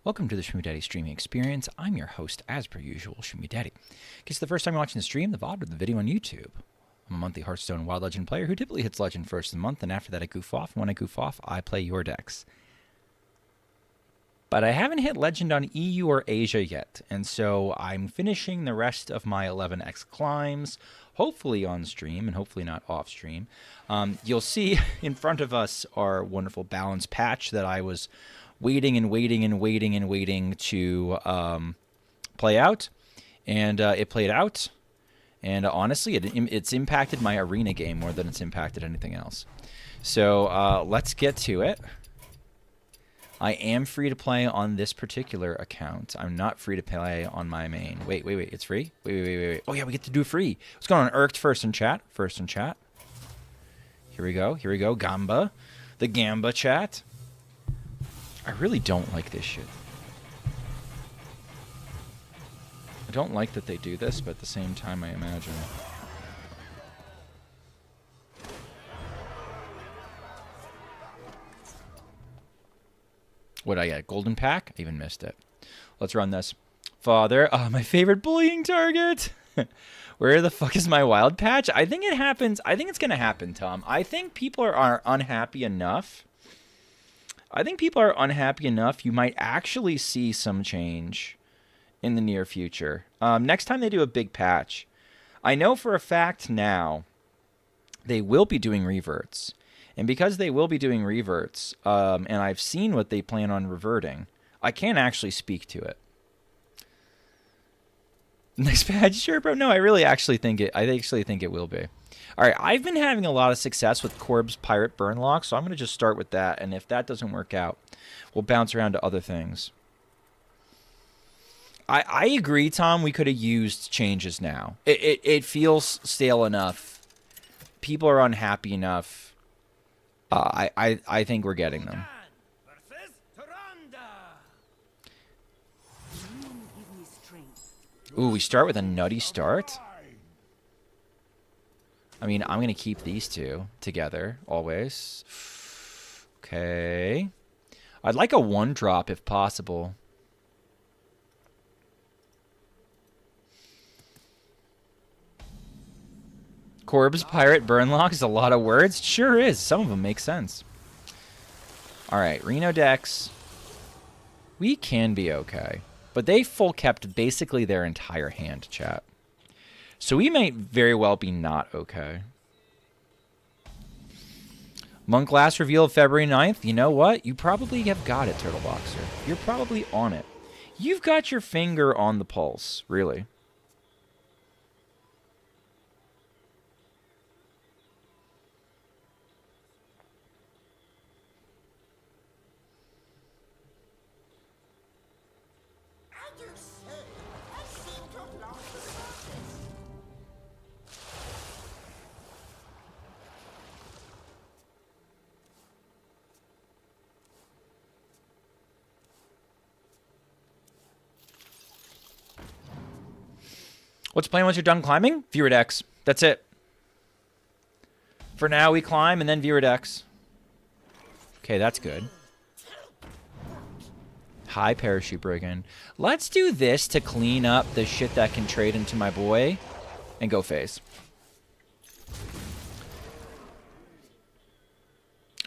Welcome to the Schmoopydady streaming experience. I'm your host, as per usual, Schmoopydady. In case it's the first time you're watching the stream, the VOD, or the video on YouTube, I'm a monthly Hearthstone and Wild Legend player who typically hits Legend first of the month, and after that I goof off, and when I goof off, I play your decks. But I haven't hit Legend on EU or Asia yet, and so I'm finishing the rest of my 11x climbs, hopefully on stream, and hopefully not off stream. You'll see in front of us our wonderful balance patch that I was waiting to play out, and it played out, and honestly it's impacted my arena game more than it's impacted anything else. So let's get to it. I am free to play on this particular account. I'm not free to play on my main. Wait, it's free? Wait. Oh yeah, we get to do free. What's going on? Irked first in chat. Here we go, Gamba. The Gamba chat. I really don't like this shit. I don't like that they do this, but at the same time, I imagine. What did I get? Golden pack? I even missed it. Let's run this. Father, my favorite bullying target. Where the fuck is my wild patch? I think it happens. I think it's going to happen, Tom. I think people are unhappy enough. You might actually see some change in the near future. Next time they do a big patch. I know for a fact now they will be doing reverts. And because they will be doing reverts, and I've seen what they plan on reverting, I can't actually speak to it. Next patch? Sure, bro. No, I actually think it will be. All right, I've been having a lot of success with Corb's Pirate Burnlock, so I'm going to just start with that. And if that doesn't work out, we'll bounce around to other things. I agree, Tom. We could have used changes now. It feels stale enough. People are unhappy enough. I think we're getting them. Ooh, we start with a nutty start. I mean, I'm going to keep these two together, always. Okay. I'd like a 1-drop if possible. Corb's Pirate Burnlock is a lot of words? Sure is. Some of them make sense. Alright, Reno decks. We can be okay. But they full kept basically their entire hand, chat. So we might very well be not okay. Monk last reveal of February 9th. You know what? You probably have got it, Turtle Boxer. You're probably on it. You've got your finger on the pulse, really. What's the plan once you're done climbing? Viewer decks. That's it. For now, we climb and then viewer decks. Okay, that's good. High Parachute Brigand. Let's do this to clean up the shit that can trade into my boy and go face.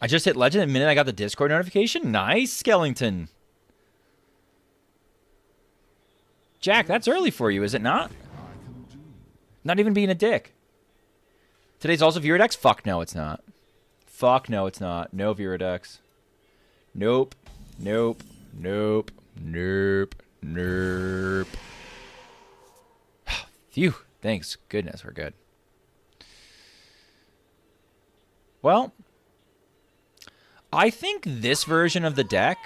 I just hit Legend the minute I got the Discord notification. Nice, Skellington. Jack, that's early for you, is it not? Not even being a dick. Today's also viewer decks? Fuck no, it's not. Fuck no, it's not. No viewer decks. Nope. Nope. Nope. Nope. Nope. Phew. Thanks. Goodness, we're good. Well, I think this version of the deck...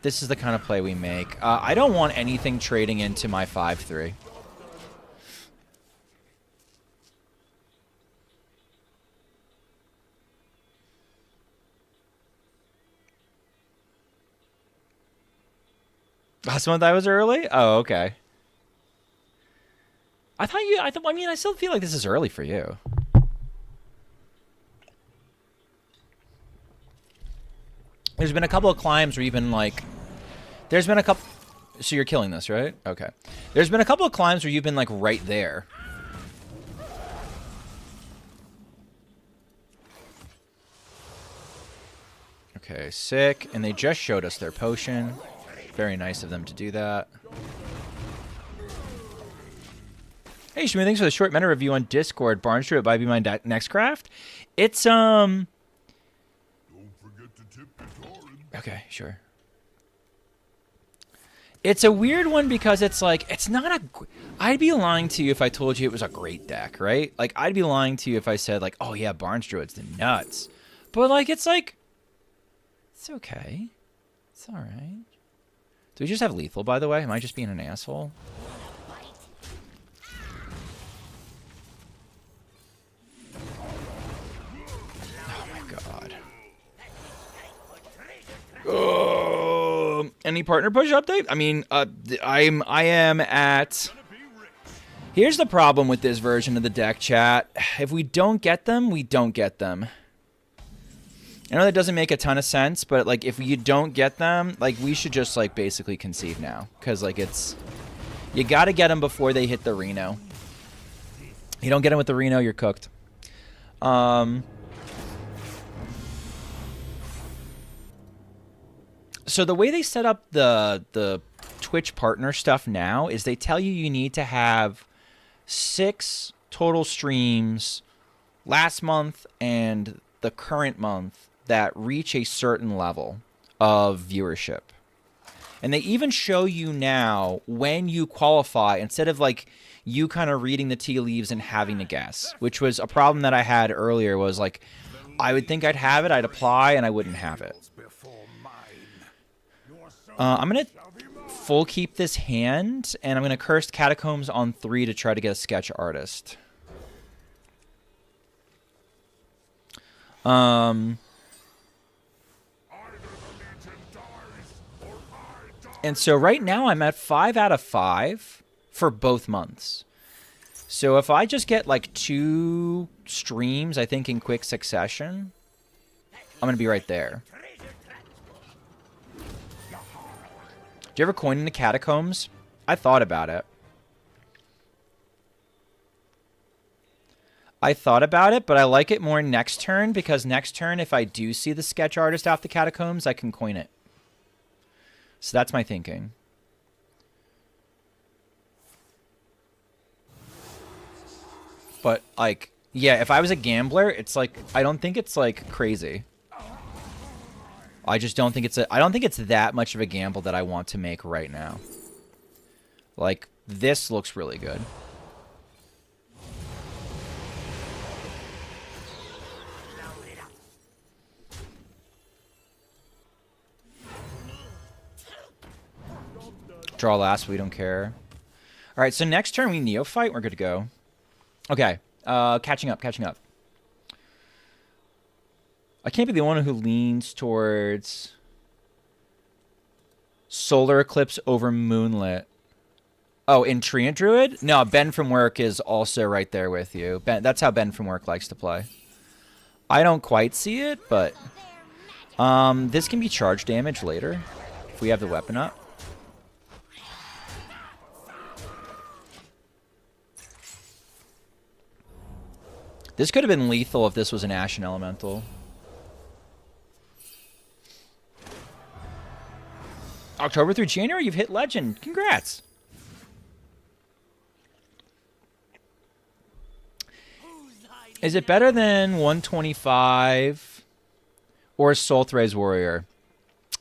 This is the kind of play we make. I don't want anything trading into my 5-3. Last month I was early? Oh, okay. I mean, I still feel like this is early for you. There's been a couple of climbs where you've been like, there's been a couple. So you're killing this, right? Okay. There's been a couple of climbs where you've been like right there. Okay, sick. And they just showed us their potion. Very nice of them to do that. Hey, Shmoo, thanks for the short meta review on Discord. Barnes Druid by Be My Next Craft. It's, Don't forget to tip your okay, sure. It's a weird one because it's like, it's not a... I'd be lying to you if I told you it was a great deck, right? Like, I'd be lying to you if I said, like, oh yeah, Barnes Druid's the nuts. But, like, it's like... It's okay. It's alright. Do we just have lethal, by the way? Am I just being an asshole? Any partner push update? I mean, I am at... Here's the problem with this version of the deck, chat. If we don't get them, we don't get them. I know that doesn't make a ton of sense, but, like, if you don't get them, like, we should just, like, basically concede now. Because, like, it's... You gotta get them before they hit the Reno. You don't get them with the Reno, you're cooked. So the way they set up the Twitch partner stuff now is they tell you you need to have 6 total streams last month and the current month that reach a certain level of viewership. And they even show you now when you qualify instead of like you kind of reading the tea leaves and having to guess, which was a problem that I had earlier was like I would think I'd have it, I'd apply, and I wouldn't have it. I'm going to full keep this hand, and I'm going to curse Catacombs on 3 to try to get a sketch artist. And so right now I'm at 5 out of 5 for both months. So if I just get like 2 streams, I think in quick succession, I'm going to be right there. Do you ever coin into Catacombs? I thought about it. But I like it more next turn because next turn, if I do see the sketch artist off the Catacombs, I can coin it. So that's my thinking. But, like, yeah, if I was a gambler, it's like, I don't think it's, like, crazy. I just don't think it's I don't think it's that much of a gamble that I want to make right now. Like, this looks really good. Draw last, we don't care. Alright, so next turn we Neophyte, we're good to go. Okay, catching up. I can't be the one who leans towards Solar Eclipse over Moonlit. Oh, in Treant Druid? No, Ben from Work is also right there with you. Ben, that's how Ben from Work likes to play. I don't quite see it, but this can be charge damage later if we have the weapon up. This could have been lethal if this was an Ashen Elemental. October through January, you've hit Legend. Congrats. Is it better than 125 or Sulthray's Warrior?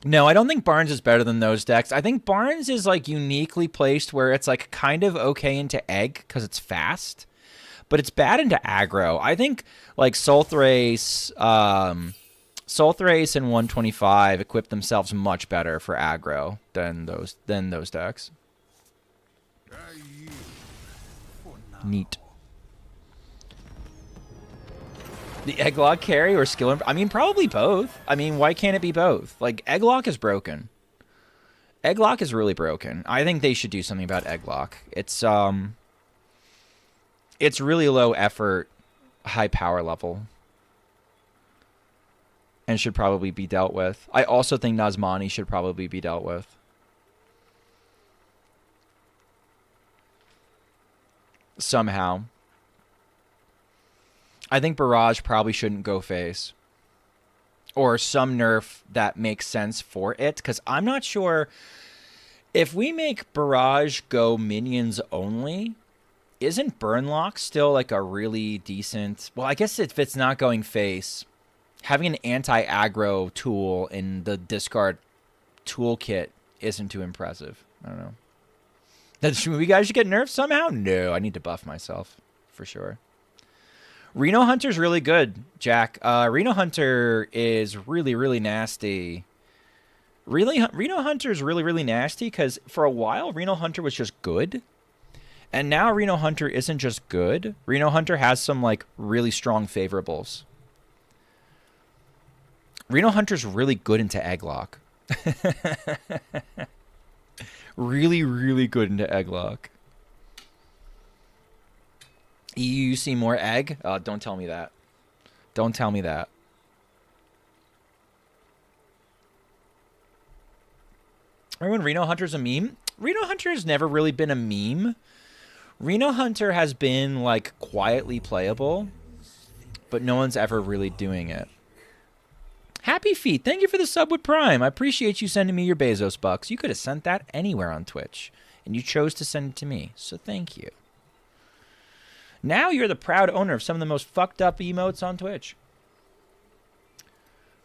No, I don't think Barnes is better than those decks. I think Barnes is like uniquely placed where it's like kind of okay into Egg because it's fast, but it's bad into aggro. I think like Sulthrace and 125 equip themselves much better for aggro than those decks. Neat. The Egglock carry or skill? I mean, probably both. I mean, why can't it be both? Like, Egglock is broken. Egglock is really broken. I think they should do something about Egglock. It's really low effort, high power level. and should probably be dealt with. I also think Nazmani should probably be dealt with. Somehow. I think Barrage probably shouldn't go face. Or some nerf that makes sense for it. Because I'm not sure if we make Barrage go minions only, isn't Burnlock still like a really decent... Well, I guess if it's not going face, having an anti-aggro tool in the discard toolkit isn't too impressive. I don't know. You guys should get nerfed somehow? No, I need to buff myself for sure. Reno Hunter's really good, Jack. Reno Hunter is really, really nasty. Reno Hunter's really, really nasty because for a while, Reno Hunter was just good. And now Reno Hunter isn't just good. Reno Hunter has some, like, really strong favorables. Reno Hunter's really good into Egglock. Really, really good into Egglock. You see more egg? Don't tell me that. Don't tell me that. Remember when Reno Hunter's a meme? Reno Hunter has never really been a meme. Reno Hunter has been, like, quietly playable, but no one's ever really doing it. Happy Feet, thank you for the sub with Prime. I appreciate you sending me your Bezos bucks. You could have sent that anywhere on Twitch, and you chose to send it to me, so thank you. Now you're the proud owner of some of the most fucked up emotes on Twitch.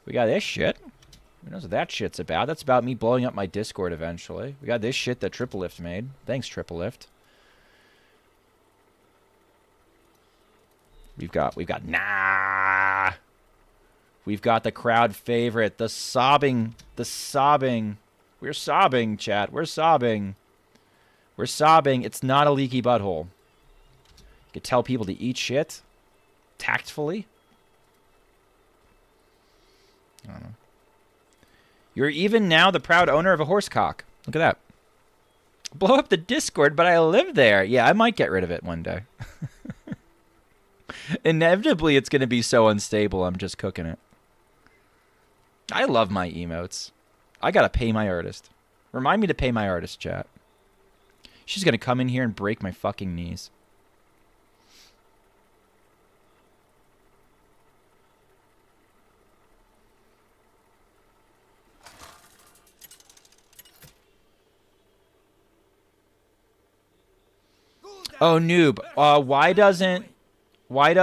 We got this shit. Who knows what that shit's about? That's about me blowing up my Discord eventually. We got this shit that Triple Lift made. Thanks, Triple Lift. We've got nah. We've got the crowd favorite, the sobbing. We're sobbing, chat. We're sobbing. We're sobbing. It's not a leaky butthole. You could tell people to eat shit tactfully. I don't know. You're even now the proud owner of a horsecock. Look at that. Blow up the Discord, but I live there. Yeah, I might get rid of it one day. Inevitably, it's going to be so unstable, I'm just cooking it. I love my emotes. I got to pay my artist. Remind me to pay my artist, chat. She's going to come in here and break my fucking knees. Oh, noob. Why does one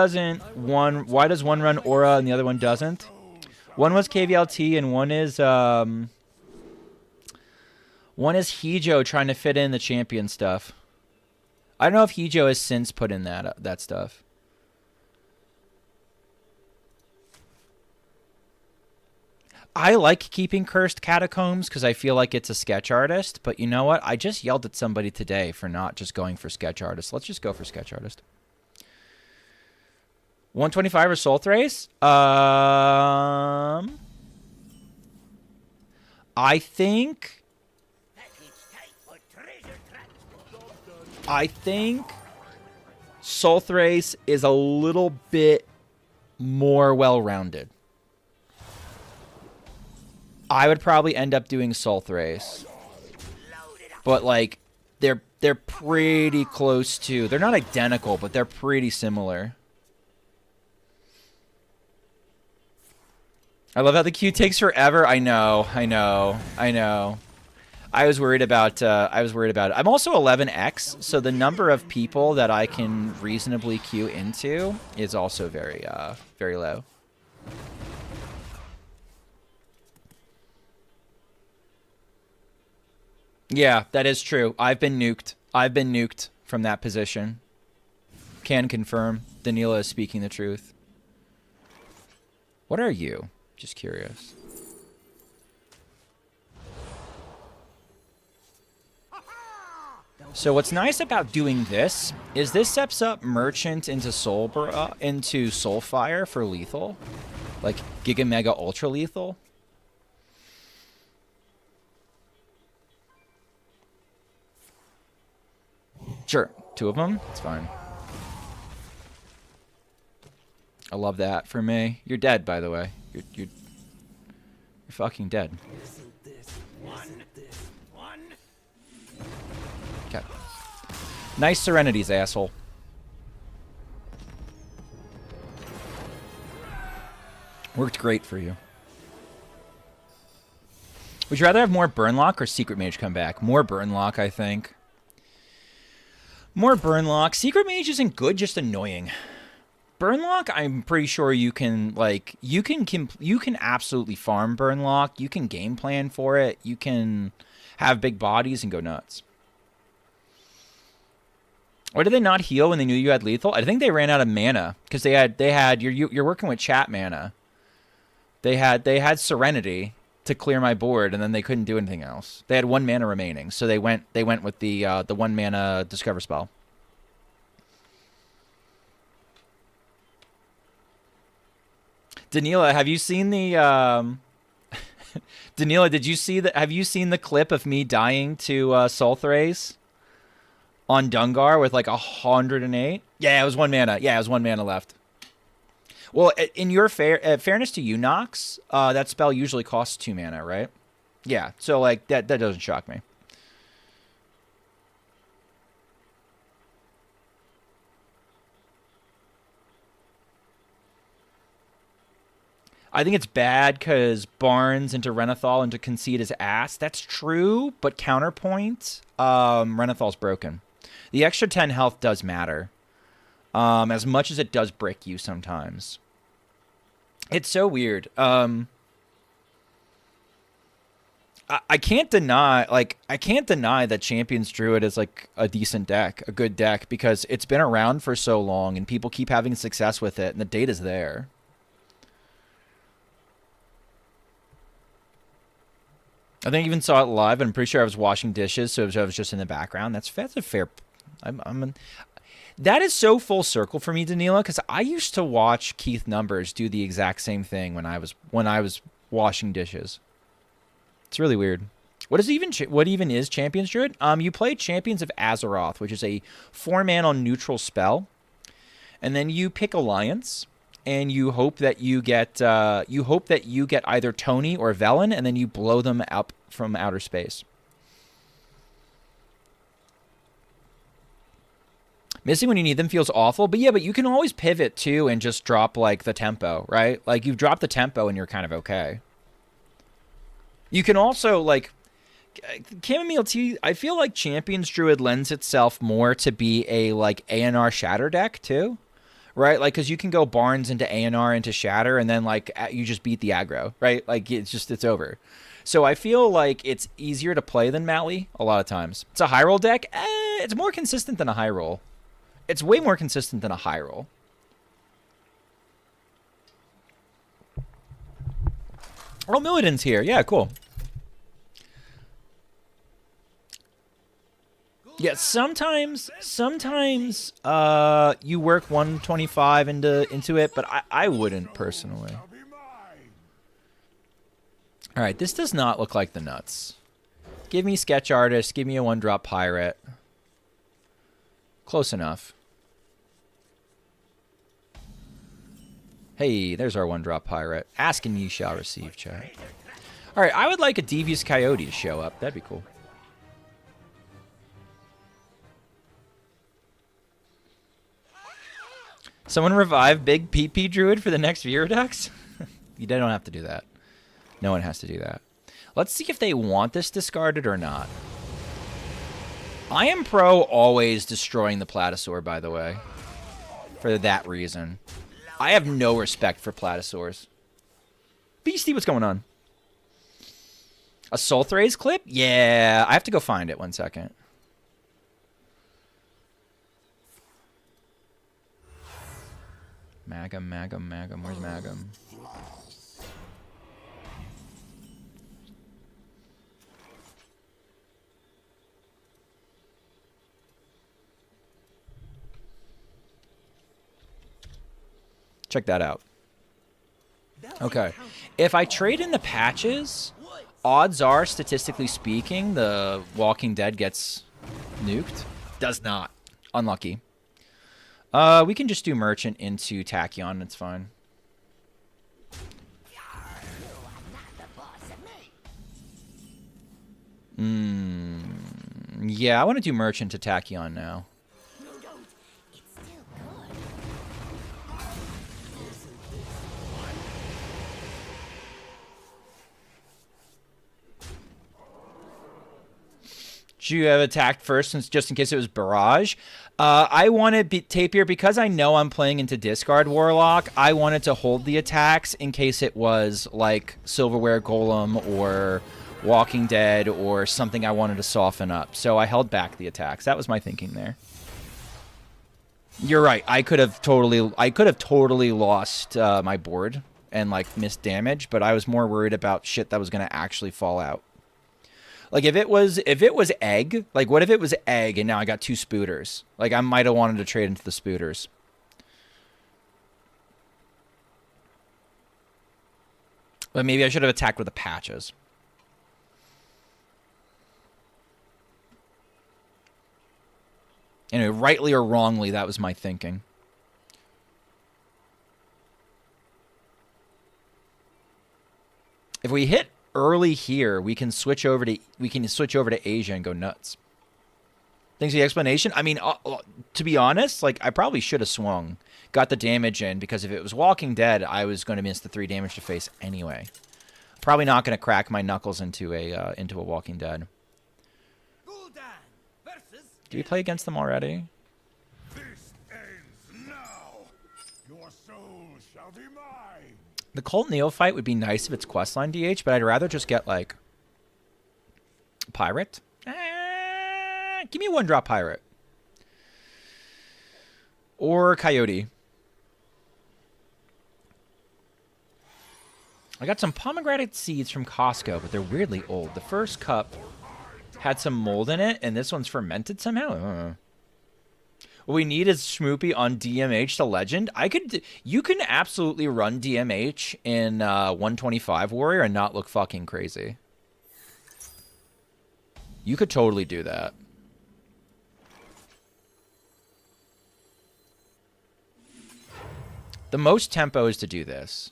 run Aura and the other one doesn't? One was KVLT and one is Hijo trying to fit in the champion stuff. I don't know if Hijo has since put in that stuff. I like keeping Cursed Catacombs because I feel like it's a sketch artist, but you know what? I just yelled at somebody today for not just going for sketch artist. Let's just go for sketch artist. 125 or Soul Thrace? I think Soul Thrace is a little bit more well-rounded. I would probably end up doing Soul Thrace. But, like, they're pretty close to... They're not identical, but they're pretty similar. I love how the queue takes forever. I know. I was worried about it. I'm also 11x, so the number of people that I can reasonably queue into is also very low. Yeah, that is true. I've been nuked from that position. Can confirm. Danila is speaking the truth. What are you? Just curious. So what's nice about doing this is this steps up Merchant into Soulfire for lethal. Like Giga Mega Ultra Lethal. Sure, 2 of them. It's fine. I love that for me. You're dead, by the way. You're fucking dead. Okay. Nice Serenities, asshole. Worked great for you. Would you rather have more Burnlock or Secret Mage come back? More Burnlock, I think. More Burnlock. Secret Mage isn't good, just annoying. Burnlock, I'm pretty sure you can, like, you can absolutely farm Burnlock. You can game plan for it. You can have big bodies and go nuts. Or did they not heal when they knew you had lethal? I think they ran out of mana because they had you're working with chat mana. They had Serenity to clear my board, and then they couldn't do anything else. They had 1 mana remaining, so they went with the 1 mana Discover spell. Danila, have you seen the Danila, did you see that? Have you seen the clip of me dying to Sulthrace on Dungar with like 108? Yeah, it was 1 mana. Yeah, it was 1 mana left. Well, in your fairness to you, Nox, that spell usually costs 2 mana, right? Yeah, so like that doesn't shock me. I think it's bad because Barnes into Renathal into Concede is ass. That's true, but counterpoint, Renathal's broken. The extra 10 health does matter. As much as it does brick you sometimes. It's so weird. I can't deny, that Champions Druid is like a decent deck, a good deck, because it's been around for so long and people keep having success with it and the data's there. I think I even saw it live, and I'm pretty sure I was washing dishes, so I was just in the background. That's a fair... That is so full circle for me, Danila, because I used to watch Keith Numbers do the exact same thing when I was washing dishes. It's really weird. What even is Champions Druid? You play Champions of Azeroth, which is a 4-mana neutral spell, and then you pick Alliance, and you hope that you get either Tony or Velen, and then you blow them up from outer space. Missing when you need them feels awful, but yeah, but you can always pivot too and just drop like the tempo, right? Like you've dropped the tempo and you're kind of okay. You can also like Chamomile Tea. I feel like Champions Druid lends itself more to be a like ANR Shatter deck too, right? Like because you can go Barnes into ANR into Shatter and then like you just beat the aggro, right? Like it's over. So I feel like it's easier to play than Mally a lot of times. It's a high roll deck. It's more consistent than a high roll. It's way more consistent than a high roll. Oh, Milladin's here. Yeah, cool. Yeah, sometimes you work 125 into it, but I wouldn't personally. All right, this does not look like the nuts. Give me Sketch Artist. Give me a 1-drop Pirate. Close enough. Hey, there's our 1-drop Pirate. Ask and ye shall receive, chat. All right, I would like a Devious Coyote to show up. That'd be cool. Someone revive Big PP Druid for the next Viridux? You don't have to do that. No one has to do that. Let's see if they want this discarded or not. I am pro always destroying the Platosaur, by the way. For that reason. I have no respect for Platosaurs. Beastie, what's going on? A Sulthrace clip? Yeah, I have to go find it. 1 second. Magum. Where's Magum? Check that out. Okay. If I trade in the patches, odds are, statistically speaking, the Walking Dead gets nuked. Does not. Unlucky. We can just do Merchant into Tachyon. It's fine. Yeah, I want to do Merchant to Tachyon now. Should you have attacked first, since just in case it was Barrage? I wanted Tapir because I know I'm playing into Discard Warlock. I wanted to hold the attacks in case it was like Silverware Golem or Walking Dead or something I wanted to soften up. So I held back the attacks. That was my thinking there. You're right. I could have totally lost my board and like missed damage, but I was more worried about shit that was going to actually fall out. Like if it was egg, like what if it was egg and now I got 2 spooters? Like I might have wanted to trade into the spooters. But maybe I should have attacked with the patches. Anyway, rightly or wrongly, that was my thinking. If we hit early here, we can switch over to Asia and go nuts. Thanks for the explanation. I mean, to be honest, like I probably should have swung, got the damage in, because if it was Walking Dead, I was going to miss the 3 damage to face anyway. Probably not going to crack my knuckles into a Walking Dead. Do we play against them already? This ends now. Your soul shall be mine. The Cult Neophyte would be nice if it's questline DH, but I'd rather just get, like, Pirate. Give me 1-drop Pirate. Or Coyote. I got some pomegranate seeds from Costco, but they're weirdly old. The first cup had some mold in it, and this one's fermented somehow. What we need is Schmoopy on DMH to Legend. You can absolutely run DMH in 125 Warrior and not look fucking crazy. You could totally do that. The most tempo is to do this.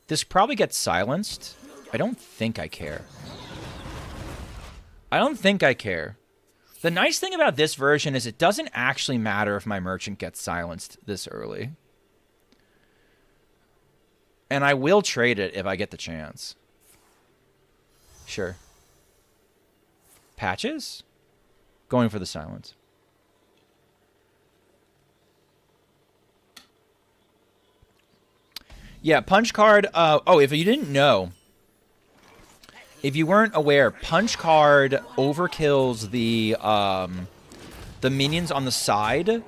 This probably gets silenced. I don't think I care. I don't think I care. The nice thing about this version is it doesn't actually matter if my Merchant gets silenced this early. And I will trade it if I get the chance. Sure. Patches? Going for the silence. Yeah, punch card. Oh, if you didn't know, if you weren't aware, punch card overkills the minions on the side.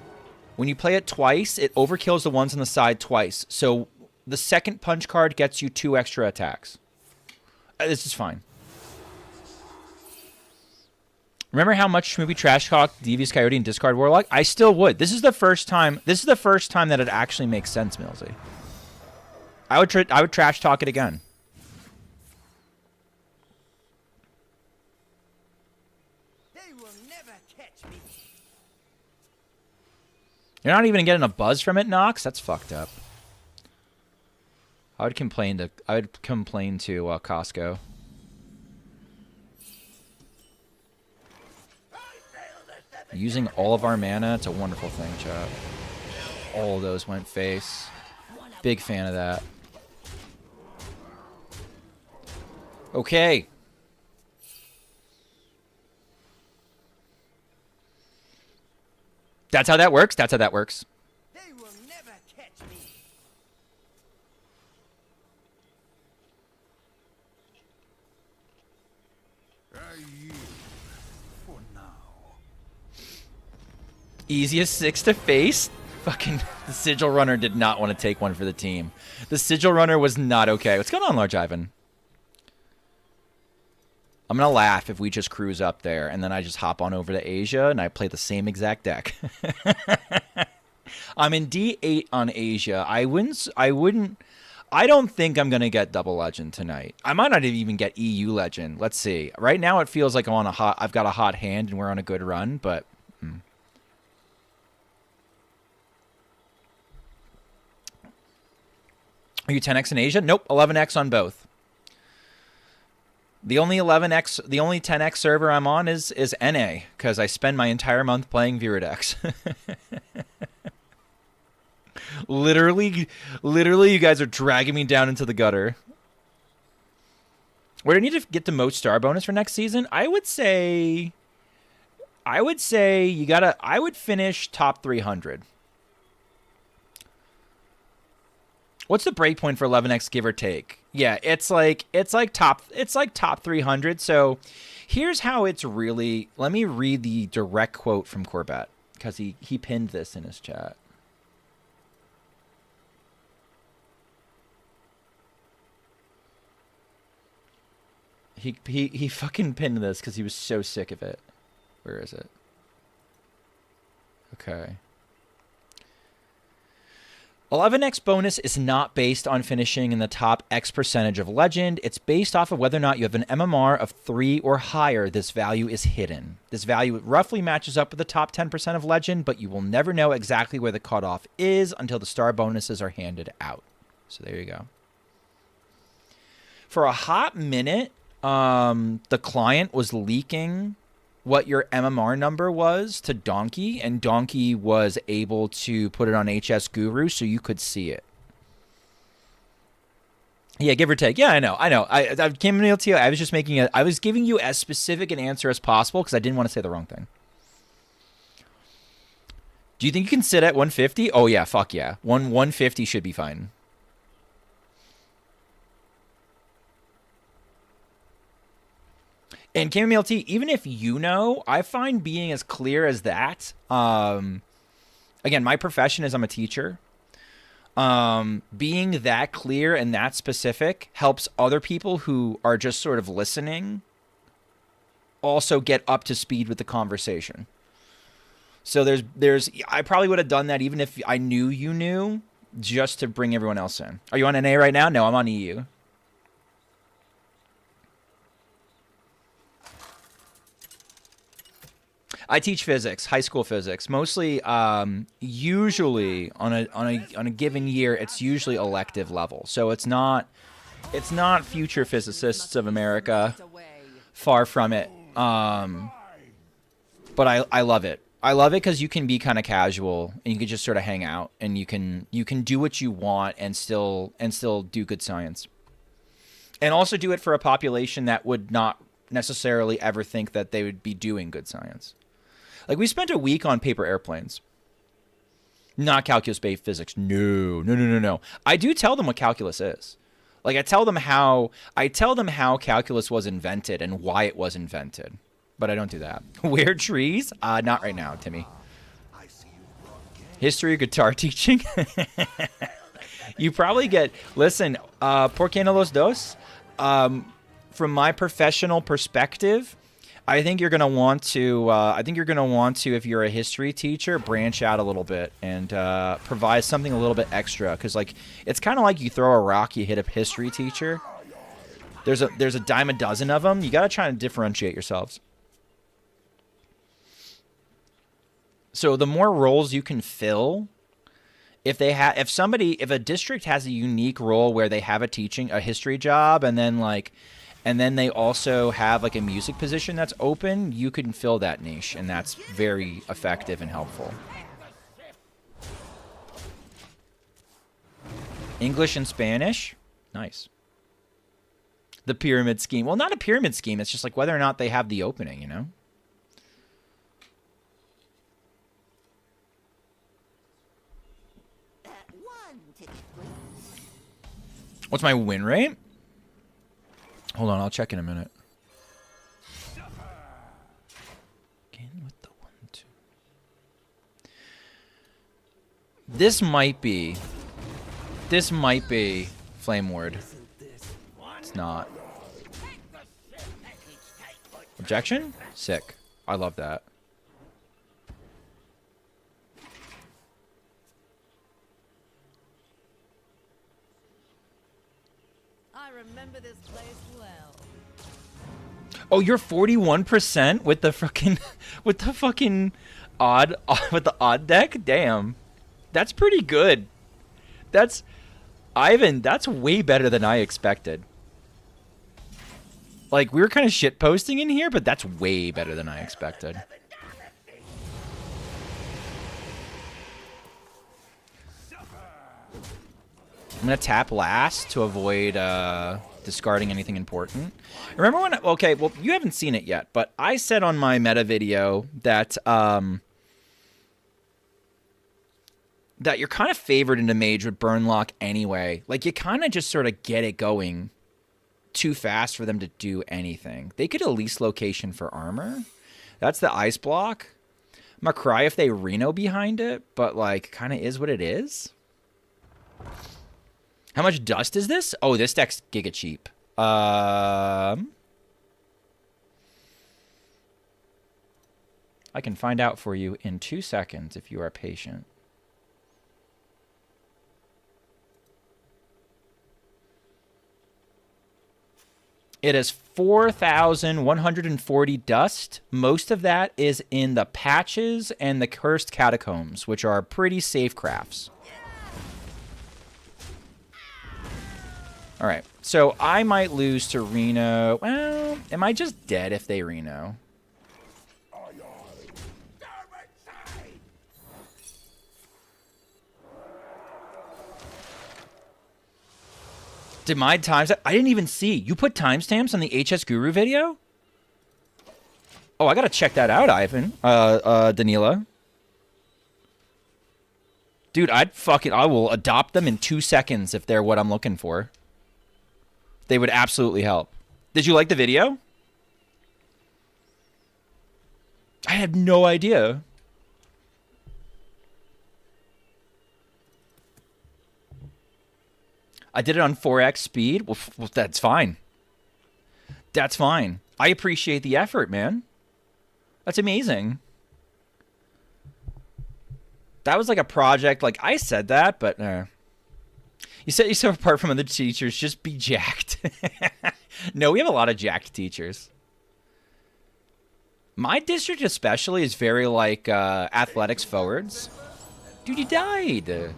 When you play it twice, it overkills the ones on the side twice. So the second punch card gets you 2 extra attacks. This is fine. Remember how much Schmoopy trash talked Devious Coyote and Discard Warlock? I still would. This is the first time. This is the first time that it actually makes sense, Millsy. I would trash talk it again. They will never catch me. You're not even getting a buzz from it, Nox? That's fucked up. I would complain to Costco. Using all of our mana, it's a wonderful thing, chat. All of those went face. Big fan of that. Okay. That's how that works. That's how that works. They will never catch me. I yield for now. Easiest 6 to face? Fucking the Sigil Runner did not want to take one for the team. The Sigil Runner was not okay. What's going on, Large Ivan? I'm going to laugh if we just cruise up there and then I just hop on over to Asia and I play the same exact deck. I'm in D8 on Asia. I don't think I'm going to get double legend tonight. I might not even get EU legend. Let's see. Right now it feels like I've got a hot hand and we're on a good run, but Are you 10x in Asia? Nope, 11x on both. The only 11x, the only 10x server I'm on is NA because I spend my entire month playing Viridex. literally, you guys are dragging me down into the gutter. Where do I need to get the most star bonus for next season? I would say you gotta. I would finish top 300. What's the breakpoint for 11x, give or take? Yeah, it's like top 300. So here's how it's really. Let me read the direct quote from Corbett because he pinned this in his chat. He fucking pinned this because he was so sick of it. Where is it? Okay. 11x bonus is not based on finishing in the top X percentage of Legend. It's based off of whether or not you have an MMR of 3 or higher. This value is hidden. This value roughly matches up with the top 10% of Legend, but you will never know exactly where the cutoff is until the star bonuses are handed out. So there you go. For a hot minute, the client was leaking what your MMR number was to Donkey, and Donkey was able to put it on HS Guru so you could see it. Yeah, give or take. Yeah, I know. I came to you. I was just I was giving you as specific an answer as possible because I didn't want to say the wrong thing. Do you think you can sit at 150? Oh yeah, fuck yeah. 150 should be fine. And KMLT, even if you know, I find being as clear as that. Again, my profession is I'm a teacher. Being that clear and that specific helps other people who are just sort of listening also get up to speed with the conversation. So I probably would have done that even if I knew you knew, just to bring everyone else in. Are you on NA right now? No, I'm on EU. I teach physics, high school physics, mostly. Usually on a given year, it's usually elective level, so it's not future physicists of America. Far from it. But I love it. I love it because you can be kind of casual and you can just sort of hang out and you can do what you want and still do good science, and also do it for a population that would not necessarily ever think that they would be doing good science. Like, we spent a week on paper airplanes. Not calculus-based physics. No. I do tell them what calculus is. Like, I tell them how calculus was invented and why it was invented. But I don't do that. Weird trees? Not right now, Timmy. History of guitar teaching? You probably get... Listen, ¿por qué no los dos? From my professional perspective... I think you're gonna want to. If you're a history teacher, branch out a little bit and provide something a little bit extra. Because like it's kind of like you throw a rock, you hit a history teacher. There's a dime a dozen of them. You gotta try and differentiate yourselves. So the more roles you can fill, if a district has a unique role where they have a history job, and then they also have like a music position that's open, you can fill that niche, and that's very effective and helpful. English and Spanish? Nice. The pyramid scheme. Well, not a pyramid scheme. It's just like whether or not they have the opening, you know? What's my win rate? Hold on, I'll check in a minute. Again with the 1-2. This might be Flame Ward. It's not. Objection? Sick. I love that. I remember this place well. Oh, you're 41% with the fucking odd deck? Damn. That's pretty good. That's Ivan, that's way better than I expected. Like, we were kind of shit posting in here, but that's way better than I expected. I'm going to tap last to avoid discarding anything important. Remember when... Okay, well, you haven't seen it yet, but I said on my meta video that... that you're kind of favored into Mage with Burnlock anyway. Like, you kind of just sort of get it going too fast for them to do anything. They could at least location for armor. That's the ice block. I'm going to cry if they Reno behind it, but, like, kind of is what it is. How much dust is this? Oh, this deck's giga cheap. I can find out for you in 2 seconds if you are patient. It is 4,140 dust. Most of that is in the patches and the cursed catacombs, which are pretty safe crafts. All right, so I might lose to Reno. Well, am I just dead if they Reno? Did my times... I didn't even see. You put timestamps on the HS Guru video? Oh, I gotta check that out, Ivan. Danila. Dude, I will adopt them in 2 seconds if they're what I'm looking for. They would absolutely help. Did you like the video? I had no idea. I did it on 4x speed. Well, that's fine. That's fine. I appreciate the effort, man. That's amazing. That was like a project. Like, I said that, but... You set yourself apart from other teachers. Just be jacked. No, we have a lot of jacked teachers. My district especially is very, like, athletics forwards. Dude, you died.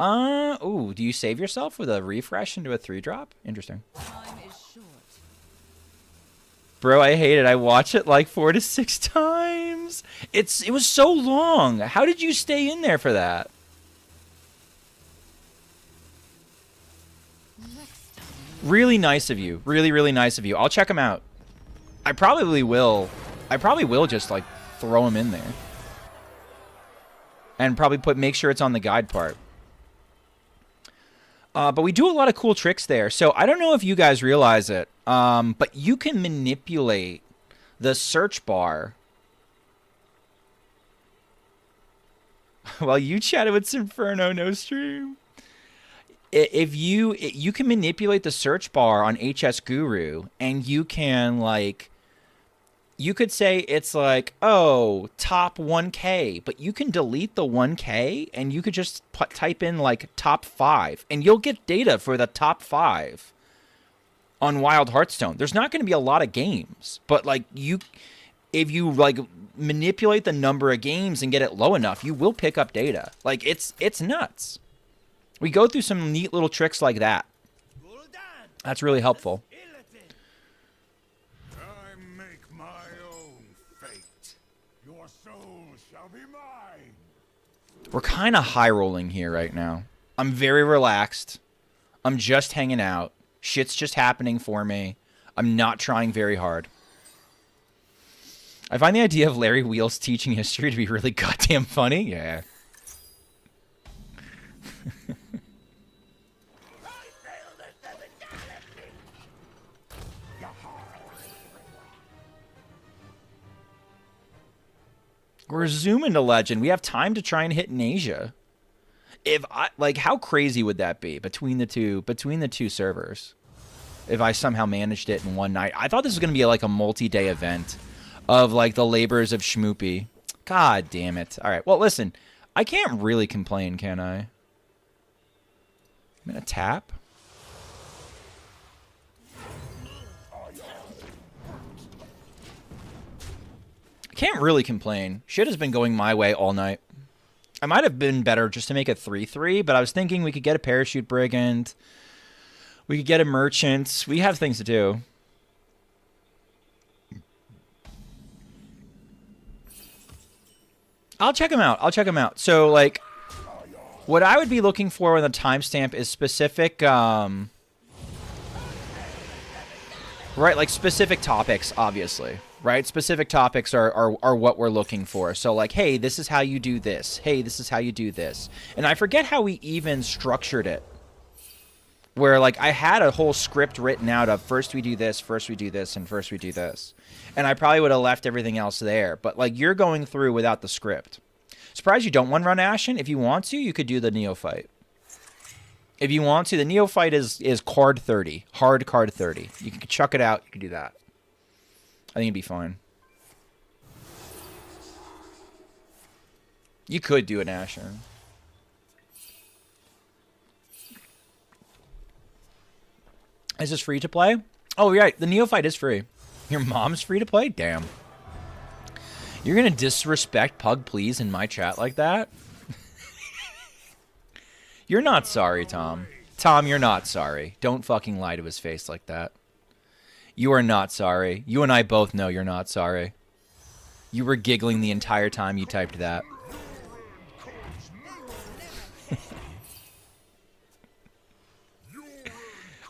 Ooh, do you save yourself with a refresh into a 3-drop? Interesting. Time is short. Bro, I hate it. I watch it like 4 to 6 times. It was so long. How did you stay in there for that? Really nice of you. Really, really nice of you. I'll check them out. I probably will. I probably will just, like, throw them in there. And probably make sure it's on the guide part. But we do a lot of cool tricks there. So I don't know if you guys realize it, but you can manipulate the search bar. While you chatted with Sinferno, no stream. If you can manipulate the search bar on HS Guru, and you can, like, you could say it's like, oh, top 1K, but you can delete the 1K, and you could just type in, like, top 5, and you'll get data for the top 5 on Wild Hearthstone. There's not going to be a lot of games, but, like, if you, like, manipulate the number of games and get it low enough, you will pick up data. Like, it's nuts. We go through some neat little tricks like that. That's really helpful. I make my own fate. Your soul shall be mine. We're kind of high rolling here right now. I'm very relaxed. I'm just hanging out. Shit's just happening for me. I'm not trying very hard. I find the idea of Larry Wheels teaching history to be really goddamn funny. Yeah. We're zooming to Legend. We have time to try and hit in Asia. How crazy would that be between the two servers? If I somehow managed it in one night. I thought this was going to be like a multi-day event of, like, the labors of Schmoopy. God damn it. All right. Well, listen, I can't really complain, can I? I'm going to tap. Can't really complain. Shit has been going my way all night. I might have been better just to make it 3-3, but I was thinking we could get a Parachute Brigand. We could get a Merchant. We have things to do. I'll check them out. I'll check them out. So, like, what I would be looking for in the timestamp is specific, right, like specific topics, obviously, right? Specific topics are what we're looking for. So, like, hey, this is how you do this. Hey, this is how you do this. And I forget how we even structured it. Where, like, I had a whole script written out of first we do this, first we do this, and first we do this. And I probably would have left everything else there. But, like, you're going through without the script. Surprised you don't want to run Ashen. If you want to, you could do the Neophyte. If you want to, the Neophyte is card 30. Hard card 30. You can chuck it out. You can do that. I think it'd be fine. You could do an Ashen. Is this free to play? Oh, right. The Neophyte is free. Your mom's free to play? Damn. You're going to disrespect Pug Please in my chat like that? You're not sorry, Tom. Tom, you're not sorry. Don't fucking lie to his face like that. You are not sorry. You and I both know you're not sorry. You were giggling the entire time you typed that.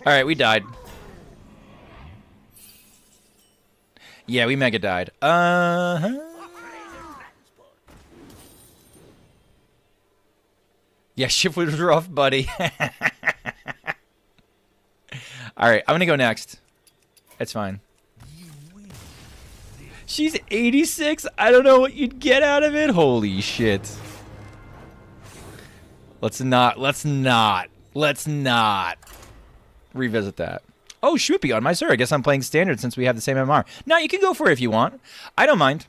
Alright, we died. Yeah, we mega died. Yeah, shift was rough, buddy. Alright, I'm gonna go next. It's fine. She's 86? I don't know what you'd get out of it. Holy shit. Let's not revisit that. Oh, Schmoopy on my server. I guess I'm playing standard since we have the same MMR. No, you can go for it if you want. I don't mind.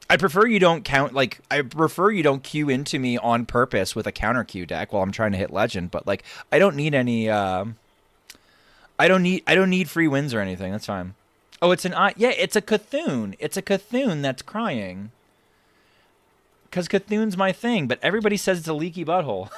I prefer you don't count, like, I prefer you don't queue into me on purpose with a counter queue deck while I'm trying to hit legend, but, like, I don't need any, I don't need free wins or anything. That's fine. Oh, it's an yeah, it's a Cthulhu. It's a Cthulhu that's crying. Because Cthulhu's my thing, but everybody says it's a leaky butthole.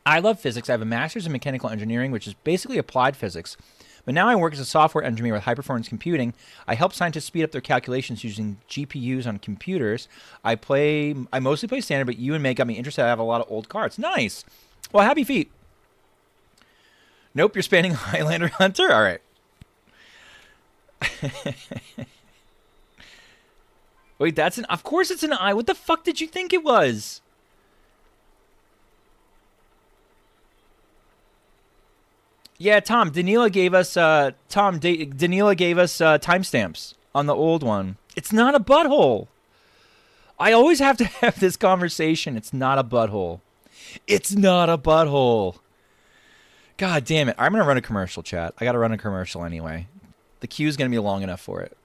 I love physics. I have a master's in mechanical engineering, which is basically applied physics. But now I work as a software engineer with high-performance computing. I help scientists speed up their calculations using GPUs on computers. I mostly play standard, but you and May got me interested. I have a lot of old cards. Nice. Well, happy feet. Nope, you're spanning Highlander Hunter? All right. Wait, that's an... Of course it's an I. What the fuck did you think it was? Yeah, Tom, Danila gave us timestamps on the old one. It's not a butthole. I always have to have this conversation. It's not a butthole. It's not a butthole. God damn it. I'm going to run a commercial, chat. I got to run a commercial anyway. The queue's going to be long enough for it.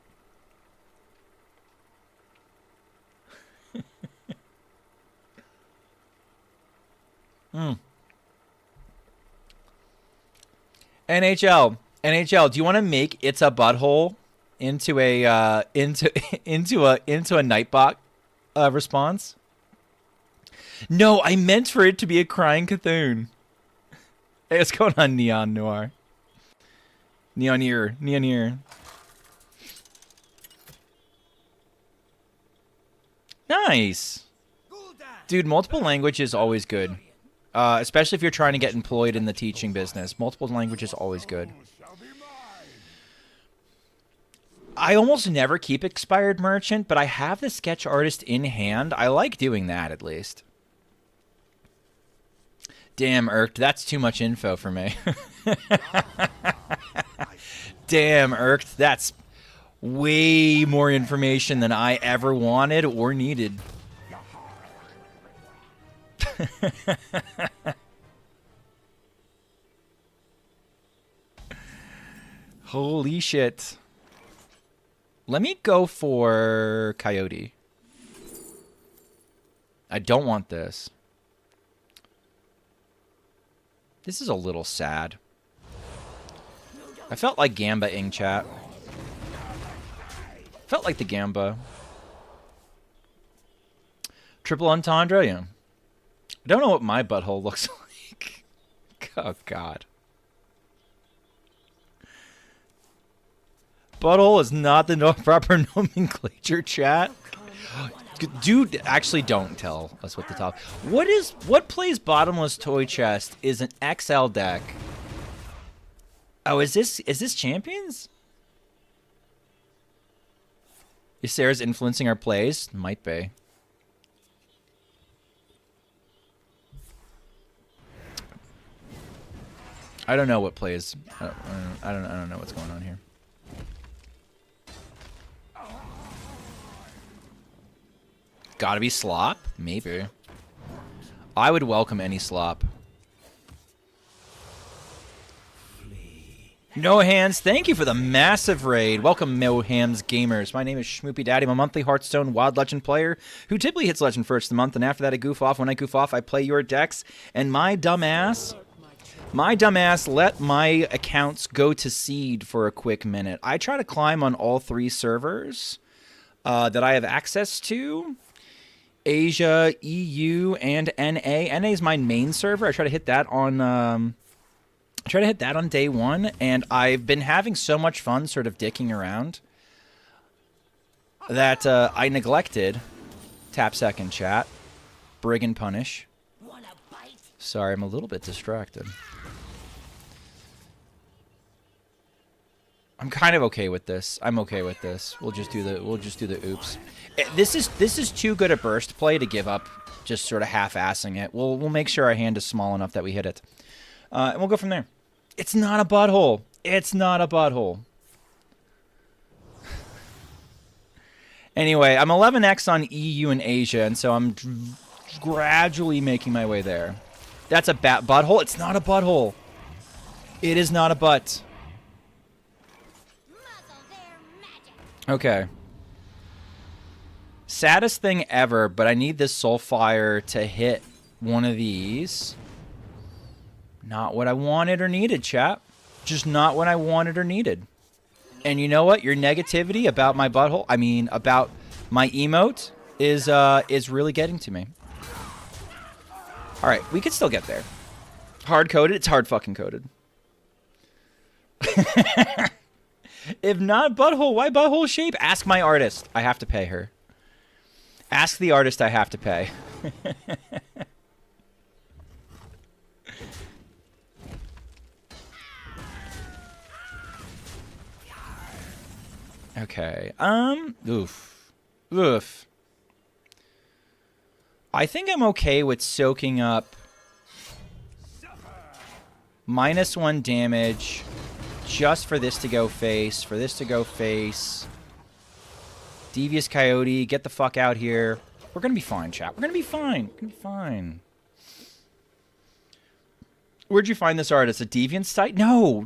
NHL, do you want to make It's a Butthole into a into a Nightbot response? No, I meant for it to be a crying Cthulhu. Hey, what's going on, Neon Noir? Neon. Nice. Dude, multiple language is always good. Especially if you're trying to get employed in the teaching business. Multiple languages always good. I almost never keep expired merchant, but I have the sketch artist in hand. I like doing that, at least. Damn, Irked, that's too much info for me. Damn, Irked, that's way more information than I ever wanted or needed. Holy shit. Let me go for Coyote. I don't want this. This is a little sad. I felt like Gamba-ing, chat. Felt like the Gamba. Triple entendre, yeah. I don't know what my butthole looks like. Oh, God. Butthole is not the proper nomenclature, chat. Dude, actually don't tell us what the top. What plays bottomless toy chest is an XL deck. Oh, is this champions? Is Sarah's influencing our plays? Might be. I don't know what plays. I don't know what's going on here. Gotta be slop? Maybe. I would welcome any slop. No Hands, thank you for the massive raid. Welcome, No Hands gamers. My name is Schmoopydady. I'm a monthly Hearthstone Wild Legend player who typically hits Legend first of the month, and after that I goof off. When I goof off, I play your decks, and my dumbass let my accounts go to seed for a quick minute. I try to climb on all 3 servers that I have access to. Asia, EU, and NA. NA is my main server. I try to hit that on day 1, and I've been having so much fun sort of dicking around that I neglected tap second chat, Brigand Punish. Sorry, I'm a little bit distracted. I'm kind of okay with this. I'm okay with this. We'll just do the oops. This is too good a burst play to give up just sort of half-assing it. We'll make sure our hand is small enough that we hit it. And we'll go from there. It's not a butthole. It's not a butthole. Anyway, I'm 11x on EU and Asia, and so I'm gradually making my way there. That's a butthole? It's not a butthole. It is not a butt. Okay. Saddest thing ever, but I need this Soulfire to hit one of these. Not what I wanted or needed, chap. Just not what I wanted or needed. And you know what? Your negativity about my butthole, I mean, about my emote is really getting to me. All right, we could still get there. Hard-coded? It's hard fucking coded. If not butthole, why butthole shape? Ask my artist. I have to pay her. Ask the artist I have to pay. Okay. Oof. I think I'm okay with soaking up -1 damage just for this to go face, Devious Coyote, get the fuck out here. We're gonna be fine, chat. We're gonna be fine. Where'd you find this artist? A Deviant site? No.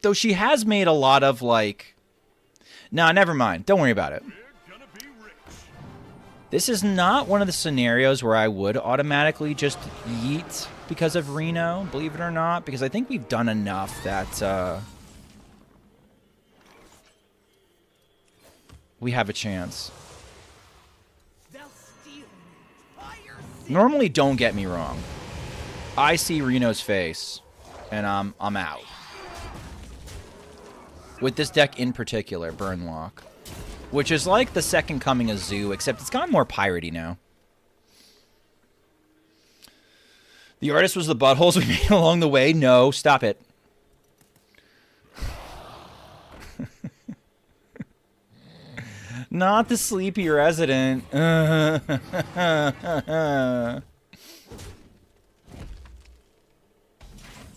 Though she has made a lot of, like... Nah, never mind. Don't worry about it. This is not one of the scenarios where I would automatically just yeet because of Reno, believe it or not, because I think we've done enough that we have a chance. Normally, don't get me wrong. I see Reno's face, and I'm out. With this deck in particular, Burnlock. Which is like the second coming of Zoo, except it's gone more piratey now. The artist was the buttholes we made along the way? No, stop it. Not the sleepy resident.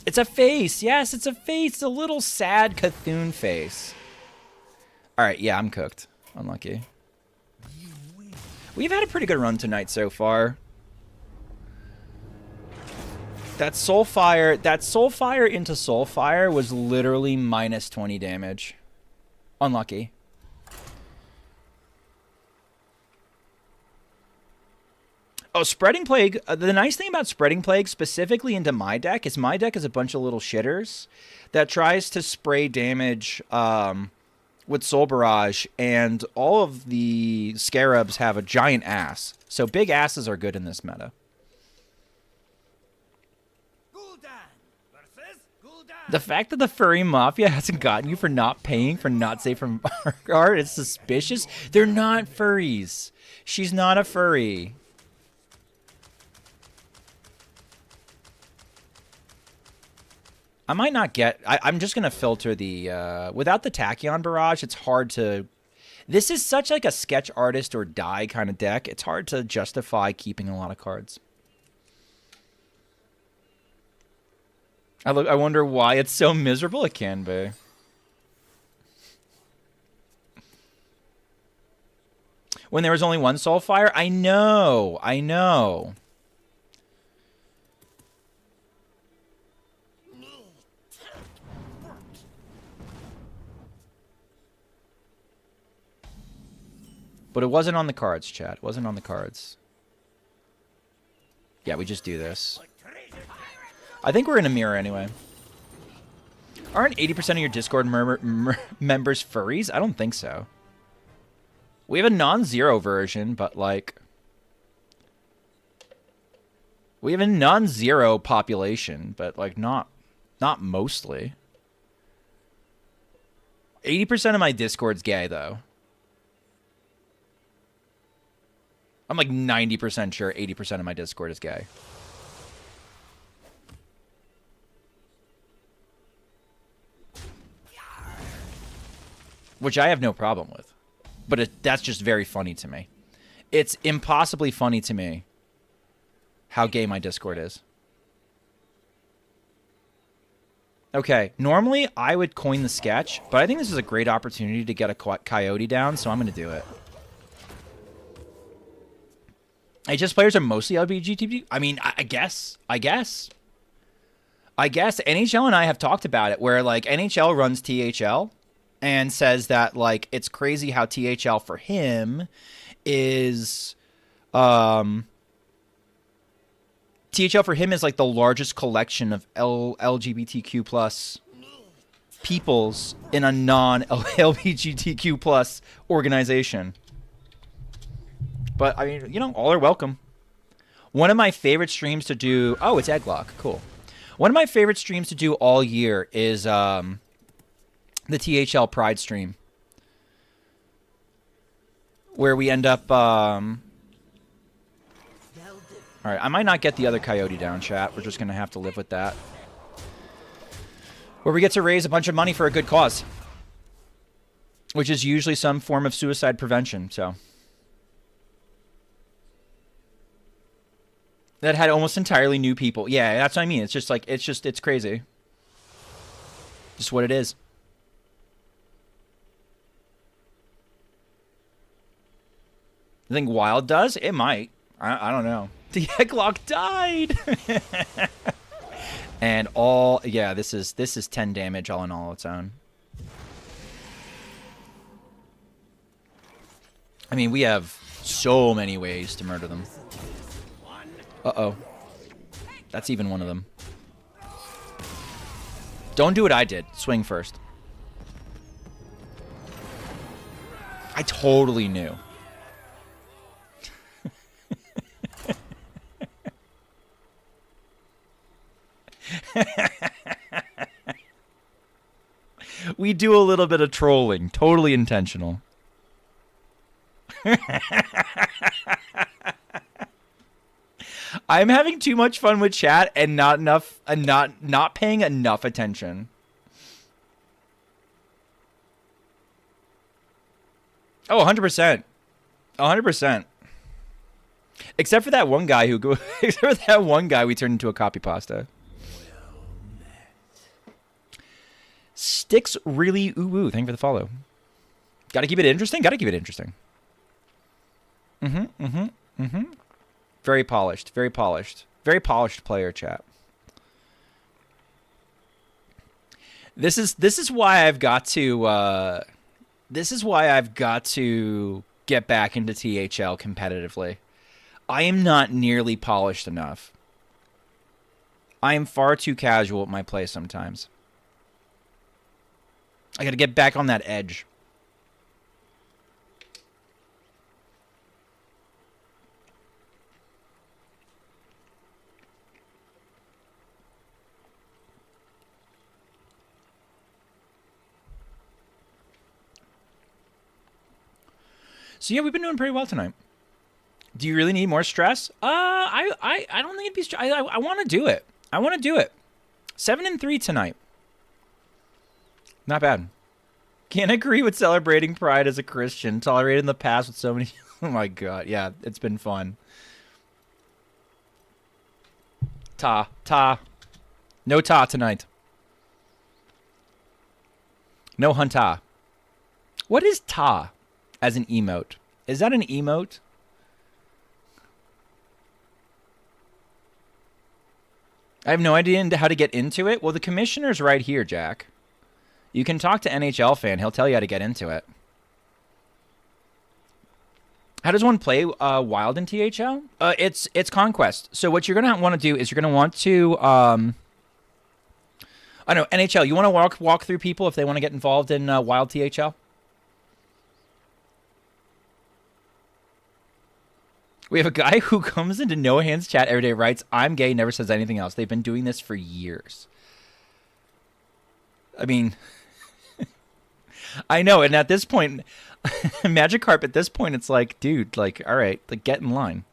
It's a face. Yes, it's a face. It's a little sad Cthulhu face. All right, yeah, I'm cooked. Unlucky. We've had a pretty good run tonight so far. That Soulfire into Soulfire was literally -20 damage. Unlucky. Oh, Spreading Plague. The nice thing about Spreading Plague specifically into my deck is a bunch of little shitters that tries to spray damage with Soul Barrage, and all of the Scarabs have a giant ass. So big asses are good in this meta. The fact that the furry mafia hasn't gotten you for not paying for not safe from art is suspicious. They're not furries. She's not a furry. I might not get... I'm just going to filter the... without the Tachyon Barrage, it's hard to... This is such like a sketch artist or die kind of deck. It's hard to justify keeping a lot of cards. I wonder why it's so miserable. It can be. When there was only one Soulfire? I know. I know. But it wasn't on the cards, chat. It wasn't on the cards. Yeah, we just do this. I think we're in a mirror anyway. Aren't 80% of your Discord members furries? I don't think so. We have a non-zero version, but like... We have a non-zero population, but like not mostly. 80% of my Discord's gay, though. I'm like 90% sure 80% of my Discord is gay. Which I have no problem with. But that's just very funny to me. It's impossibly funny to me how gay my Discord is. Okay, normally I would coin the sketch, but I think this is a great opportunity to get a coyote down, so I'm going to do it. HS players are mostly LGBTQ. I mean, I guess. NHL and I have talked about it, where like NHL runs THL and says that like it's crazy how THL for him is THL for him is like the largest collection of LGBTQ plus peoples in a non-LGBTQ plus organization. But, I mean, you know, all are welcome. One of my favorite streams to do... Oh, it's Egglock. Cool. One of my favorite streams to do all year is the THL Pride stream. Where we end up... Alright, I might not get the other coyote down, chat. We're just going to have to live with that. Where we get to raise a bunch of money for a good cause. Which is usually some form of suicide prevention, so... That had almost entirely new people. Yeah, that's what I mean. It's just like, it's crazy. Just what it is. I think Wild does? It might. I don't know. The Egglock died! And all, yeah, this is 10 damage all in all its own. I mean, we have so many ways to murder them. Uh-oh. That's even one of them. Don't do what I did. Swing first. I totally knew. We do a little bit of trolling. Totally intentional. I'm having too much fun with chat and not paying enough attention. Oh, 100%. 100%. Except for that one guy except for that one guy we turned into a copy pasta. Sticks really ooh. Thank you for the follow. Gotta keep it interesting. Gotta keep it interesting. Very polished. Very polished. Very polished player, chat. This is why I've got to get back into THL competitively. I am not nearly polished enough. I am far too casual at my play sometimes. I got to get back on that edge. So yeah, we've been doing pretty well tonight. Do you really need more stress? I don't think it'd be stress. I want to do it. I want to do it. 7-3 tonight. Not bad. Can't agree with celebrating Pride as a Christian. Tolerated in the past with so many... Oh my god. Yeah, it's been fun. Ta. No ta tonight. No hunta. What is ta as an emote? Is that an emote? I have no idea how to get into it. Well, the commissioner's right here, Jack. You can talk to NHL Fan. He'll tell you how to get into it. How does one play Wild in THL? It's Conquest. So what you're going to want to do is you're going to want to... I know, NHL, you want to walk through people if they want to get involved in Wild THL? We have a guy who comes into No Hands chat every day, writes, "I'm gay," never says anything else. They've been doing this for years. I mean, I know, and at this point, Magikarp, at this point, it's like, dude, like, all right, like, get in line.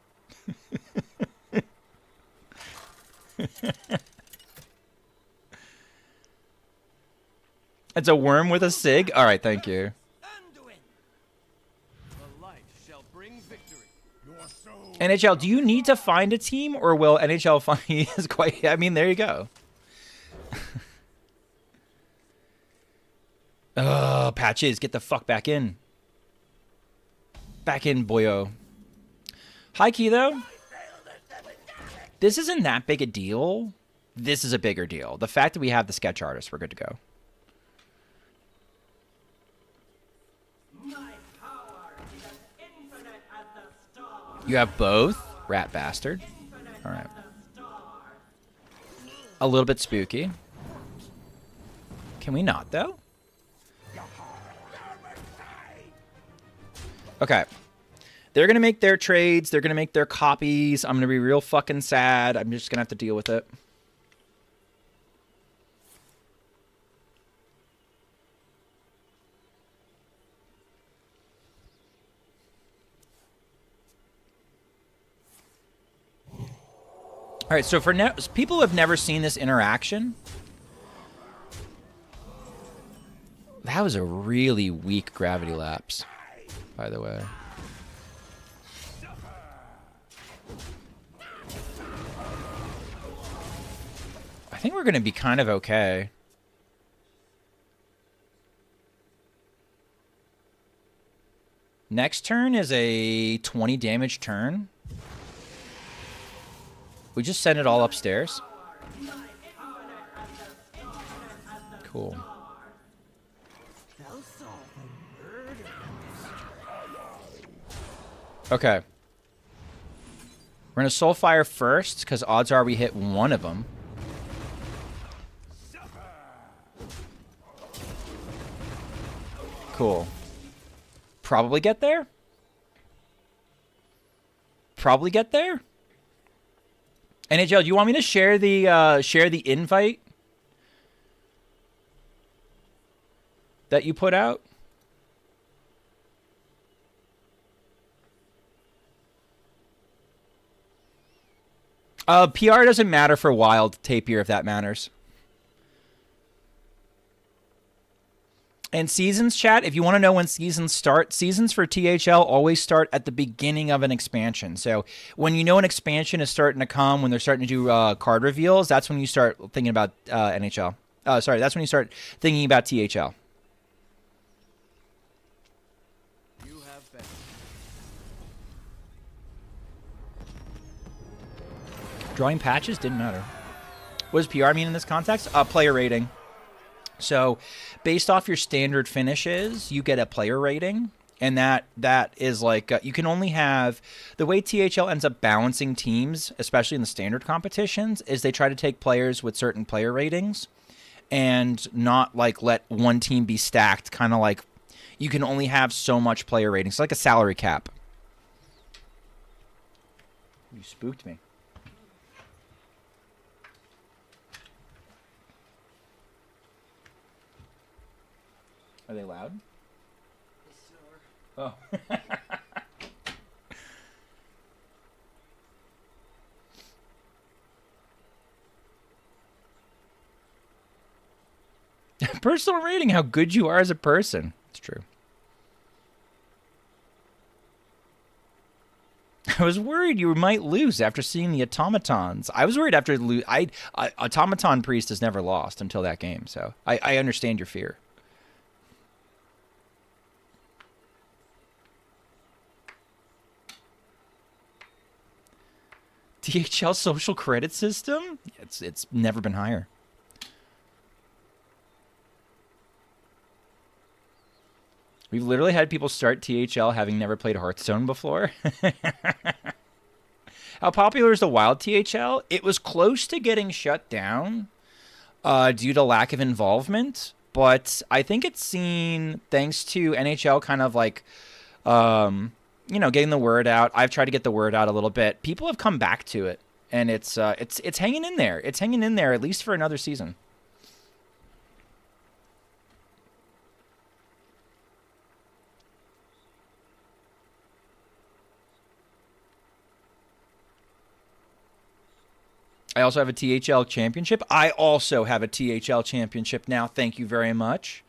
It's a worm with a sig? All right, thank you. NHL, do you need to find a team, or will NHL find you? Is quite. I mean, there you go. Oh, Patches, get the fuck back in. Back in, boyo. Hi, Keitho. This isn't that big a deal. This is a bigger deal. The fact that we have the sketch artist, we're good to go. You have both? Rat bastard. Alright. A little bit spooky. Can we not, though? Okay. They're going to make their trades. They're going to make their copies. I'm going to be real fucking sad. I'm just going to have to deal with it. All right, so for people who have never seen this interaction, that was a really weak gravity lapse, by the way. I think we're going to be kind of okay. Next turn is a 20 damage turn. We just send it all upstairs. Cool. Okay. We're going to Soulfire first, because odds are we hit one of them. Cool. Probably get there? Probably get there? NHL, do you want me to share the invite that you put out? PR doesn't matter for Wild Tapir, if that matters. And seasons, chat, if you want to know when seasons start, seasons for THL always start at the beginning of an expansion. So when you know an expansion is starting to come, when they're starting to do card reveals, that's when you start thinking about NHL. Sorry, that's when you start thinking about THL. You have been. Drawing patches didn't matter. What does PR mean in this context? Player rating. So based off your standard finishes, you get a player rating. And that is like, you can only have, the way THL ends up balancing teams, especially in the standard competitions, is they try to take players with certain player ratings and not like let one team be stacked, kind of like you can only have so much player ratings. It's like a salary cap. You spooked me. Are they loud? Oh. Personal rating, how good you are as a person. It's true. I was worried you might lose after seeing the automatons. I was worried after automaton priest has never lost until that game, so I understand your fear. DHL social credit system? It's never been higher. We've literally had people start THL having never played Hearthstone before. How popular is the Wild THL? It was close to getting shut down due to lack of involvement, but I think it's seen, thanks to NHL kind of like, getting the word out. I've tried to get the word out a little bit. People have come back to it, and it's hanging in there. It's hanging in there at least for another season. I also have a THL championship. I also have a THL championship now. Thank you very much.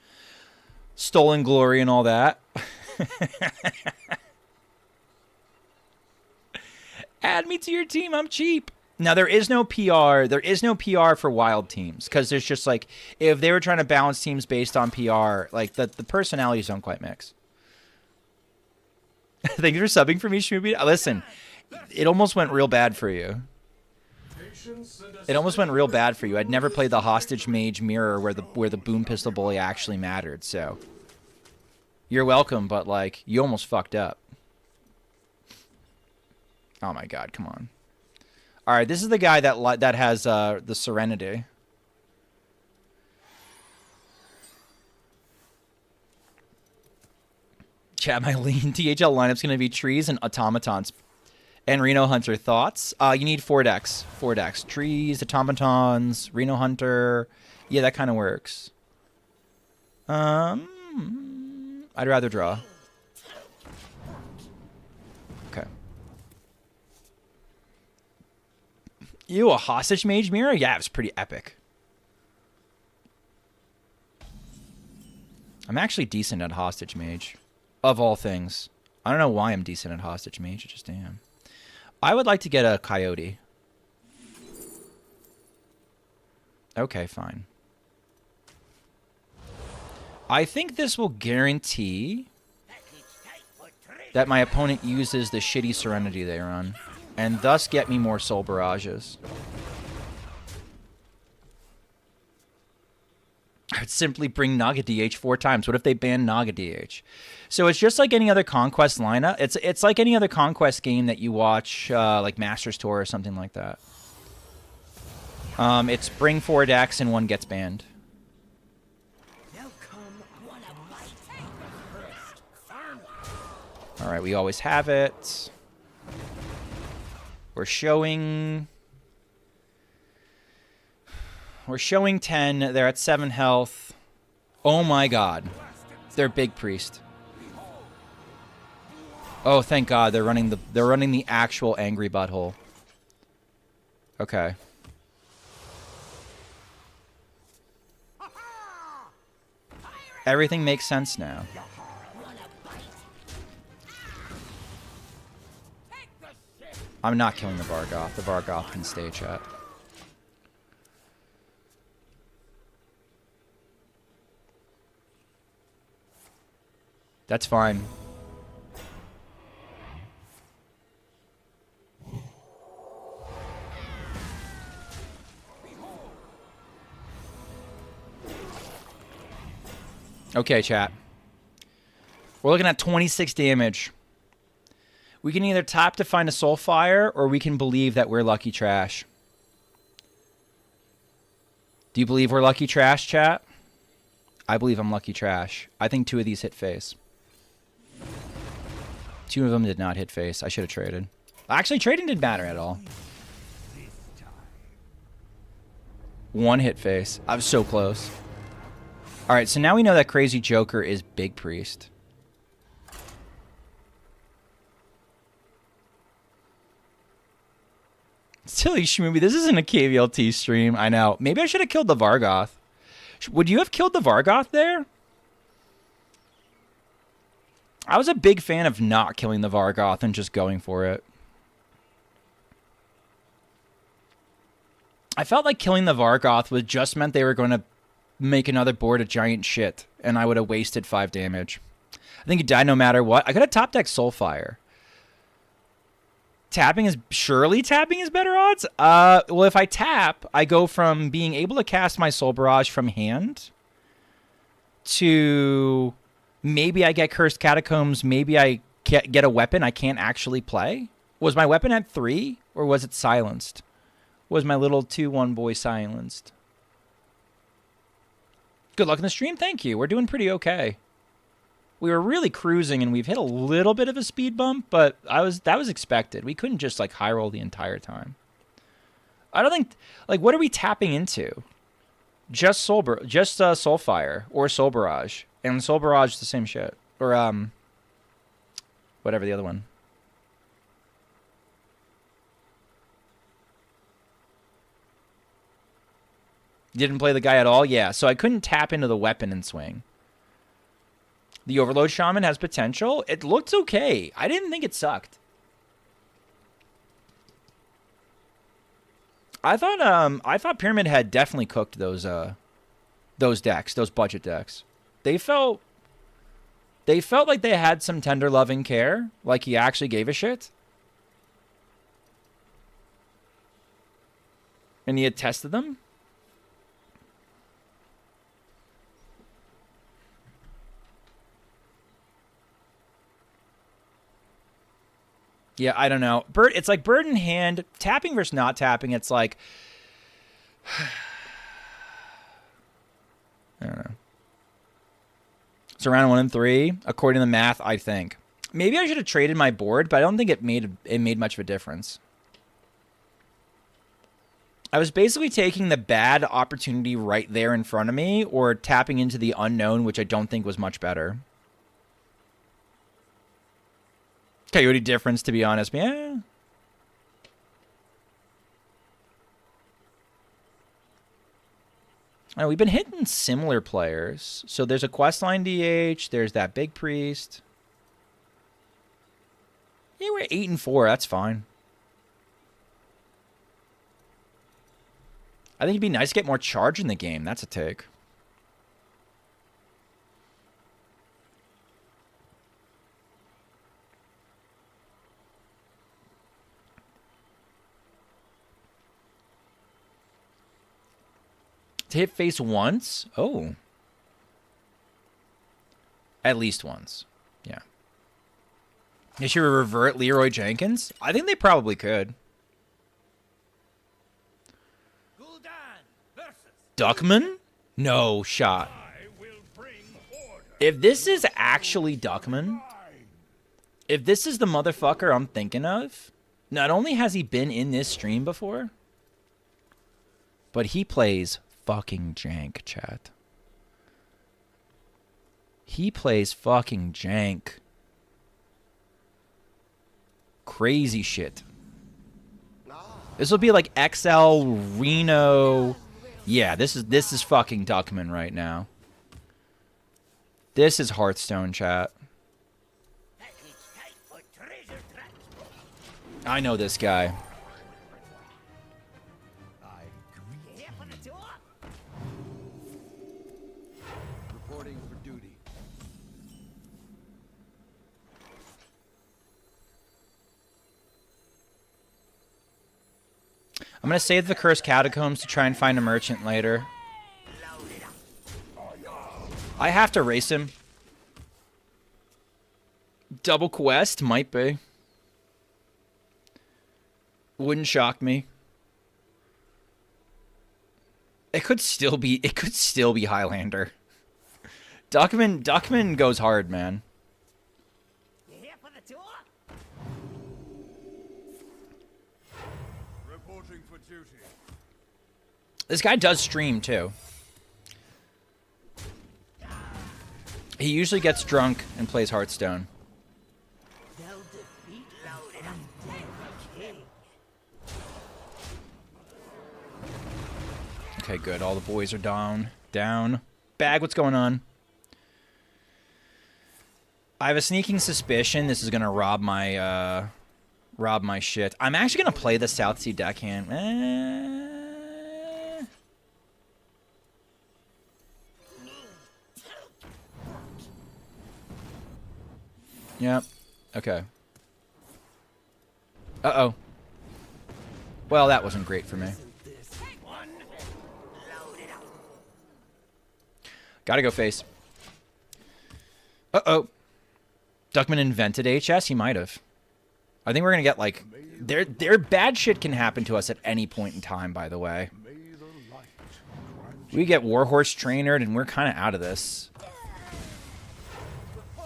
Stolen glory and all that. Add me to your team. I'm cheap. Now, there is no PR. There is no PR for wild teams because there's just like, if they were trying to balance teams based on PR, like the personalities don't quite mix. Thank you for subbing for me, Schmoopydady. Listen, it almost went real bad for you. It almost went real bad for you. I'd never played the hostage mage mirror where the boom pistol bully actually mattered. So you're welcome, but like you almost fucked up. Oh my god, come on. All right, this is the guy that has the Serenity. Chat, my lean THL lineup's gonna be trees and automatons. And Reno Hunter, thoughts? You need 4 decks. 4 decks. Trees, automatons, Reno Hunter. Yeah, that kind of works. I'd rather draw. Okay. Ew, a hostage mage mirror? Yeah, it was pretty epic. I'm actually decent at hostage mage. Of all things. I don't know why I'm decent at hostage mage. I just am. I would like to get a coyote. Okay, fine. I think this will guarantee that my opponent uses the shitty Serenity they run, and thus get me more Soul Barrages. I would simply bring Naga DH 4 times. What if they ban Naga DH? So it's just like any other Conquest lineup. It's like any other Conquest game that you watch, like Masters Tour or something like that. It's bring 4 decks and 1 gets banned. All right, we always have it. We're showing 10. They're at 7 health. Oh my god. They're Big Priest. Oh, thank god, they're running the actual angry butthole. Okay. Everything makes sense now. I'm not killing the Vargoth. The Vargoth can stay, chat. That's fine. Okay, chat. We're looking at 26 damage. We can either tap to find a Soulfire, or we can believe that we're lucky trash. Do you believe we're lucky trash, chat? I believe I'm lucky trash. I think 2 of these hit face. 2 of them did not hit face. I should have traded. Actually, trading didn't matter at all. 1 hit face. I was so close. Alright, so now we know that Crazy Joker is Big Priest. Silly Schmooby, this isn't a KVLT stream. I know. Maybe I should have killed the Vargoth. Would you have killed the Vargoth there? I was a big fan of not killing the Vargoth and just going for it. I felt like killing the Vargoth was just meant they were going to make another board a giant shit, and I would have wasted 5 damage. I think you die no matter what. I could have top deck Soulfire. Tapping is better odds. Well, if I tap, I go from being able to cast my Soul Barrage from hand to maybe I get Cursed Catacombs. Maybe I get a weapon I can't actually play. Was my weapon at 3 or was it silenced? Was my little 2/1 boy silenced? Good luck in the stream. Thank you. We're doing pretty okay. We were really cruising, and we've hit a little bit of a speed bump, but that was expected. We couldn't just, like, high roll the entire time. I don't think... Like, what are we tapping into? Just Soulfire or Soul Barrage. And Soul Barrage is the same shit. Or, whatever the other one. Didn't play the guy at all? Yeah, so I couldn't tap into the weapon and swing. The Overload Shaman has potential. It looked okay. I didn't think it sucked. I thought Pyramid Head definitely cooked those decks, those budget decks. They felt like they had some tender loving care, like he actually gave a shit. And he had tested them. Yeah, I don't know. It's like bird in hand, tapping versus not tapping. It's like, I don't know. So round 1 and 3, according to the math, I think. Maybe I should have traded my board, but I don't think it made much of a difference. I was basically taking the bad opportunity right there in front of me, or tapping into the unknown, which I don't think was much better. Coyote difference, to be honest. Yeah. Oh, we've been hitting similar players. So there's a questline DH. There's that big priest. Yeah, we're 8 and 4. That's fine. I think it'd be nice to get more charge in the game. That's a take. To hit face once? Oh. At least once. Yeah. They should revert Leroy Jenkins? I think they probably could. Duckman? No shot. If this is actually Duckman, if this is the motherfucker I'm thinking of, not only has he been in this stream before, but he plays fucking jank, chat. He plays fucking jank. Crazy shit. This will be like XL Reno. Yeah, this is fucking Duckman right now. This is Hearthstone, chat. I know this guy. I'm going to save the Cursed Catacombs to try and find a merchant later. I have to race him. Double quest? Might be. Wouldn't shock me. It could still be Highlander. Duckman goes hard, man. This guy does stream, too. He usually gets drunk and plays Hearthstone. Okay, good. All the boys are down. down. Bag, what's going on? I have a sneaking suspicion this is gonna rob my shit. I'm actually gonna play the South Sea Deckhand. Yep. Okay. Uh-oh. Well, that wasn't great for me. Gotta go face. Uh-oh. Duckman invented HS? He might have. I think we're gonna get, like... Their bad shit can happen to us at any point in time, by the way. We get Warhorse Trainered, and we're kind of out of this.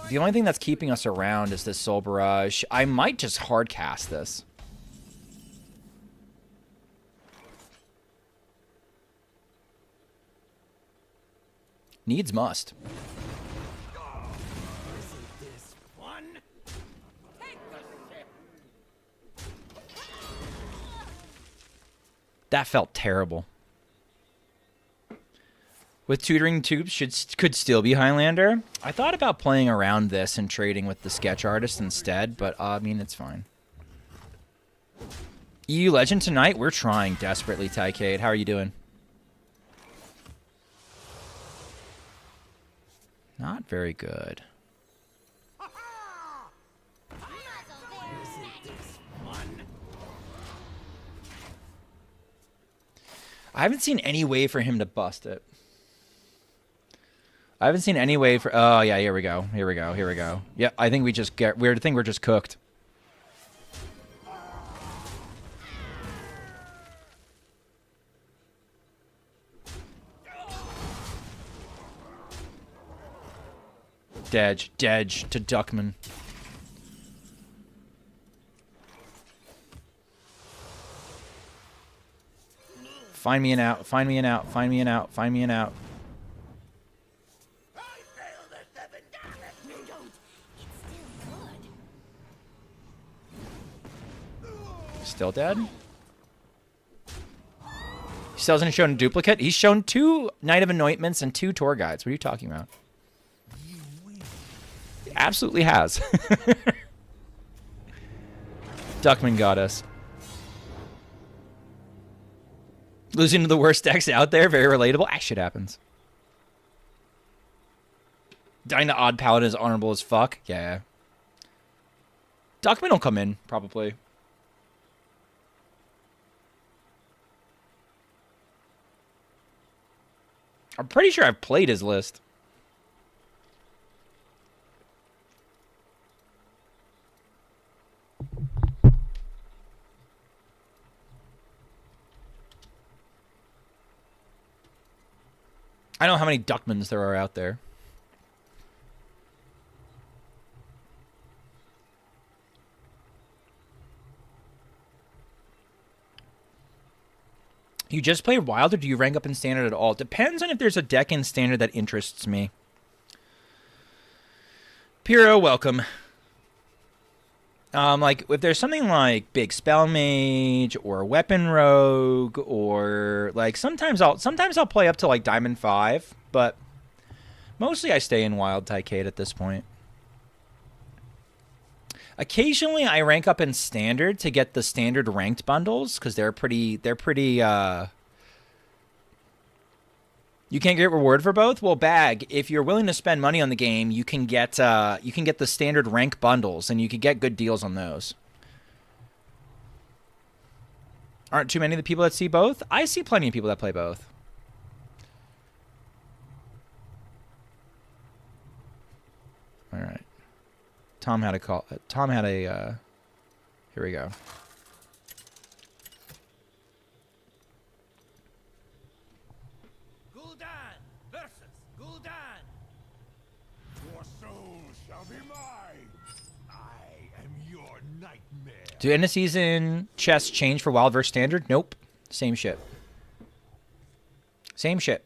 The only thing that's keeping us around is this Soul Barrage. I might just hard cast this. Needs must. That felt terrible. With Tutoring Tubes could still be Highlander. I thought about playing around this and trading with the Sketch Artist instead, but I mean, it's fine. EU Legend tonight? We're trying desperately, Tycade. How are you doing? Not very good. I haven't seen any way for him to bust it. I haven't seen any way for... Oh, yeah, here we go. Here we go. Here we go. Yeah, I think we just get... Weird thing, we're just cooked. Dedge to Duckman. Find me an out. Find me an out. Find me an out. Find me an out. Still dead? He still hasn't shown a duplicate? He's shown 2 Knight of Anointments and 2 Tour Guides. What are you talking about? He absolutely has. Duckman got us. Losing to the worst decks out there, very relatable. Ah, shit happens. Dying to Odd Paladin is honorable as fuck. Yeah. Duckman will come in, probably. I'm pretty sure I've played his list. I don't know how many Duckmans there are out there. You just play Wild, or do you rank up in Standard at all? Depends on if there's a deck in Standard that interests me. Piro, welcome. Like, if there's something like Big Spell Mage or Weapon Rogue, or like sometimes I'll play up to like Diamond 5, but mostly I stay in Wild Tycade at this point. Occasionally I rank up in Standard to get the Standard ranked bundles, because they're pretty you can't get reward for both? Well, Bag, if you're willing to spend money on the game, you can get the Standard rank bundles, and you can get good deals on those. Aren't too many of the people that see both? I see plenty of people that play both. All right. Tom had a call. Tom had a. Here we go. Do end of season chests change for Wild versus Standard? Nope. Same shit. Same shit.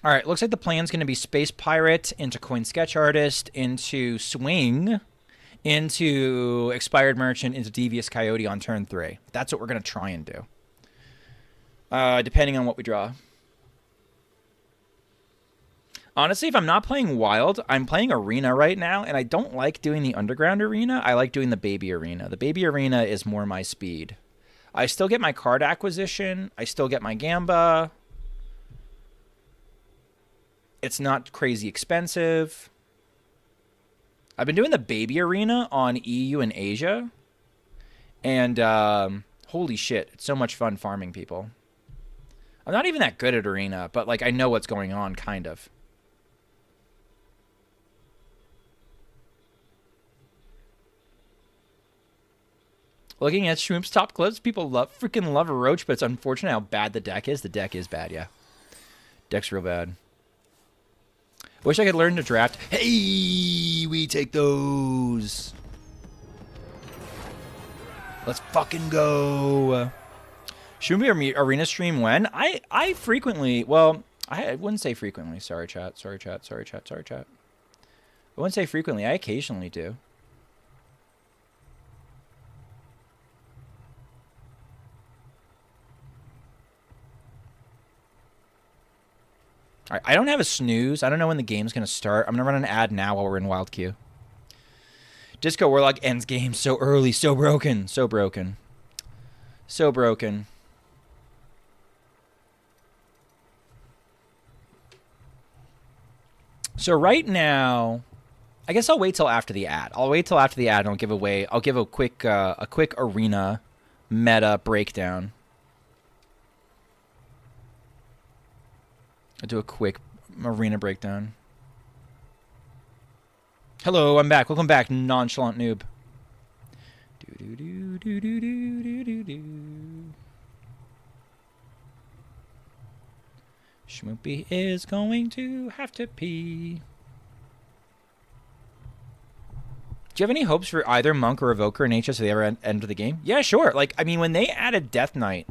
All right, looks like the plan's going to be Space Pirate into Coin Sketch Artist into Swing into Expired Merchant, into Devious Coyote on turn 3. That's what we're going to try and do. Depending on what we draw. Honestly, if I'm not playing Wild, I'm playing Arena right now, and I don't like doing the Underground Arena. I like doing the Baby Arena. The Baby Arena is more my speed. I still get my card acquisition. I still get my Gamba. It's not crazy expensive. I've been doing the Baby Arena on EU and Asia. And holy shit, it's so much fun farming people. I'm not even that good at Arena, but like I know what's going on, kind of. Looking at Shroom's top clips, people freaking love a Roach, but it's unfortunate how bad the deck is. The deck is bad, yeah. Deck's real bad. Wish I could learn to draft. Hey, we take those. Let's fucking go. Should we arena stream when? I frequently, well, I wouldn't say frequently. Sorry, chat. Sorry, chat. Sorry, chat. Sorry, chat. I wouldn't say frequently. I occasionally do. All right, I don't have a snooze. I don't know when the game's going to start. I'm going to run an ad now while we're in Wild Queue. Disco Warlock ends game so early. So broken. So broken. So broken. So right now, I guess I'll wait till after the ad. I'll wait till after the ad and I'll give away. I'll give a quick arena meta breakdown. I'll do a quick arena breakdown. Hello, I'm back. Welcome back, nonchalant noob. Schmoopy is going to have to pee. Do you have any hopes for either Monk or Evoker in HS if they ever enter the game? Yeah, sure. Like, I mean, when they added Death Knight,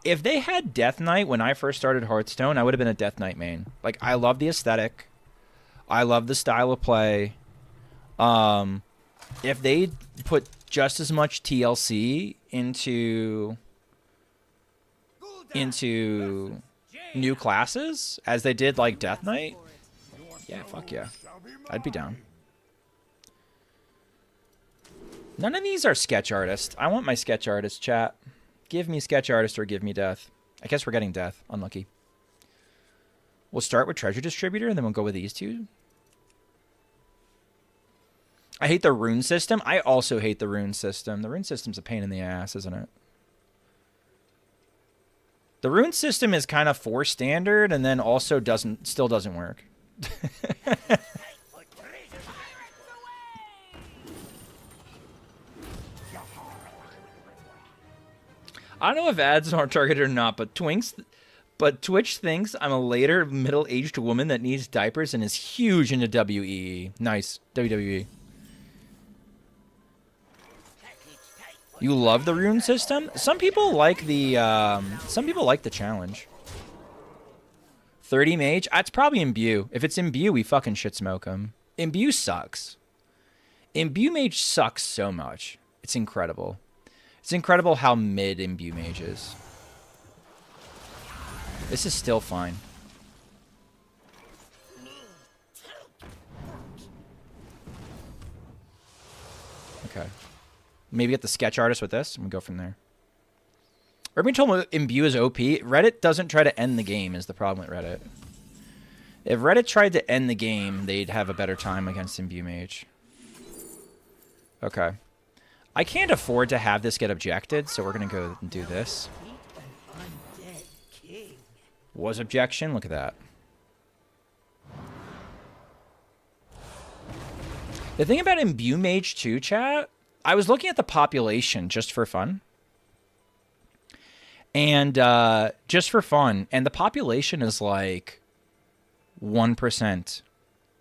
if they had Death Knight when I first started Hearthstone, I would have been a Death Knight main. Like, I love the aesthetic. I love the style of play. If they put just as much TLC into new classes as they did, like, Death Knight, yeah, fuck yeah. I'd be down. None of these are sketch artists. I want my sketch artist, chat. Give me sketch artist or give me death. I guess we're getting death. Unlucky. We'll start with treasure distributor and then we'll go with these two. I hate the rune system. I also hate the rune system. The rune system's a pain in the ass, isn't it? The rune system is kind of 4 standard and then also still doesn't work. I don't know if ads are targeted or not, but Twitch thinks I'm a later middle-aged woman that needs diapers and is huge into WEE. Nice. WWE. You love the rune system? Some people like the challenge. 30 mage? It's probably Imbue. If it's Imbue, we fucking shit smoke him. Imbue sucks. Imbue mage sucks so much. It's incredible. It's incredible how mid Imbue mage is. This is still fine. Okay. Maybe get the sketch artist with this, and we go from there. Everybody told me Imbue is OP. Reddit doesn't try to end the game is the problem with Reddit. If Reddit tried to end the game, they'd have a better time against Imbue mage. Okay. I can't afford to have this get objected, so we're going to go and do this. Was objection? Look at that. The thing about Imbue Mage 2, chat, I was looking at the population just for fun. And just for fun. And the population is like 1%.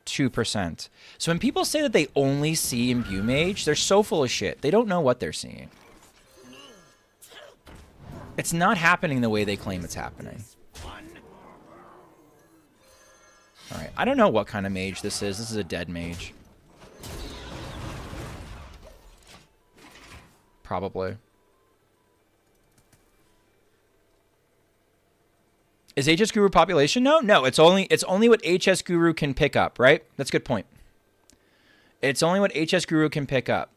2%. So when people say that they only see Imbue Mage, they're so full of shit. They don't know what they're seeing. It's not happening the way they claim it's happening. Alright, I don't know what kind of mage this is. This is a dead mage. Probably. Is HS Guru population? No. It's only what HS Guru can pick up, right? That's a good point. It's only what HS Guru can pick up.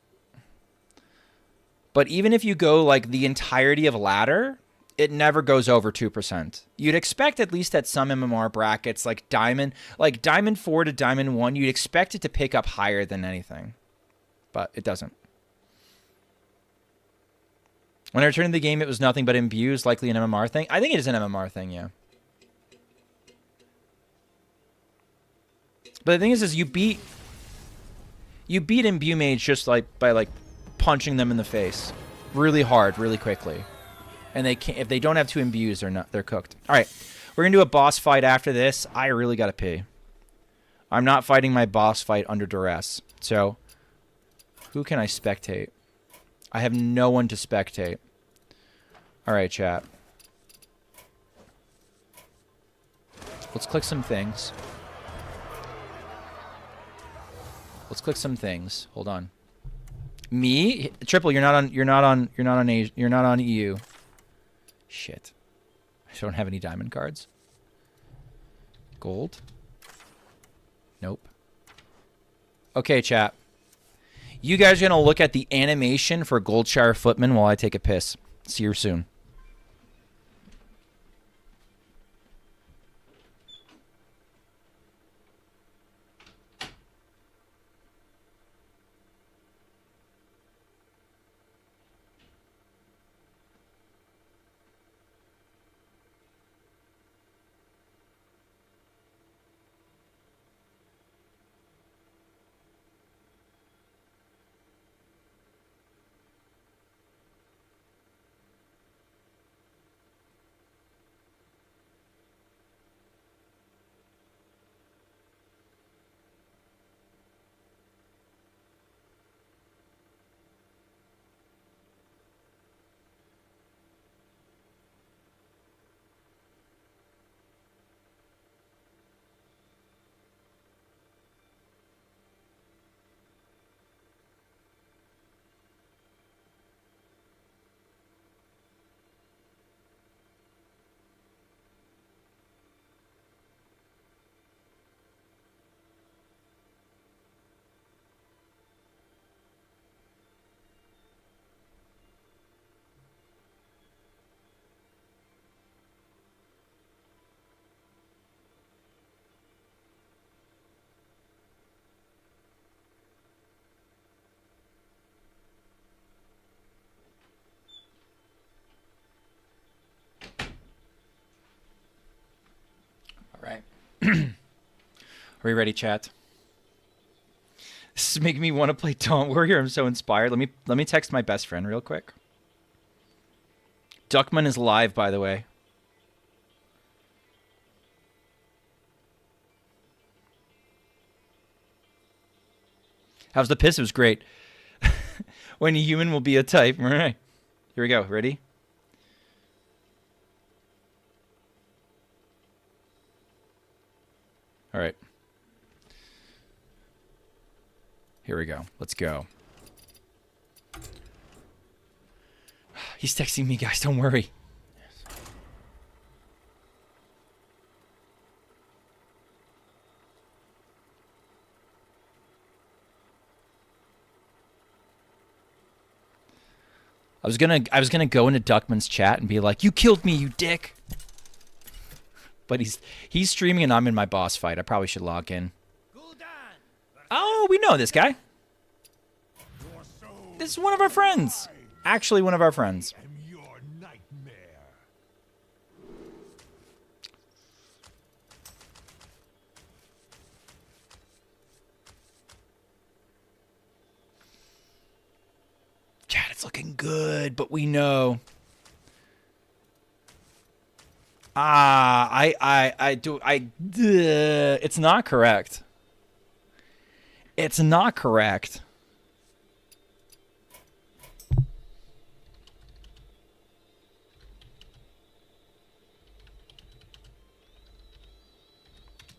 But even if you go like the entirety of ladder, it never goes over 2%. You'd expect at least at some MMR brackets like Diamond 4 to Diamond 1, you'd expect it to pick up higher than anything. But it doesn't. When I returned to the game, it was nothing but imbues, likely an MMR thing. I think it is an MMR thing, yeah. But the thing is you beat imbue mage just like by like punching them in the face really hard, really quickly. And they can't, if they don't have 2 imbues, they're cooked. All right, we're gonna do a boss fight after this. I really gotta pee. I'm not fighting my boss fight under duress. So, who can I spectate? I have no one to spectate. All right, chat. Let's click some things. Let's click some things. Hold on. Me? Triple, you're not on EU. Shit. I don't have any diamond cards. Gold? Nope. Okay, chat. You guys are going to look at the animation for Goldshire Footman while I take a piss. See you soon. Are we ready, chat? This is making me want to play Dawn Warrior. I'm so inspired. Let me text my best friend real quick. Duckman is live, by the way. How's the piss? It was great. When a human will be a type. All right. Here we go. Ready? All right. Here we go. Let's go. He's texting me, guys. Don't worry. I was gonna go into Duckman's chat and be like, "You killed me, you dick." But he's streaming and I'm in my boss fight. I probably should log in. Oh, we know this guy. This is one of our friends. Actually, one of our friends. Chat, it's looking good, but we know. It's not correct. It's not correct.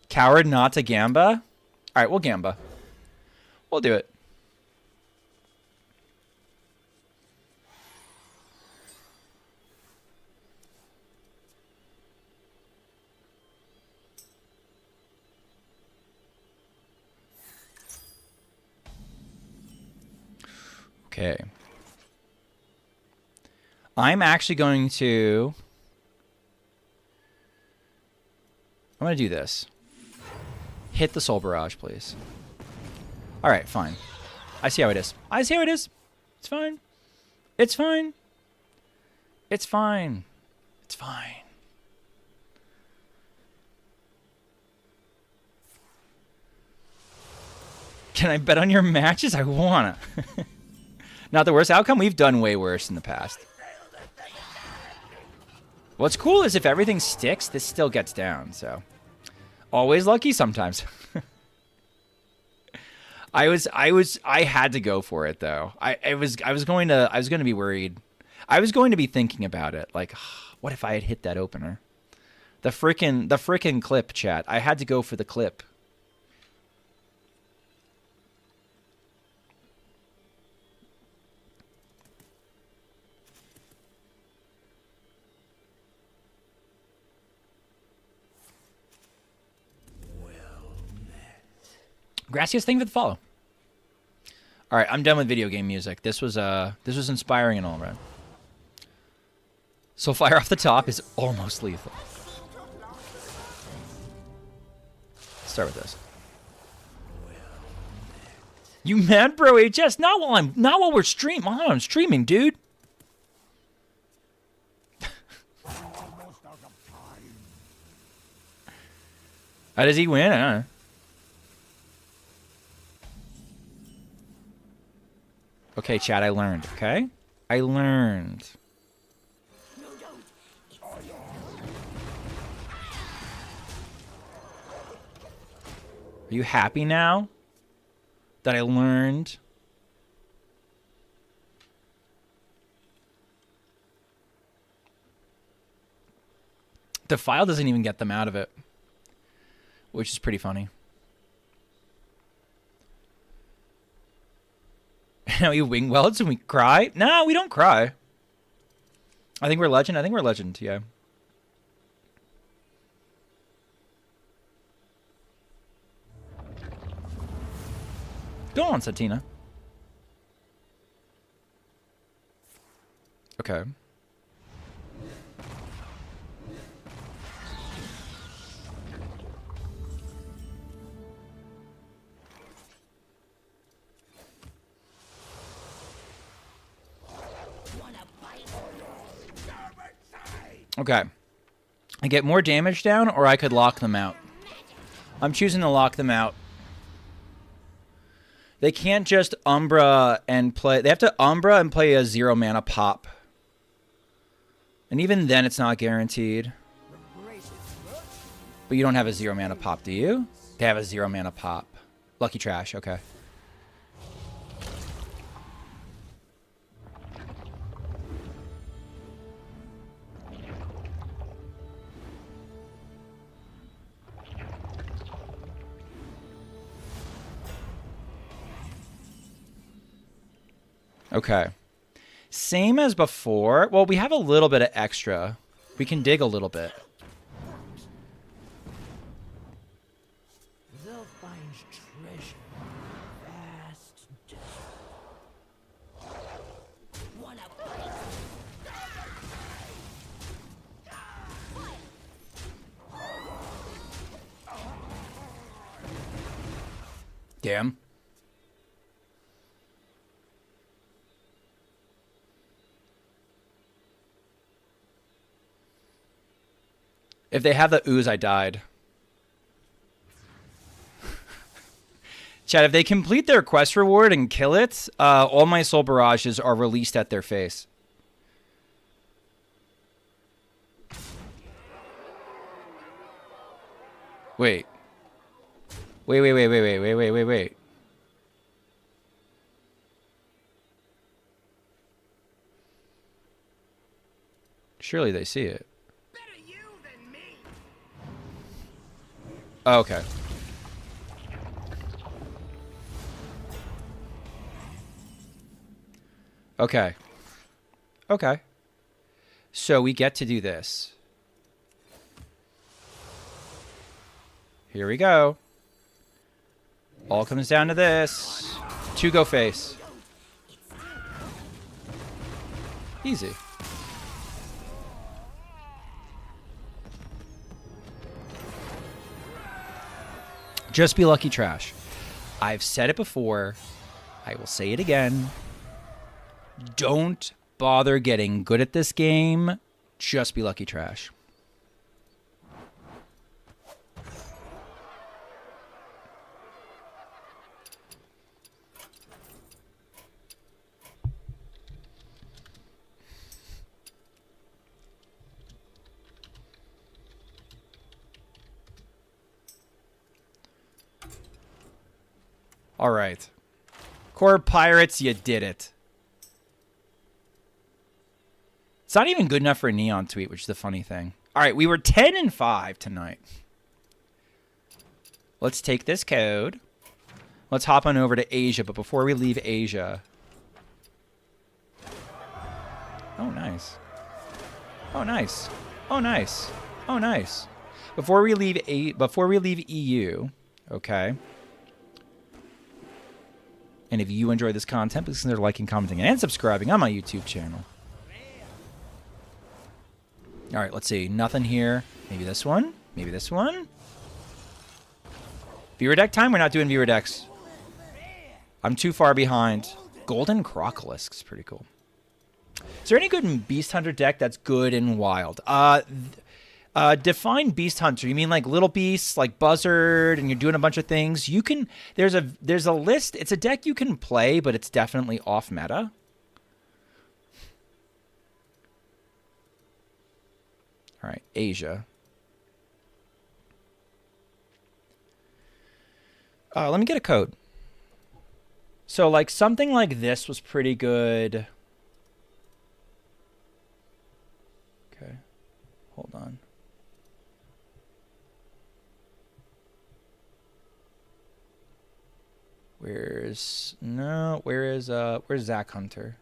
Coward not to Gamba? All right, we'll Gamba. We'll do it. Okay. I'm actually going to... I'm going to do this. Hit the Soul Barrage, please. Alright, fine. I see how it is. I see how it is. It's fine. It's fine. It's fine. It's fine. Can I bet on your matches? I wanna. Not the worst outcome. We've done way worse in the past. What's cool is if everything sticks, this still gets down, so. Always lucky sometimes. I had to go for it though. I was going to be worried. I was going to be thinking about it. Like, what if I had hit that opener? The frickin' clip, chat. I had to go for the clip. Gracias, thank you for the follow. All right, I'm done with video game music. This was inspiring and all right. So fire off the top is almost lethal. Let's start with this. You mad, bro? HS? Not while we're streaming. While I'm streaming, dude. How does he win? I don't know. Okay, chat, I learned, okay? I learned. Are you happy now that I learned? Defile doesn't even get them out of it, which is pretty funny. Now you wing welds and we cry? No, we don't cry. I think we're legend. I think we're legend, yeah. Go on, Satina. Okay. Okay. I get more damage down, or I could lock them out. I'm choosing to lock them out. They can't just Umbra and play... They have to Umbra and play a 0 mana pop. And even then, it's not guaranteed. But you don't have a 0 mana pop, do you? They have a 0 mana pop. Lucky trash, okay. Okay. Same as before. Well, we have a little bit of extra. We can dig a little bit. Thou finds treasure, vast desert. Wanna fight? Damn. If they have the ooze, I died. Chat, if they complete their quest reward and kill it, all my soul barrages are released at their face. Wait. Wait. Surely they see it. Oh, okay. Okay. Okay. So we get to do this. Here we go. All comes down to this. 2 go face. Easy. Just be lucky trash. I've said it before. I will say it again. Don't bother getting good at this game. Just be lucky trash. All right. Core Pirates, you did it. It's not even good enough for a Neon tweet, which is the funny thing. All right, we were 10-5 tonight. Let's take this code. Let's hop on over to Asia, but before we leave Asia... Oh, nice. Oh, nice. Oh, nice. Oh, nice. Before we leave EU, okay... And if you enjoy this content, please consider liking, commenting, and subscribing on my YouTube channel. All right, let's see. Nothing here. Maybe this one. Maybe this one. Viewer deck time? We're not doing viewer decks. I'm too far behind. Golden Crocolisk is pretty cool. Is there any good Beast Hunter deck that's good in Wild? Define Beast Hunter. You mean like little beasts, like Buzzard, and you're doing a bunch of things? You can. There's a list. It's a deck you can play, but it's definitely off meta. All right, Asia. Let me get a code. So like something like this was pretty good. Okay, hold on. Where's Zach Hunter?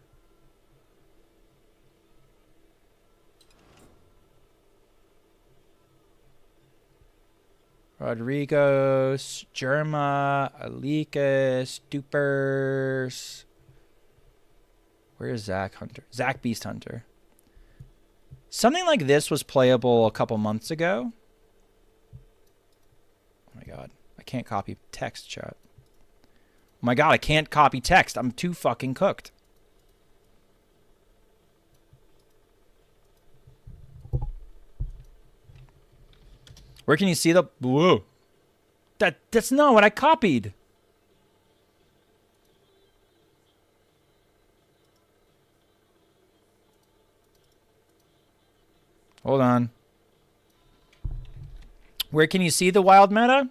Rodrigos, Germa, Alikas, Dupers. Where's Zach Hunter? Zach Beast Hunter. Something like this was playable a couple months ago. Oh my god. I can't copy text, chat. Oh my god, I can't copy text. I'm too fucking cooked. Where can you see the... Whoa. That's not what I copied. Hold on. Where can you see the wild meta?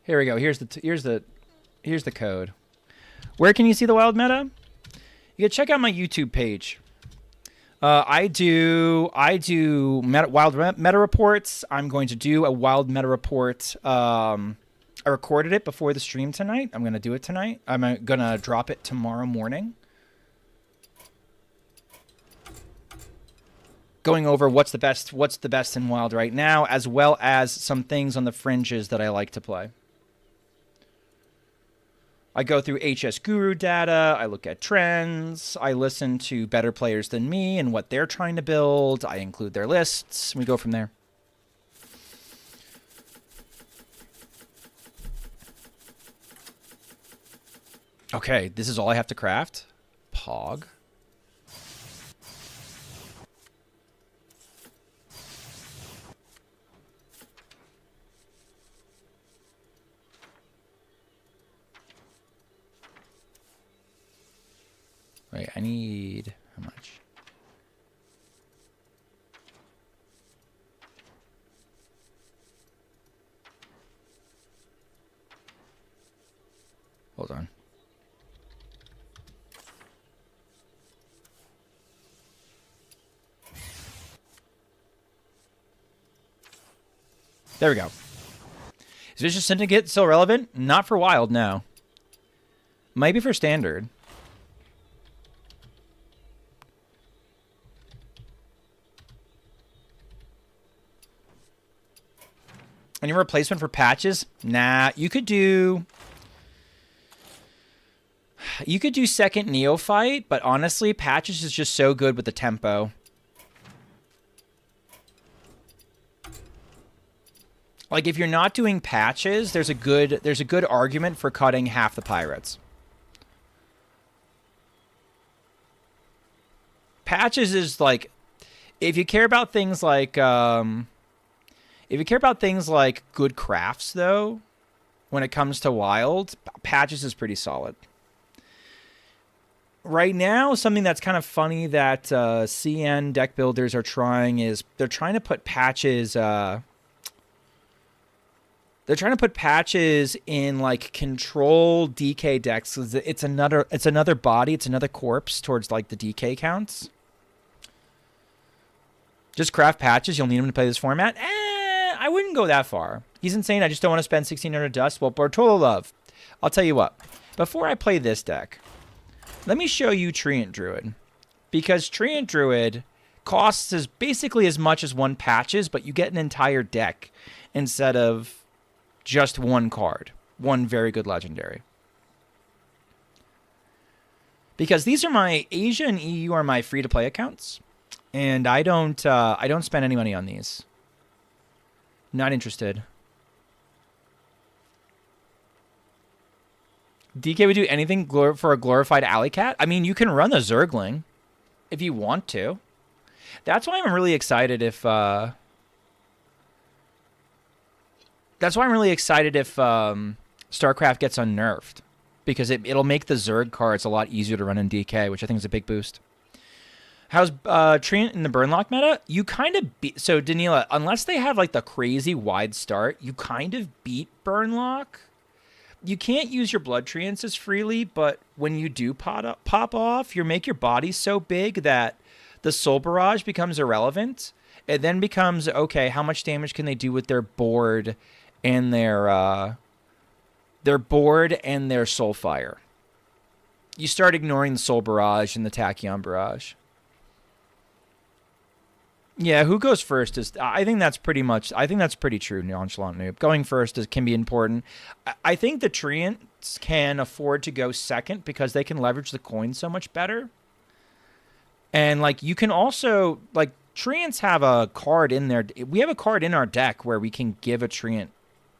Here we go. Here's the code. Where can you see the wild meta? You can check out my YouTube page. I do wild meta reports. I'm going to do a wild meta report. I recorded it before the stream tonight. I'm going to do it tonight. I'm going to drop it tomorrow morning. Going over what's the best in Wild right now, as well as some things on the fringes that I like to play. I go through HS Guru data, I look at trends, I listen to better players than me and what they're trying to build, I include their lists, and we go from there. Okay, this is all I have to craft. Pog. Wait, I need... how much? Hold on. There we go. Is Vicious Syndicate still relevant? Not for Wild, no. Maybe for Standard. Any replacement for patches? Nah, you could do... You could do second Neophyte, but honestly, Patches is just so good with the tempo. Like, if you're not doing Patches, there's a good argument for cutting half the pirates. Patches is like, if you care about things like good crafts, though, when it comes to Wild, Patches is pretty solid. Right now, something that's kind of funny that CN deck builders are trying is they're trying to put Patches. They're trying to put Patches in like control DK decks. It's another body. It's another corpse towards like the DK counts. Just craft Patches. You'll need him to play this format. I wouldn't go that far. He's insane. I just don't want to spend 1,600 dust. Well, Bartolo Love, I'll tell you what. Before I play this deck, let me show you Treant Druid. Because Treant Druid costs basically as much as one Patches, but you get an entire deck instead of just one card. One very good legendary. Because these are my Asia and EU are my free-to-play accounts. And I don't spend any money on these. Not interested. DK would do anything for a glorified alley cat. I mean, you can run a Zergling if you want to. That's why I'm really excited if. That's why I'm really excited if StarCraft gets unnerved, because it'll make the Zerg cards a lot easier to run in DK, which I think is a big boost. How's Treant in the Burnlock meta? You kind of beat... So, Danila, unless they have, like, the crazy wide start, you kind of beat Burnlock. You can't use your Blood Treants as freely, but when you do pop off, you make your body so big that the Soul Barrage becomes irrelevant. It then becomes, okay, how much damage can they do with their board and their Soul Fire? You start ignoring the Soul Barrage and the Tachyon Barrage. Yeah, who goes first is... I think that's pretty true, Nonchalant Noob. Going first can be important. I think the Treants can afford to go second because they can leverage the coin so much better. And, like, you can also... Like, Treants have a card in there. We have a card in our deck where we can give a Treant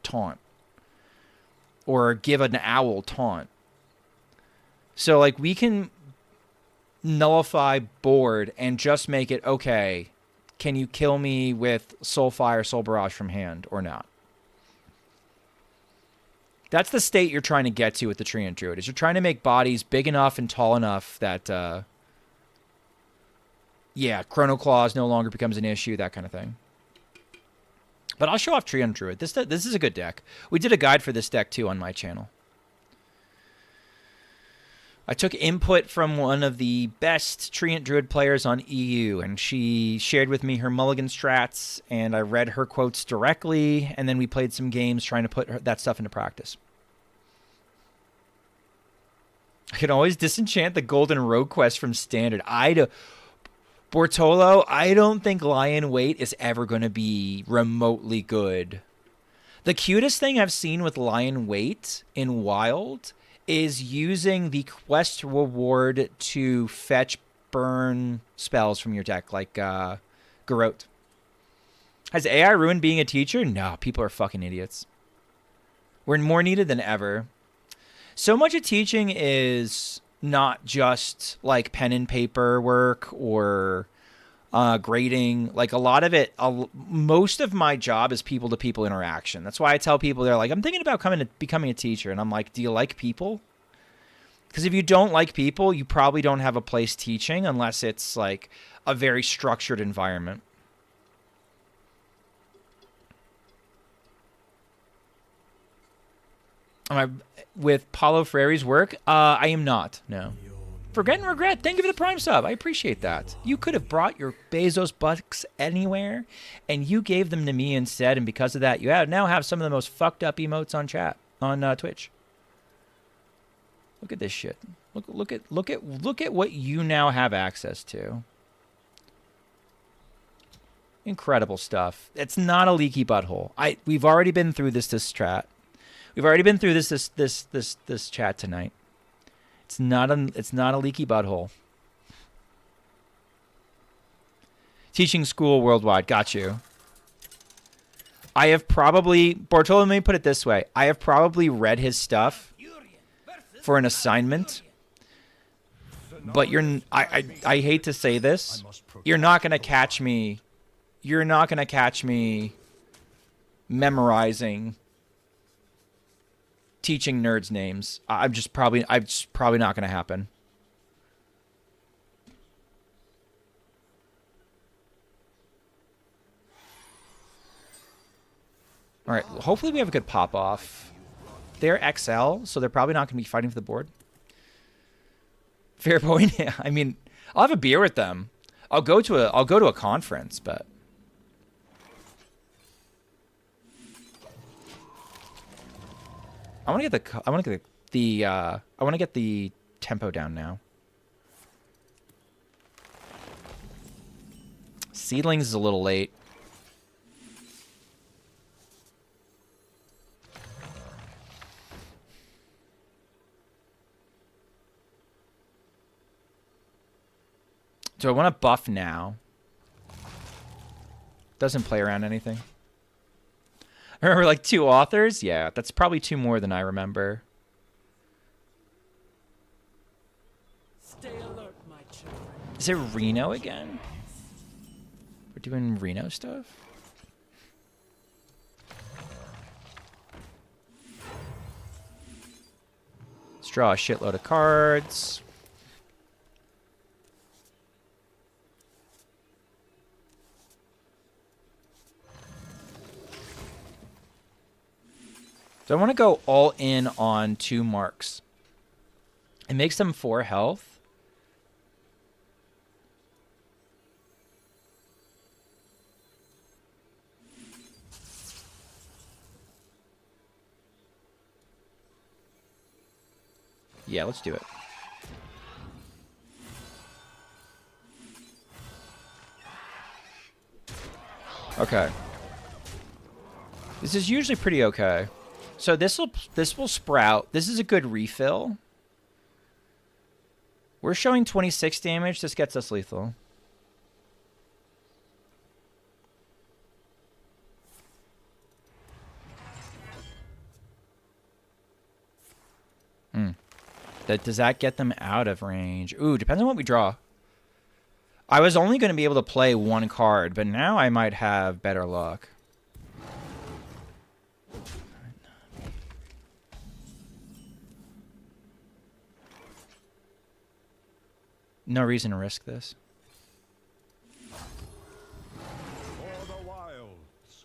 taunt. Or give an Owl taunt. So, like, we can nullify board and just make it, okay... Can you kill me with Soul Fire, Soul Barrage from hand or not? That's the state you're trying to get to with the Treant Druid, is you're trying to make bodies big enough and tall enough that, yeah, Chrono Claws no longer becomes an issue, that kind of thing. But I'll show off Treant Druid. This is a good deck. We did a guide for this deck, too, on my channel. I took input from one of the best Treant Druid players on EU, and she shared with me her mulligan strats, and I read her quotes directly, and then we played some games trying to put that stuff into practice. I can always disenchant the Golden Rogue Quest from Standard. Bortolo, I don't think Lion Weight is ever going to be remotely good. The cutest thing I've seen with Lion Weight in Wild is using the quest reward to fetch burn spells from your deck, like Garrote. Has AI ruined being a teacher? No, people are fucking idiots. We're more needed than ever. So much of teaching is not just like pen and paper work or grading. Like a lot of it, most of my job is people-to-people interaction. That's why I tell people, they're like, I'm thinking about becoming a teacher. And I'm like, do you like people? Because if you don't like people, you probably don't have a place teaching unless it's like a very structured environment. With Paulo Freire's work, I am not, no. Forget and Regret, thank you for the Prime sub. I appreciate that. You could have brought your Bezos bucks anywhere, and you gave them to me instead, and because of that, you now have some of the most fucked up emotes on Twitch. Look at this shit. Look at what you now have access to. Incredible stuff. It's not a leaky butthole. We've already been through this chat. We've already been through this chat tonight. It's not a leaky butthole. Teaching school worldwide. Got you. I have probably, Bartolome put it this way. I have probably read his stuff for an assignment. But I hate to say this. You're not going to catch me. You're not going to catch me memorizing teaching nerds names. I'm just probably not going to happen. All right, hopefully we have a good pop off. They're XL, so they're probably not going to be fighting for the board. Fair point. Yeah, I mean, I'll have a beer with them. I'll go to a conference, but I want to get the tempo down now. Seedlings is a little late. Do I want to buff now? Doesn't play around anything. I remember like 2 authors? Yeah, that's probably 2 more than I remember. Stay alert, my children. Is it Reno again? We're doing Reno stuff? Let's draw a shitload of cards. So I want to go all in on 2 marks. It makes them 4 health. Yeah, let's do it. Okay. This is usually pretty okay. So this will sprout. This is a good refill. We're showing 26 damage. This gets us lethal. Does that get them out of range? Ooh, depends on what we draw. I was only going to be able to play 1 card, but now I might have better luck. No reason to risk this. For the wilds.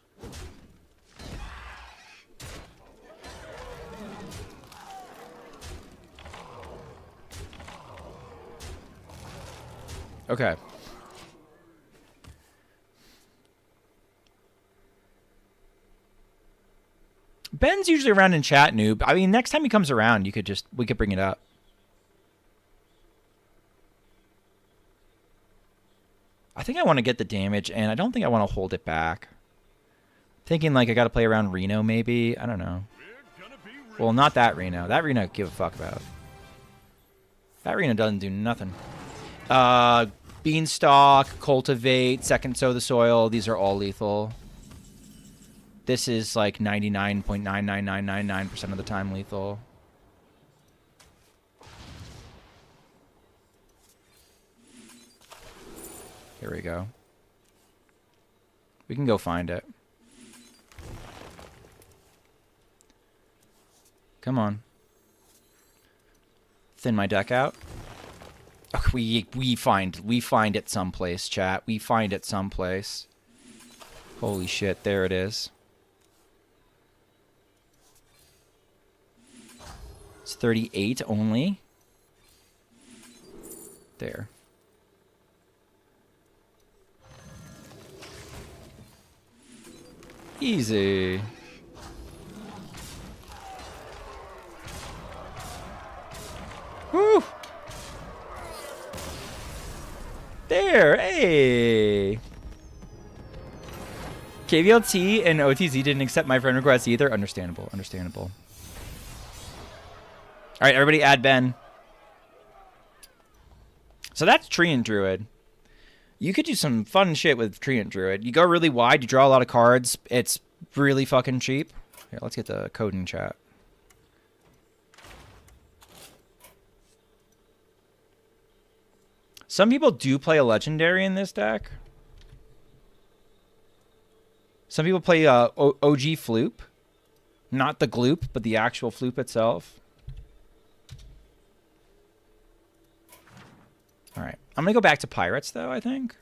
Okay. Ben's usually around in chat, noob. I mean, next time he comes around, we could bring it up. I think I want to get the damage, and I don't think I want to hold it back. Thinking like I got to play around Reno, maybe. I don't know. Well, not that Reno. That Reno, give a fuck about. That Reno doesn't do nothing. Beanstalk, Cultivate, Second Sow the Soil. These are all lethal. This is like 99.99999% of the time lethal. Here we go. We can go find it. Come on. Thin my deck out. Oh, we find it someplace, chat. We find it someplace. Holy shit, there it is. It's 38 only. There. Easy. Woo! There, hey! KVLT and OTZ didn't accept my friend request either. Understandable, understandable. Alright, everybody add Ben. So that's Treant Druid. You could do some fun shit with Treant Druid. You go really wide, you draw a lot of cards. It's really fucking cheap. Here, let's get the code in chat. Some people do play a legendary in this deck. Some people play OG Floop. Not the Gloop, but the actual Floop itself. All right. I'm going to go back to Pirates, though, I think.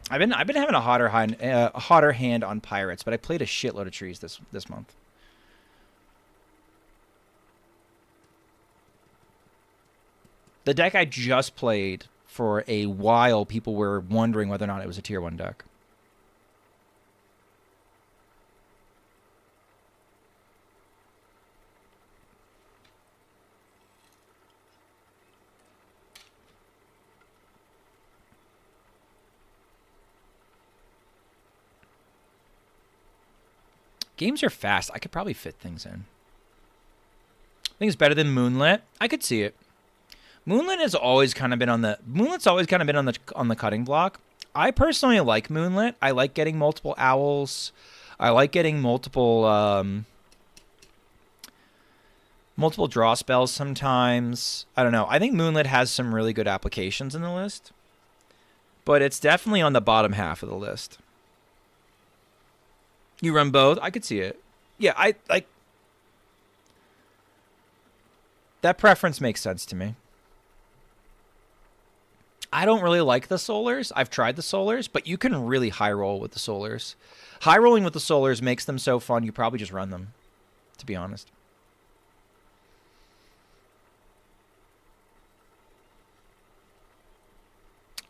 I've been having a hotter hand on Pirates, but I played a shitload of trees this month. The deck I just played for a while, people were wondering whether or not it was a tier 1 deck. Games are fast. I could probably fit things in. I think it's better than Moonlit. I could see it. Moonlit has always kind of been on the cutting block. I personally like Moonlit. I like getting multiple owls. I like getting multiple draw spells sometimes. I don't know. I think Moonlit has some really good applications in the list, but it's definitely on the bottom half of the list. You run both? I could see it. Yeah, I like that preference makes sense to me. I don't really like the Solars. I've tried the Solars, but you can really high roll with the Solars. High rolling with the Solars makes them so fun, you probably just run them, to be honest.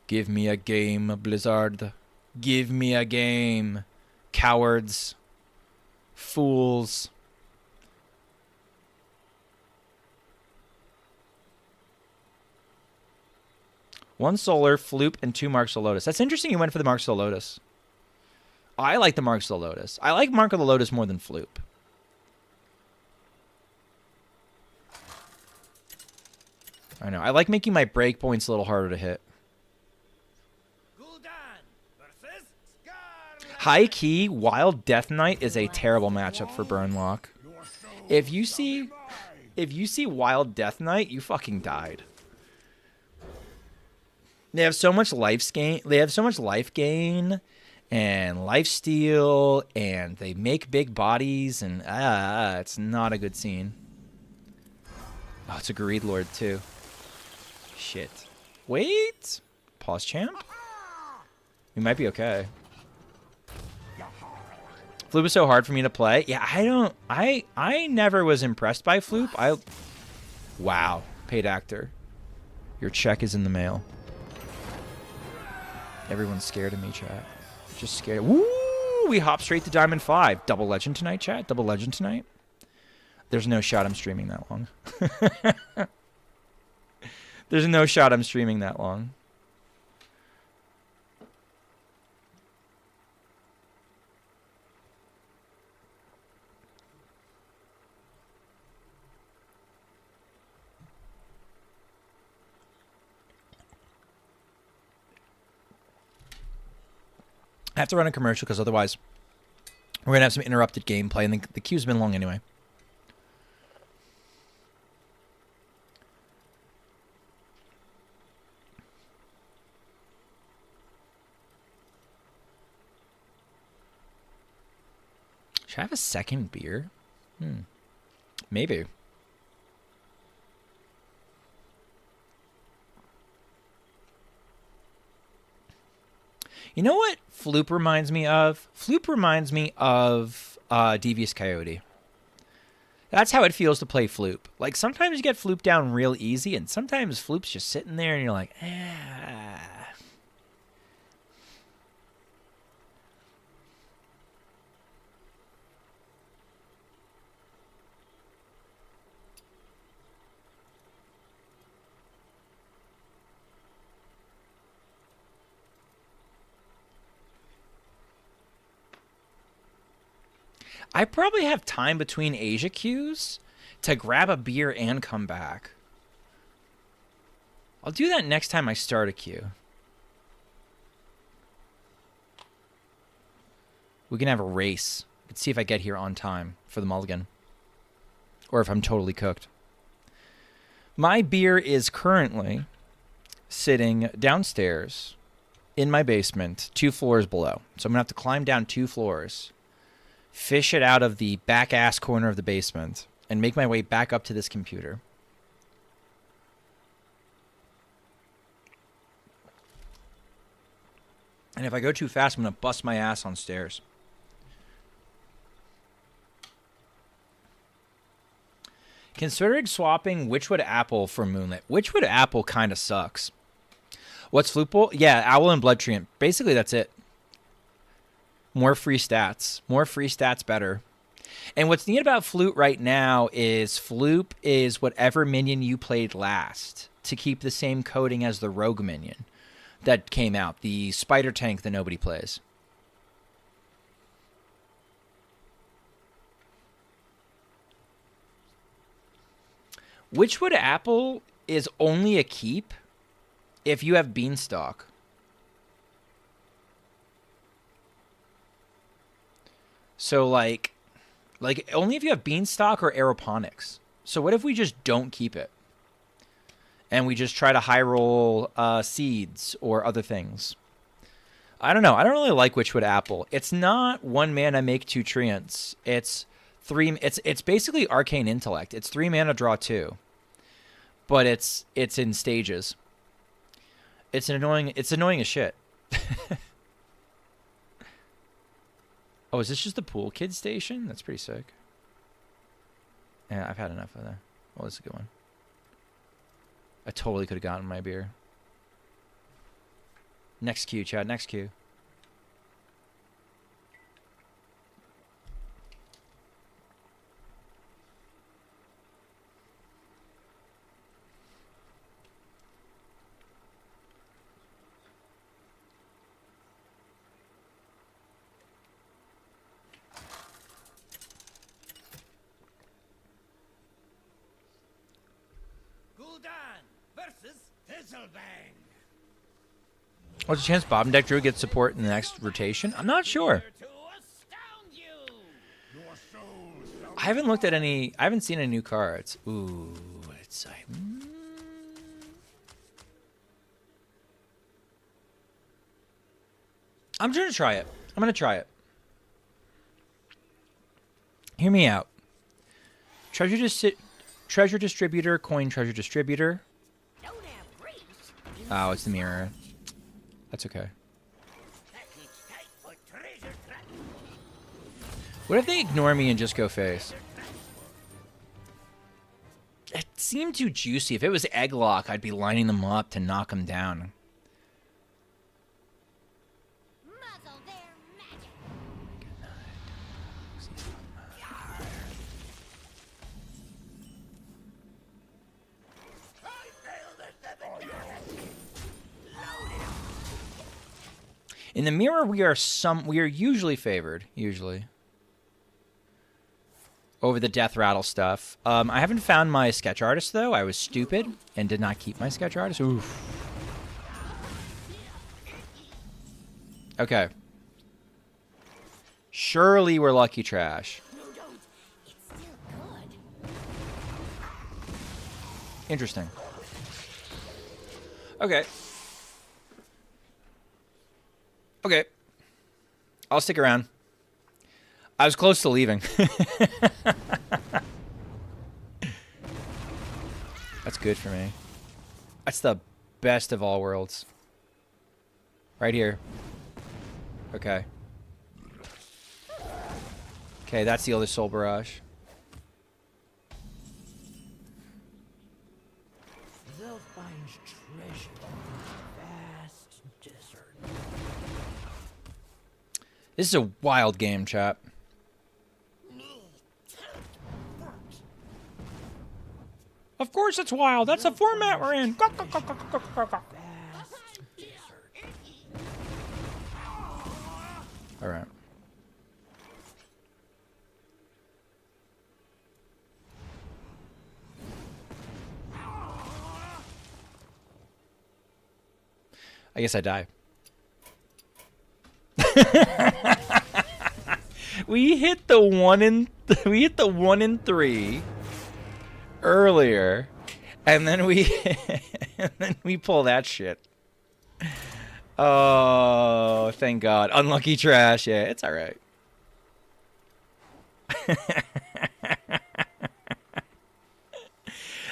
Give me a game, Blizzard. Give me a game. Cowards. Fools. One Solar, Floop, and 2 Marks of the Lotus. That's interesting you went for the Marks of the Lotus. I like the Marks of the Lotus. I like Mark of the Lotus more than Floop. I know. I like making my breakpoints a little harder to hit. High key, Wild Death Knight is a terrible matchup for Burnlock. If you see Wild Death Knight, you fucking died. They have so much life gain. They have so much life gain and lifesteal, and they make big bodies, and it's not a good scene. Oh, it's a Greed Lord too. Shit. Wait. Pause champ. We might be okay. Floop is so hard for me to play. Yeah, I never was impressed by Floop. Wow. Paid actor. Your check is in the mail. Everyone's scared of me, chat. Just scared. Woo! We hop straight to Diamond 5. Double Legend tonight, chat? Double Legend tonight? There's no shot I'm streaming that long. There's no shot I'm streaming that long. I have to run a commercial because otherwise we're going to have some interrupted gameplay, and the queue's been long anyway. Should I have a second beer? Maybe. You know what Floop reminds me of? Floop reminds me of Devious Coyote. That's how it feels to play Floop. Like, sometimes you get Floop down real easy, and sometimes Floop's just sitting there, and you're like, I probably have time between Asia queues to grab a beer and come back. I'll do that next time I start a queue. We can have a race. Let's see if I get here on time for the mulligan. Or if I'm totally cooked. My beer is currently sitting downstairs in my basement, 2 floors below. So I'm going to have to climb down 2 floors, fish it out of the back ass corner of the basement, and make my way back up to this computer. And if I go too fast, I'm going to bust my ass on stairs. Considering swapping Witchwood Apple for Moonlit. Witchwood Apple kind of sucks. What's Flute Bolt? Yeah, Owl and Blood Treant. Basically, that's it. More free stats. More free stats, better. And what's neat about Flute right now is Floop is whatever minion you played last to keep the same coding as the Rogue minion that came out. The Spider Tank that nobody plays. Witchwood Apple is only a keep if you have Beanstalk. So, like only if you have Beanstalk or Aeroponics. So what if we just don't keep it? And we just try to high roll seeds or other things? I don't know. I don't really like Witchwood Apple. It's not 1 mana make 2 treants. It's 3. It's basically Arcane Intellect. It's 3 mana draw 2. But it's in stages. It's annoying as shit. Oh, is this just the Pool Kid station? That's pretty sick. Yeah, I've had enough of that. Oh, this is a good one. I totally could have gotten my beer. Next queue, Chad. Next queue. What's the chance Bob and Deck Drew gets support in the next rotation? I'm not sure. I haven't looked at any. I haven't seen any new cards. Ooh, it's like. I'm going to try it. I'm going to try it. Hear me out. Treasure Distributor, Coin Treasure Distributor. Oh, it's the mirror. That's okay. What if they ignore me and just go face? It seemed too juicy. If it was Egglock, I'd be lining them up to knock them down. In the mirror, we are usually favored, over the Death Rattle stuff. I haven't found my sketch artist though. I was stupid and did not keep my sketch artist. Oof. Okay. Surely we're lucky trash. Interesting. Okay. Okay. I'll stick around. I was close to leaving. That's good for me. That's the best of all worlds. Right here. Okay. Okay, that's the other Soul Barrage. They'll find treasure in a vast desert. This is a wild game, chap. Of course it's wild. That's the format we're in. All right. I guess I die. We hit the 1 in 3 earlier, and then we pull that shit. Oh, thank God. Unlucky trash. Yeah, it's all right.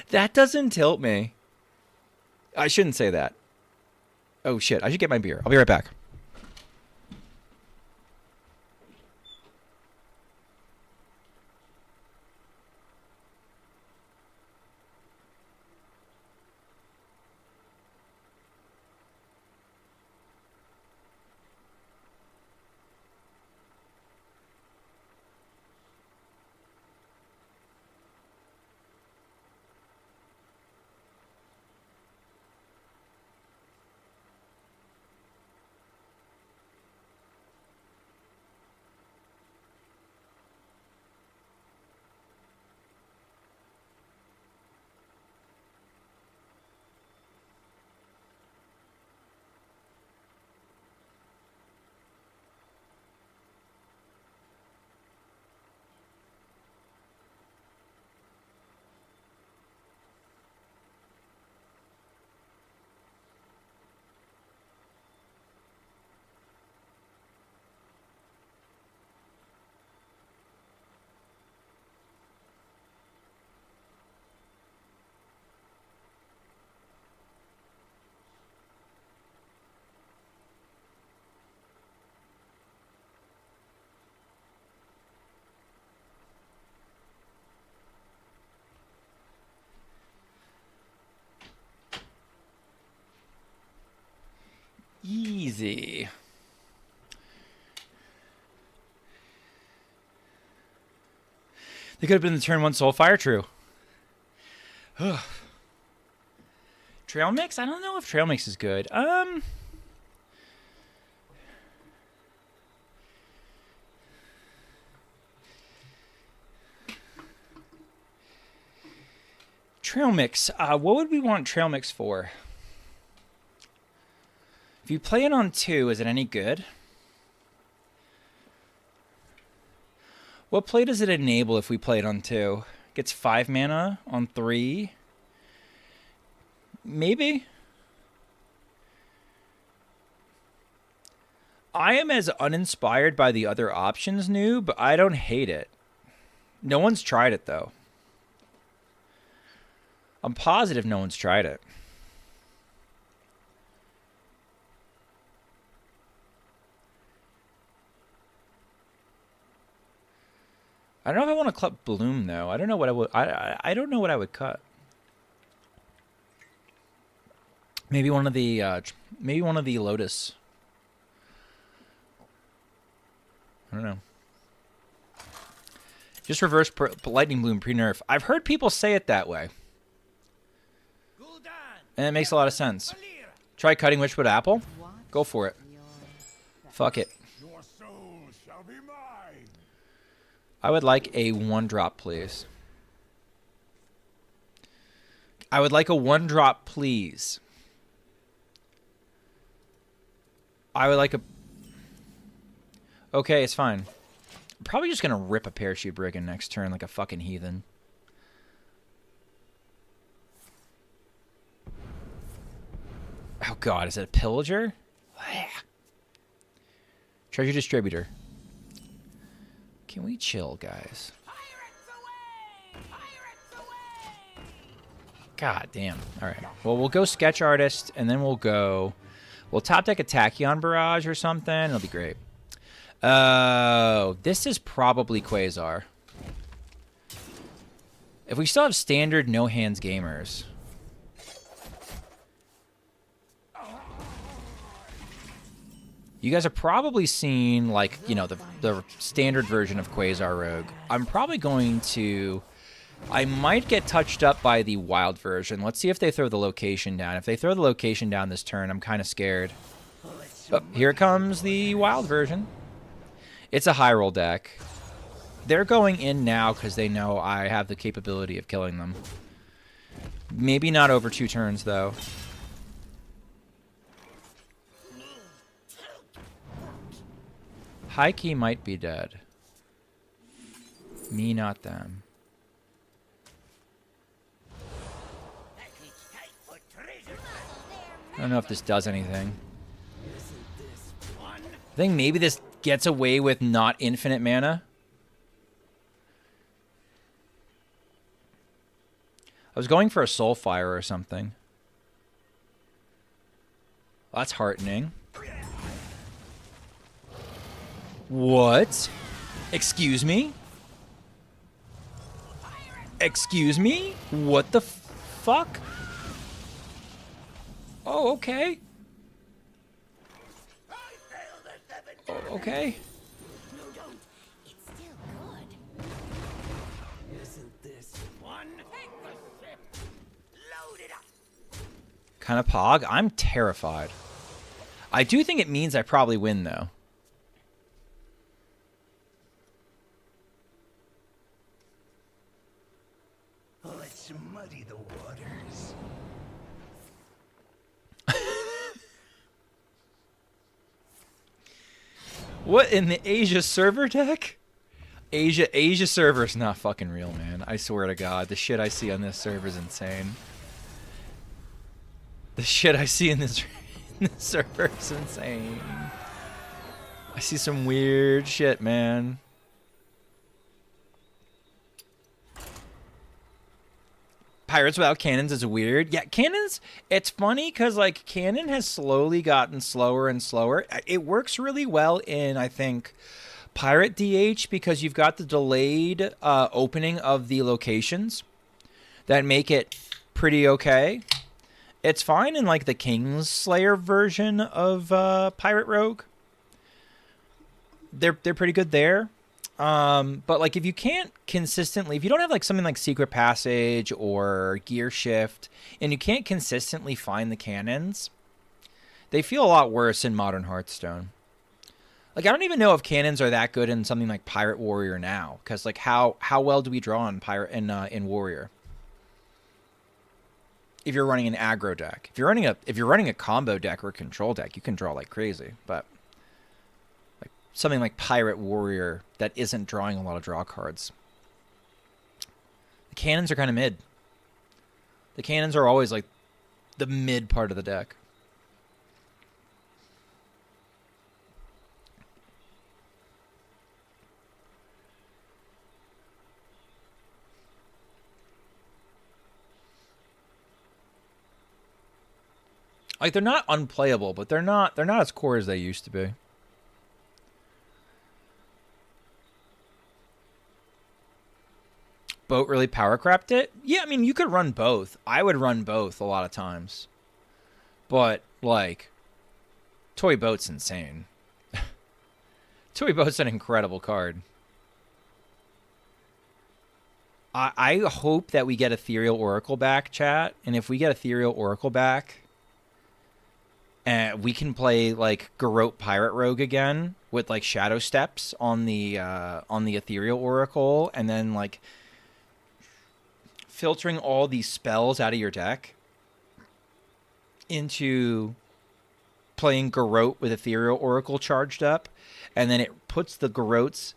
That doesn't tilt me. I shouldn't say that. Oh shit, I should get my beer. I'll be right back. Easy. They could have been the turn 1 Soulfire, true. Trail Mix? I don't know if Trail Mix is good. Trail Mix. What would we want Trail Mix for? If you play it on 2, is it any good? What play does it enable if we play it on 2? Gets 5 mana on 3? Maybe? I am as uninspired by the other options, Noob, but I don't hate it. No one's tried it, though. I'm positive no one's tried it. I don't know if I want to cut Bloom though. I don't know what I would. I don't know what I would cut. Maybe one of the Lotus. I don't know. Just reverse Lightning Bloom pre-nerf. I've heard people say it that way, and it makes a lot of sense. Try cutting Witchwood Apple. Go for it. Fuck it. Your soul shall be mine. I would like a 1-drop, please. I would like a 1-drop, please. I would like a... Okay, it's fine. I'm probably just going to rip a Parachute Brigand next turn like a fucking heathen. Oh god, is it a Pillager? Treasure Distributor. Can we chill, guys? God damn. Alright. Well, we'll go Sketch Artist, and then we'll top deck a Tachyon Barrage or something. It'll be great. Oh, this is probably Quasar. If we still have standard no hands gamers. You guys have probably seen, like, you know, the standard version of Quasar Rogue. I'm probably going to... I might get touched up by the wild version. Let's see if they throw the location down. If they throw the location down this turn, I'm kind of scared. Oh, here comes the wild version. It's a high roll deck. They're going in now because they know I have the capability of killing them. Maybe not over 2 turns, though. High key might be dead. Me, not them. I don't know if this does anything. I think maybe this gets away with not infinite mana. I was going for a Soulfire or something. That's heartening. What? Excuse me? Excuse me? What the fuck? Oh, okay. Oh, okay. No, don't. It's still good. Isn't this one? Take the ship. Load it up. Kind of pog. I'm terrified. I do think it means I probably win, though. Let's muddy the waters. What in the Asia server deck? Asia server's not fucking real, man. I swear to God, the shit I see on this server is insane. The shit I see in this server is insane. I see some weird shit, man. Pirates without cannons is weird. Yeah, cannons, it's funny because, like, cannon has slowly gotten slower and slower. It works really well in, I think, Pirate DH because you've got the delayed opening of the locations that make it pretty okay. It's fine in, like, the Kingslayer version of Pirate Rogue. They're pretty good there. But like if you can't consistently, if you don't have like something like Secret Passage or Gear Shift, and you can't consistently find the cannons, they feel a lot worse in modern Hearthstone. Like I don't even know if cannons are that good in something like Pirate Warrior now, because like how well do we draw in Pirate in Warrior? If you're running an aggro deck, if you're running a combo deck or a control deck, you can draw like crazy, but something like Pirate Warrior that isn't drawing a lot of draw cards. The cannons are kind of mid. The cannons are always like the mid part of the deck. Like they're not unplayable, but they're not as core as they used to be. Boat really power crapped it? Yeah, I mean, you could run both. I would run both a lot of times. But, like, Toy Boat's insane. Toy Boat's an incredible card. I hope that we get Ethereal Oracle back, chat. And if we get Ethereal Oracle back, we can play, like, Garrote Pirate Rogue again with, like, Shadow Steps on the Ethereal Oracle. And then, like, filtering all these spells out of your deck into playing Garrote with Ethereal Oracle charged up, and then it puts the Garrotes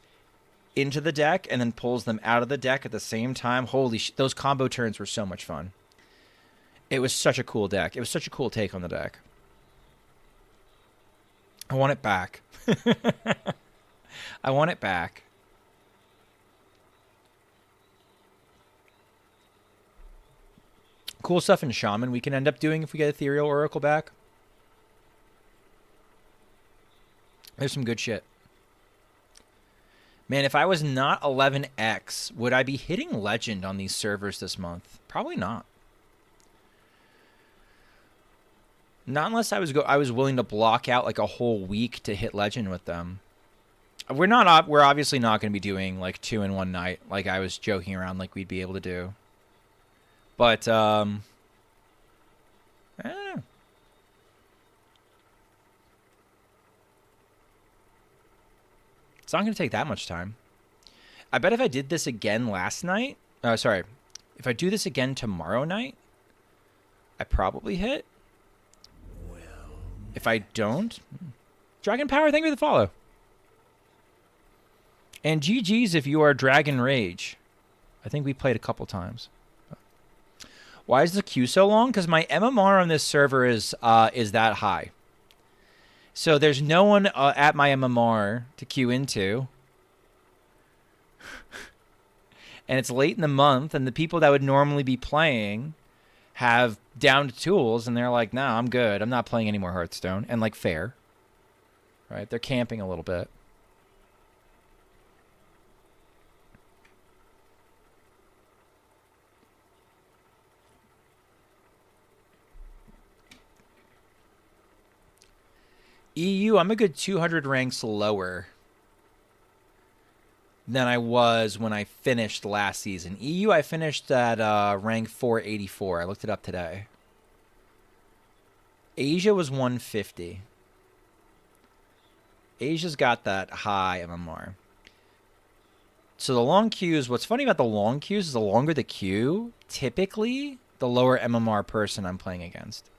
into the deck and then pulls them out of the deck at the same time. Holy shit, those combo turns were so much fun. It was such a cool deck. It was such a cool take on the deck. I want it back. I want it back. Cool stuff in Shaman we can end up doing if we get Ethereal Oracle back. There's some good shit. Man, if I was not 11x, would I be hitting Legend on these servers this month? Probably not. Not unless I was willing to block out like a whole week to hit Legend with them. We're obviously not going to be doing like 2 in one night like I was joking around like we'd be able to do. But, I don't know. It's not going to take that much time. I bet if I did this again last night... sorry. If I do this again tomorrow night, I probably hit. If I don't... Dragon Power, thank you for the follow. And GG's if you are Dragon Rage. I think we played a couple times. Why is the queue so long? Because my MMR on this server is that high. So there's no one at my MMR to queue into. And it's late in the month, and the people that would normally be playing have downed tools, and they're like, nah, I'm good. I'm not playing any more Hearthstone. And, like, fair. Right? They're camping a little bit. EU, I'm a good 200 ranks lower than I was when I finished last season. EU, I finished at rank 484. I looked it up today. Asia was 150. Asia's got that high MMR. So the long queues, what's funny about the long queues is the longer the queue, typically the lower MMR person I'm playing against.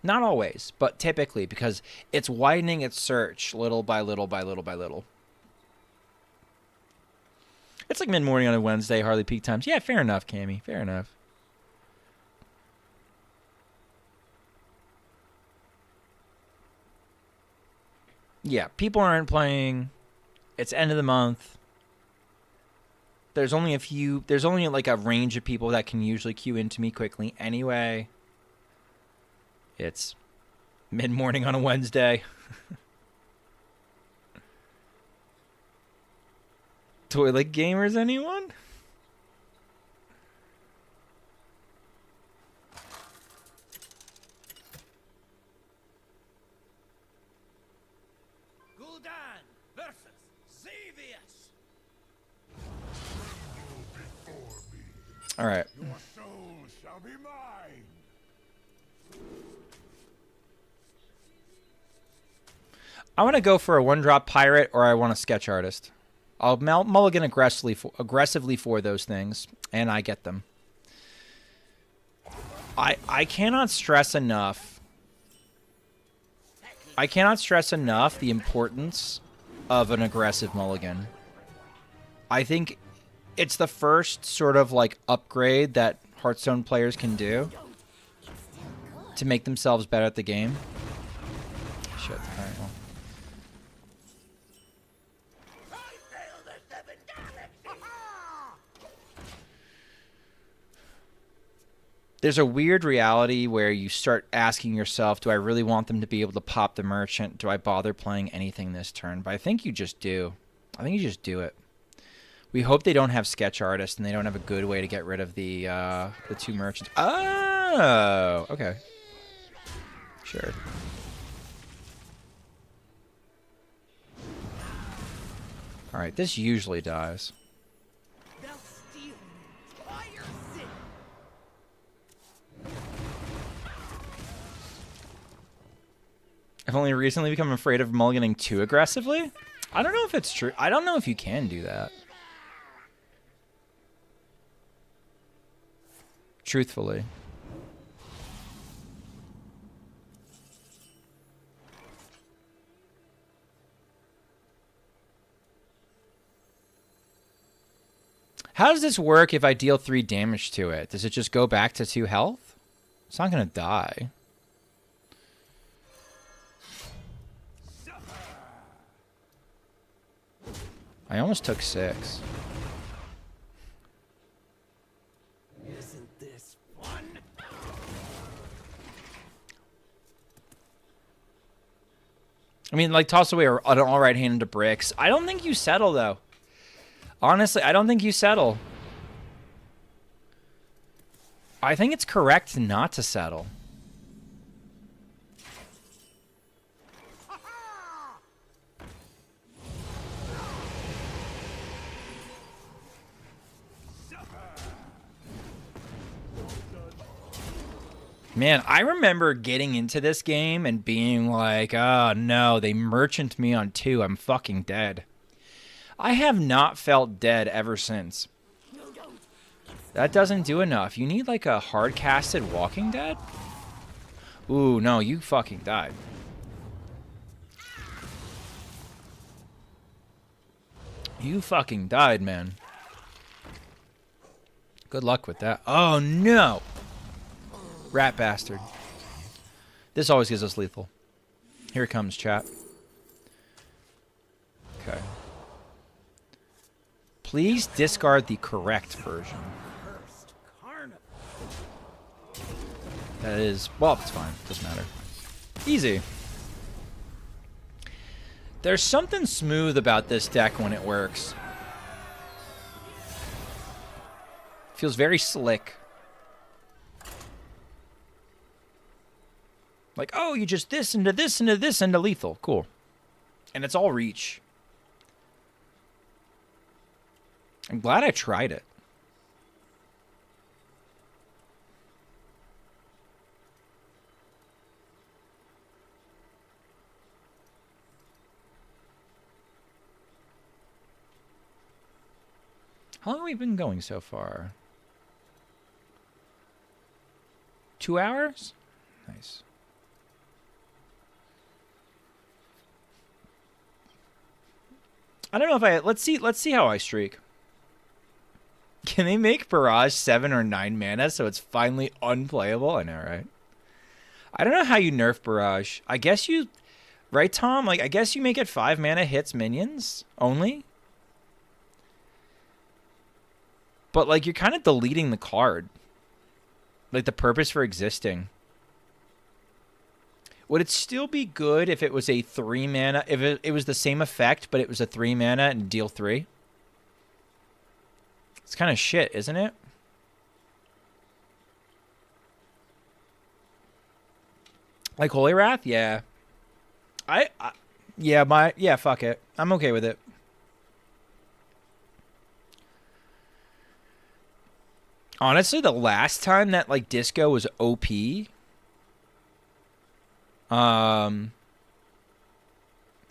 Not always, but typically, because it's widening its search little by little by little by little. It's like mid-morning on a Wednesday, hardly peak times. Yeah, fair enough, Cammy. Fair enough. Yeah, people aren't playing. It's end of the month. There's only like a range of people that can usually queue into me quickly anyway. It's mid-morning on a Wednesday. Toilet gamers, anyone? Gul'dan versus Xavius. All right. Your soul shall be mine. I want to go for a one-drop pirate, or I want a sketch artist. I'll mulligan aggressively for those things, and I get them. I cannot stress enough. I cannot stress enough the importance of an aggressive mulligan. I think it's the first sort of like upgrade that Hearthstone players can do to make themselves better at the game. Shit. All right, well. There's a weird reality where you start asking yourself, do I really want them to be able to pop the merchant? Do I bother playing anything this turn? But I think you just do. I think you just do it. We hope they don't have sketch artists and they don't have a good way to get rid of the two merchants. Oh, okay. Sure. All right, this usually dies. Thou steel fire sin. I've only recently become afraid of mulliganing too aggressively. I don't know if it's true. I don't know if you can do that. Truthfully. How does this work if I deal 3 damage to it? Does it just go back to 2 health? It's not going to die. I almost took 6. Isn't this fun? I mean, like, toss away an all right hand into bricks. I don't think you settle, though. Honestly, I don't think you settle. I think it's correct not to settle. Man, I remember getting into this game and being like, oh no, they merchant me on 2. I'm fucking dead. I have not felt dead ever since. That doesn't do enough. You need like a hard-casted Walking Dead? Ooh, no, you fucking died. You fucking died, man. Good luck with that. Oh, no. Rat bastard. This always gives us lethal. Here it comes, chat. Okay. Please discard the correct version. That is... Well, it's fine. Doesn't matter. Easy. There's something smooth about this deck when it works. Feels very slick. Like, oh, you just this into this into this into lethal. Cool. And it's all reach. I'm glad I tried it. How long have we been going so far? 2 hours? Nice. I don't know if I... Let's see how I streak. Can they make Barrage 7 or 9 mana so it's finally unplayable? I know, right? I don't know how you nerf Barrage. I guess you... Right, Tom? Like, I guess you make it 5 mana hits minions only? But, like, you're kind of deleting the card. Like, the purpose for existing. Would it still be good if it was a 3 mana... If it was the same effect, but it was a 3 mana and deal 3? It's kind of shit, isn't it? Like Holy Wrath? Yeah. Yeah, fuck it. I'm okay with it. Honestly, the last time that, like, Disco was OP... Like,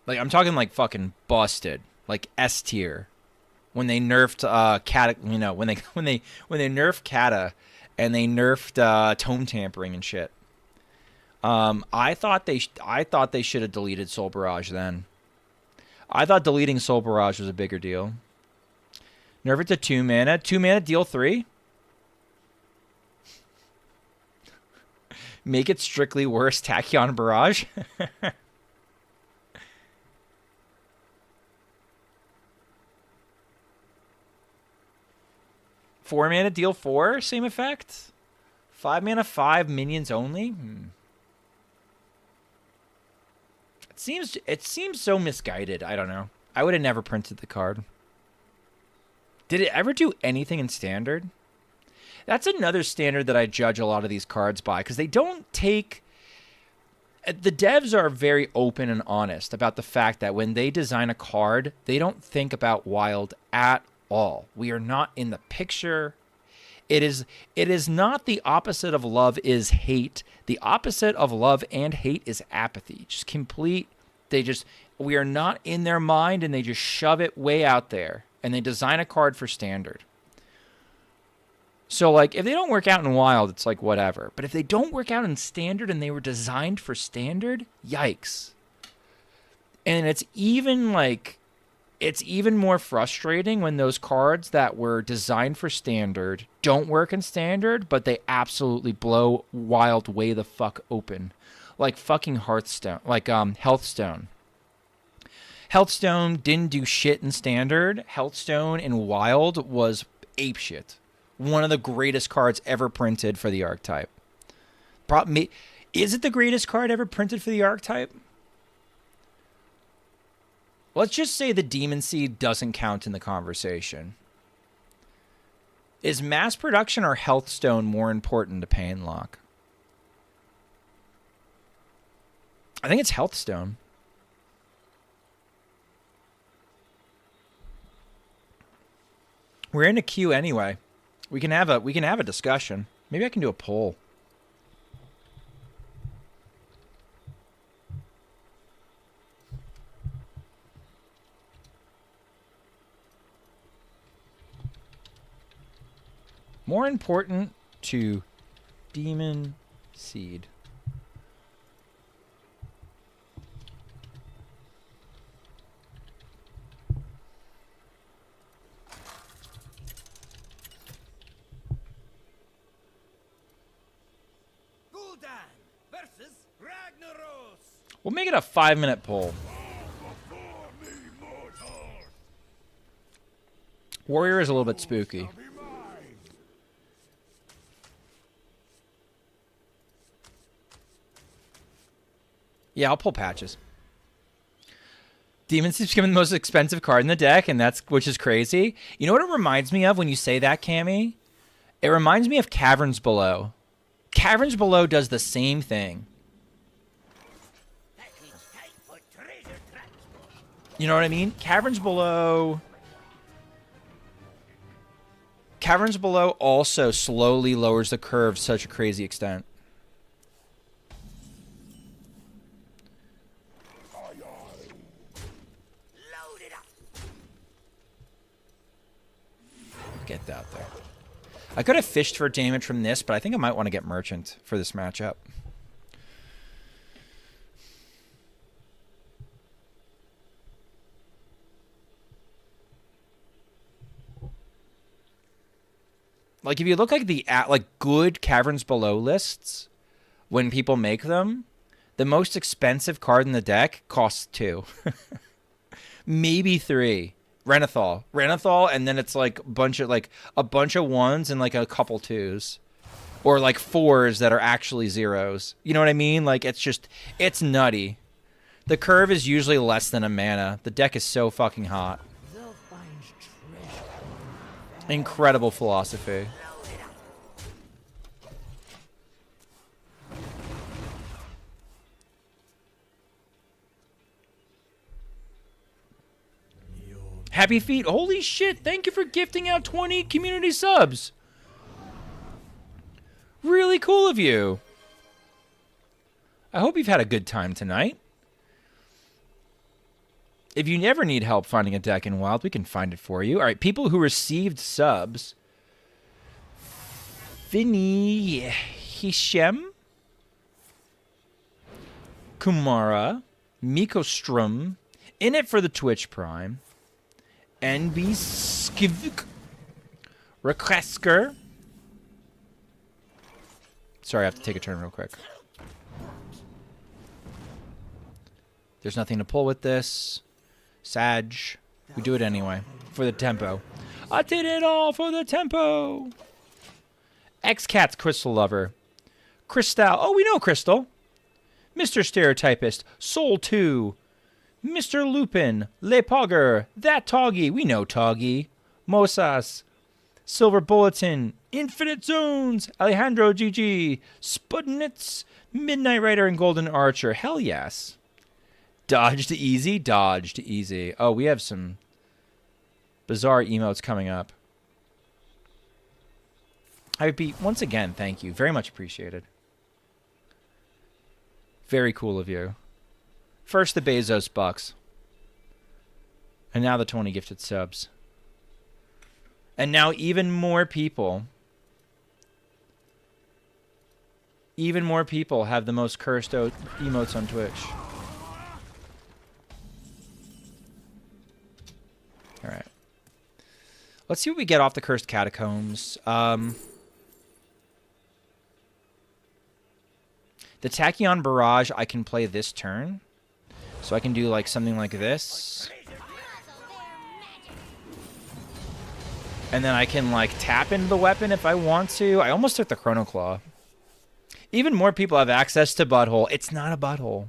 I'm talking, like, fucking busted. Like, S tier. When they nerfed, Kata... You know, when they nerfed Kata, and they nerfed, Tome Tampering and shit. I thought they should have deleted Soul Barrage then. I thought deleting Soul Barrage was a bigger deal. Nerf it to 2 mana. 2 mana, deal 3? Make it strictly worse, Tachyon Barrage? 4 mana, deal 4? Same effect? 5 mana, 5 minions only? It seems so misguided. I don't know. I would have never printed the card. Did it ever do anything in Standard? That's another standard that I judge a lot of these cards by, because they don't take... The devs are very open and honest about the fact that when they design a card, they don't think about Wild at all. We are not in the picture. It is not the opposite of love is hate. The opposite of love and hate is apathy. Just complete... We are not in their mind, and they just shove it way out there. And they design a card for Standard. So, like, if they don't work out in Wild, it's like, whatever. But if they don't work out in Standard and they were designed for Standard, yikes. And it's even more frustrating when those cards that were designed for Standard don't work in Standard, but they absolutely blow Wild way the fuck open. Like fucking Hearthstone. Like, Hearthstone. Hearthstone didn't do shit in Standard. Hearthstone in Wild was apeshit. One of the greatest cards ever printed for the archetype. Is it the greatest card ever printed for the archetype? Let's just say the Demon Seed doesn't count in the conversation. Is mass production or Hearthstone more important to Painlock? I think it's Hearthstone. We're in a queue anyway. We can have a discussion. Maybe I can do a poll. More important to Demon Seed. We'll make it a 5-minute poll. Warrior is a little bit spooky. Yeah, I'll pull patches. Demon Sleep's becoming the most expensive card in the deck, and which is crazy. You know what it reminds me of when you say that, Cammy? It reminds me of Caverns Below. Caverns Below does the same thing. You know what I mean? Caverns Below also slowly lowers the curve to such a crazy extent. Get that there. I could have fished for damage from this, but I think I might want to get Merchant for this matchup. Like, if you look like good Caverns Below lists, when people make them, the most expensive card in the deck costs 2. Maybe 3. Renathal, and then it's like a bunch of 1s and like a couple 2s. Or like 4s that are actually 0s. You know what I mean? Like, it's nutty. The curve is usually less than a mana. The deck is so fucking hot. Incredible philosophy. Happy Feet. Holy shit. Thank you for gifting out 20 community subs. Really cool of you. I hope you've had a good time tonight. If you ever need help finding a deck in Wild, we can find it for you. All right, people who received subs. Vinny Hishem. Kumara. Miko Strum. In it for the Twitch Prime. NB Skivik. Rekresker. Sorry, I have to take a turn real quick. There's nothing to pull with this. Sag. We do it anyway. For the tempo. I did it all for the tempo. X-Cat's Crystal Lover. Crystal. Oh, we know Crystal. Mr. Stereotypist. Soul 2. Mr. Lupin. Le Pogger. That Toggy. We know Toggy. Mosas. Silver Bulletin. Infinite Zones. Alejandro GG. Spudnitz. Midnight Rider and Golden Archer. Hell yes. Dodged easy. Dodged easy. Oh, we have some bizarre emotes coming up. Once again, thank you. Very much appreciated. Very cool of you. First the Bezos bucks. And now the 20 gifted subs. And now even more people have the most cursed emotes on Twitch. All right. Let's see what we get off the Cursed Catacombs. The Tachyon Barrage I can play this turn. So I can do like something like this. And then I can like tap into the weapon if I want to. I almost took the Chrono Claw. Even more people have access to Butthole. It's not a butthole.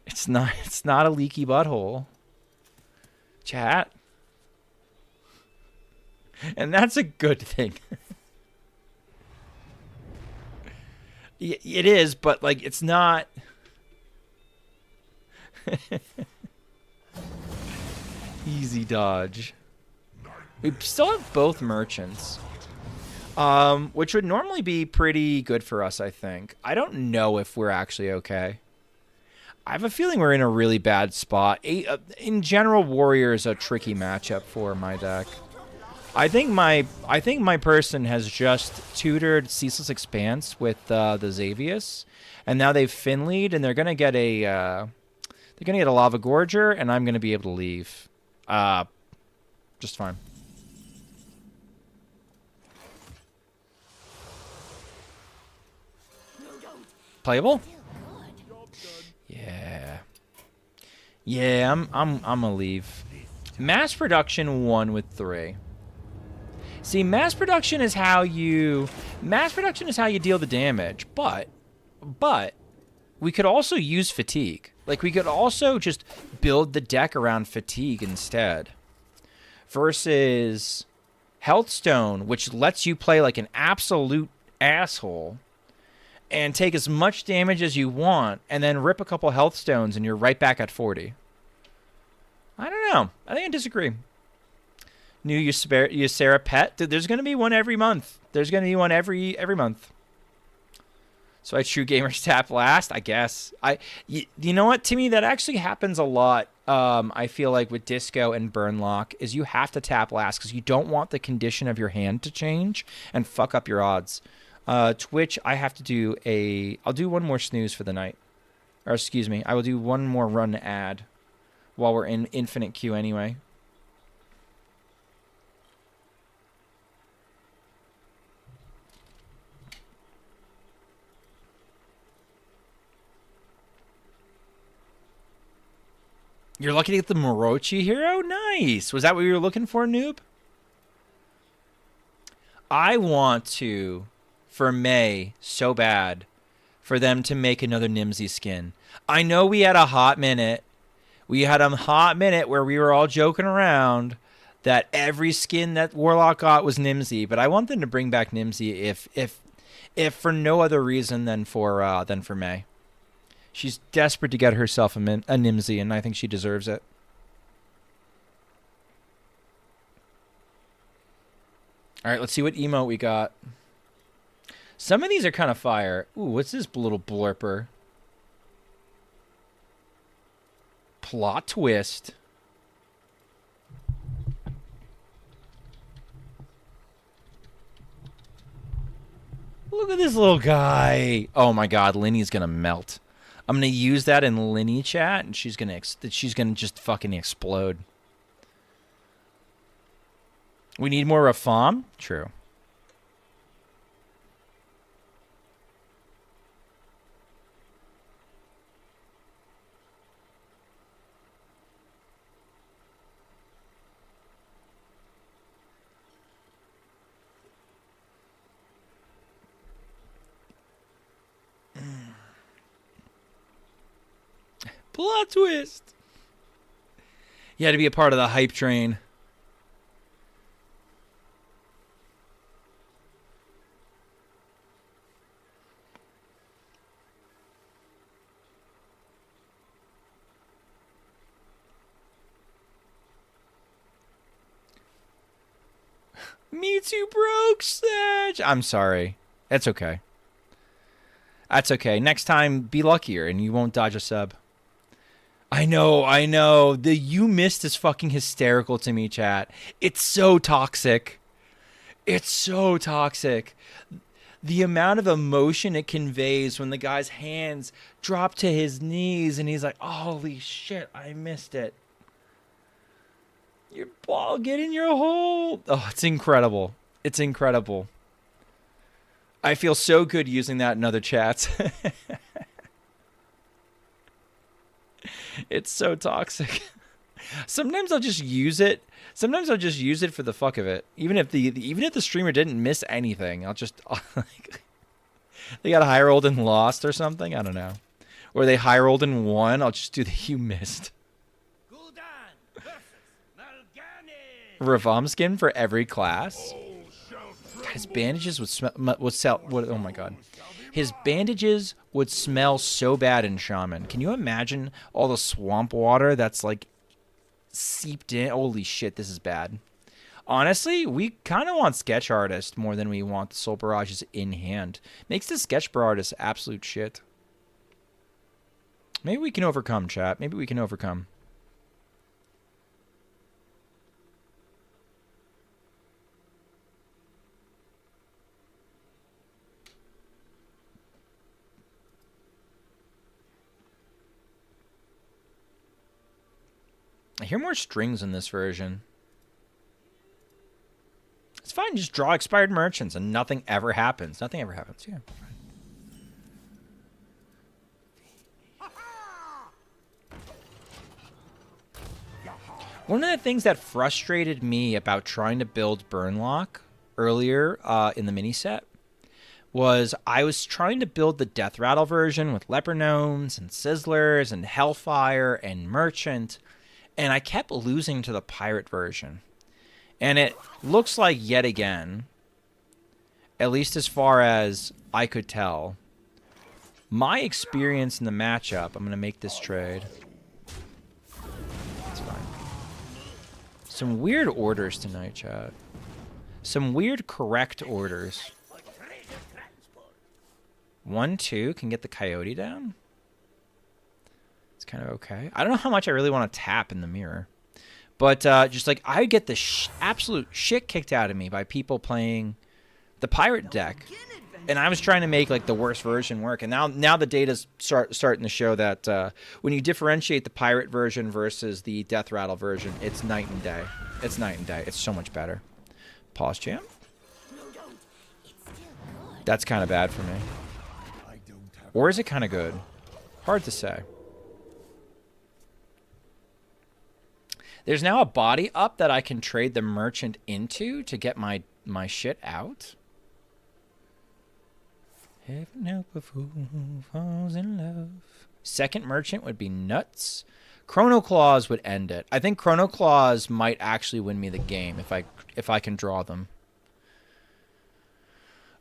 It's not a leaky butthole. Chat. And that's a good thing. It is, but like it's not. Easy dodge. We still have both merchants. Which would normally be pretty good for us, I think. I don't know if we're actually okay. I have a feeling we're in a really bad spot. In general, Warrior is a tricky matchup for my deck. I think my person has just tutored Ceaseless Expanse with the Xavius, and now they've Finlead, and they're gonna get a Lava Gorger, and I'm gonna be able to leave. Just fine. No, don't. Playable? Still good. Yeah. Yeah, I'm gonna leave. Mass production 1 with 3. See, mass production is how you deal the damage, but we could also use fatigue. Like, we could also just build the deck around fatigue instead. Versus Healthstone, which lets you play like an absolute asshole and take as much damage as you want and then rip a couple Healthstones and you're right back at 40. I don't know. I think I disagree. New Ysera pet? Dude, there's going to be one every month. There's going to be one every month. So I true gamers tap last, I guess. You know what, Timmy? That actually happens a lot. I feel like with Disco and Burnlock is you have to tap last because you don't want the condition of your hand to change and fuck up your odds. Twitch, I have to do I'll do one more snooze for the night. Or excuse me, I will do one more run ad while we're in infinite queue anyway. You're lucky to get the Morochi hero? Nice. Was that what you were looking for, noob? I want to, for May, so bad, for them to make another Nimsy skin. I know we had a hot minute. We had a hot minute where we were all joking around that every skin that Warlock got was Nimsy, but I want them to bring back Nimsy if for no other reason than for May. She's desperate to get herself a Nimsy, and I think she deserves it. All right, let's see what emote we got. Some of these are kind of fire. Ooh, what's this little blurper? Plot twist. Look at this little guy. Oh my God, Linny's gonna melt. I'm gonna use that in Linny chat, and she's gonna just fucking explode. We need more Rafam? True. Plot twist. You had to be a part of the hype train. Me too broke, Sedge. I'm sorry. That's okay. That's okay. Next time, be luckier and you won't dodge a sub. I know. The you missed is fucking hysterical to me, chat. It's so toxic. It's so toxic. The amount of emotion it conveys when the guy's hands drop to his knees and he's like, holy shit, I missed it. Your ball, get in your hole. Oh, it's incredible. It's incredible. I feel so good using that in other chats. It's so toxic. Sometimes I'll just use it. Sometimes I'll just use it for the fuck of it. Even if the streamer didn't miss anything, I'll just like, they got high rolled and lost or something. I don't know. Or they high rolled and won. I'll just do the you missed. Ravam skin for every class. His bandages would sell. Oh my God. His bandages would smell so bad in Shaman. Can you imagine all the swamp water that's like seeped in? Holy shit, this is bad. Honestly, we kind of want Sketch Artist more than we want the Soul Barrages in hand. Makes the Sketch Artist absolute shit. Maybe we can overcome, chat. Maybe we can overcome. I hear more strings in this version. It's fine, just draw expired merchants and nothing ever happens. Nothing ever happens, yeah. One of the things that frustrated me about trying to build Burnlock earlier in the mini set was I was trying to build the Death Rattle version with Leper Gnomes and Sizzlers and Hellfire and Merchant, and I kept losing to the Pirate version. And it looks like, yet again, at least as far as I could tell, my experience in the matchup, I'm going to make this trade. That's fine. Some weird orders tonight, chat. Some weird correct orders. 1-2 can get the Coyote down. It's kind of okay. I don't know how much I really want to tap in the mirror. But just like I get the absolute shit kicked out of me by people playing the Pirate deck. And I was trying to make like the worst version work. And now the data's starting to show that when you differentiate the Pirate version versus the Death Rattle version, it's night and day. It's night and day. It's so much better. Pause jam. That's kind of bad for me. Or is it kind of good? Hard to say. There's now a body up that I can trade the Merchant into to get my shit out. Heaven help a fool who falls in love. Second Merchant would be nuts. Chrono Claws would end it. I think Chrono Claws might actually win me the game if I can draw them.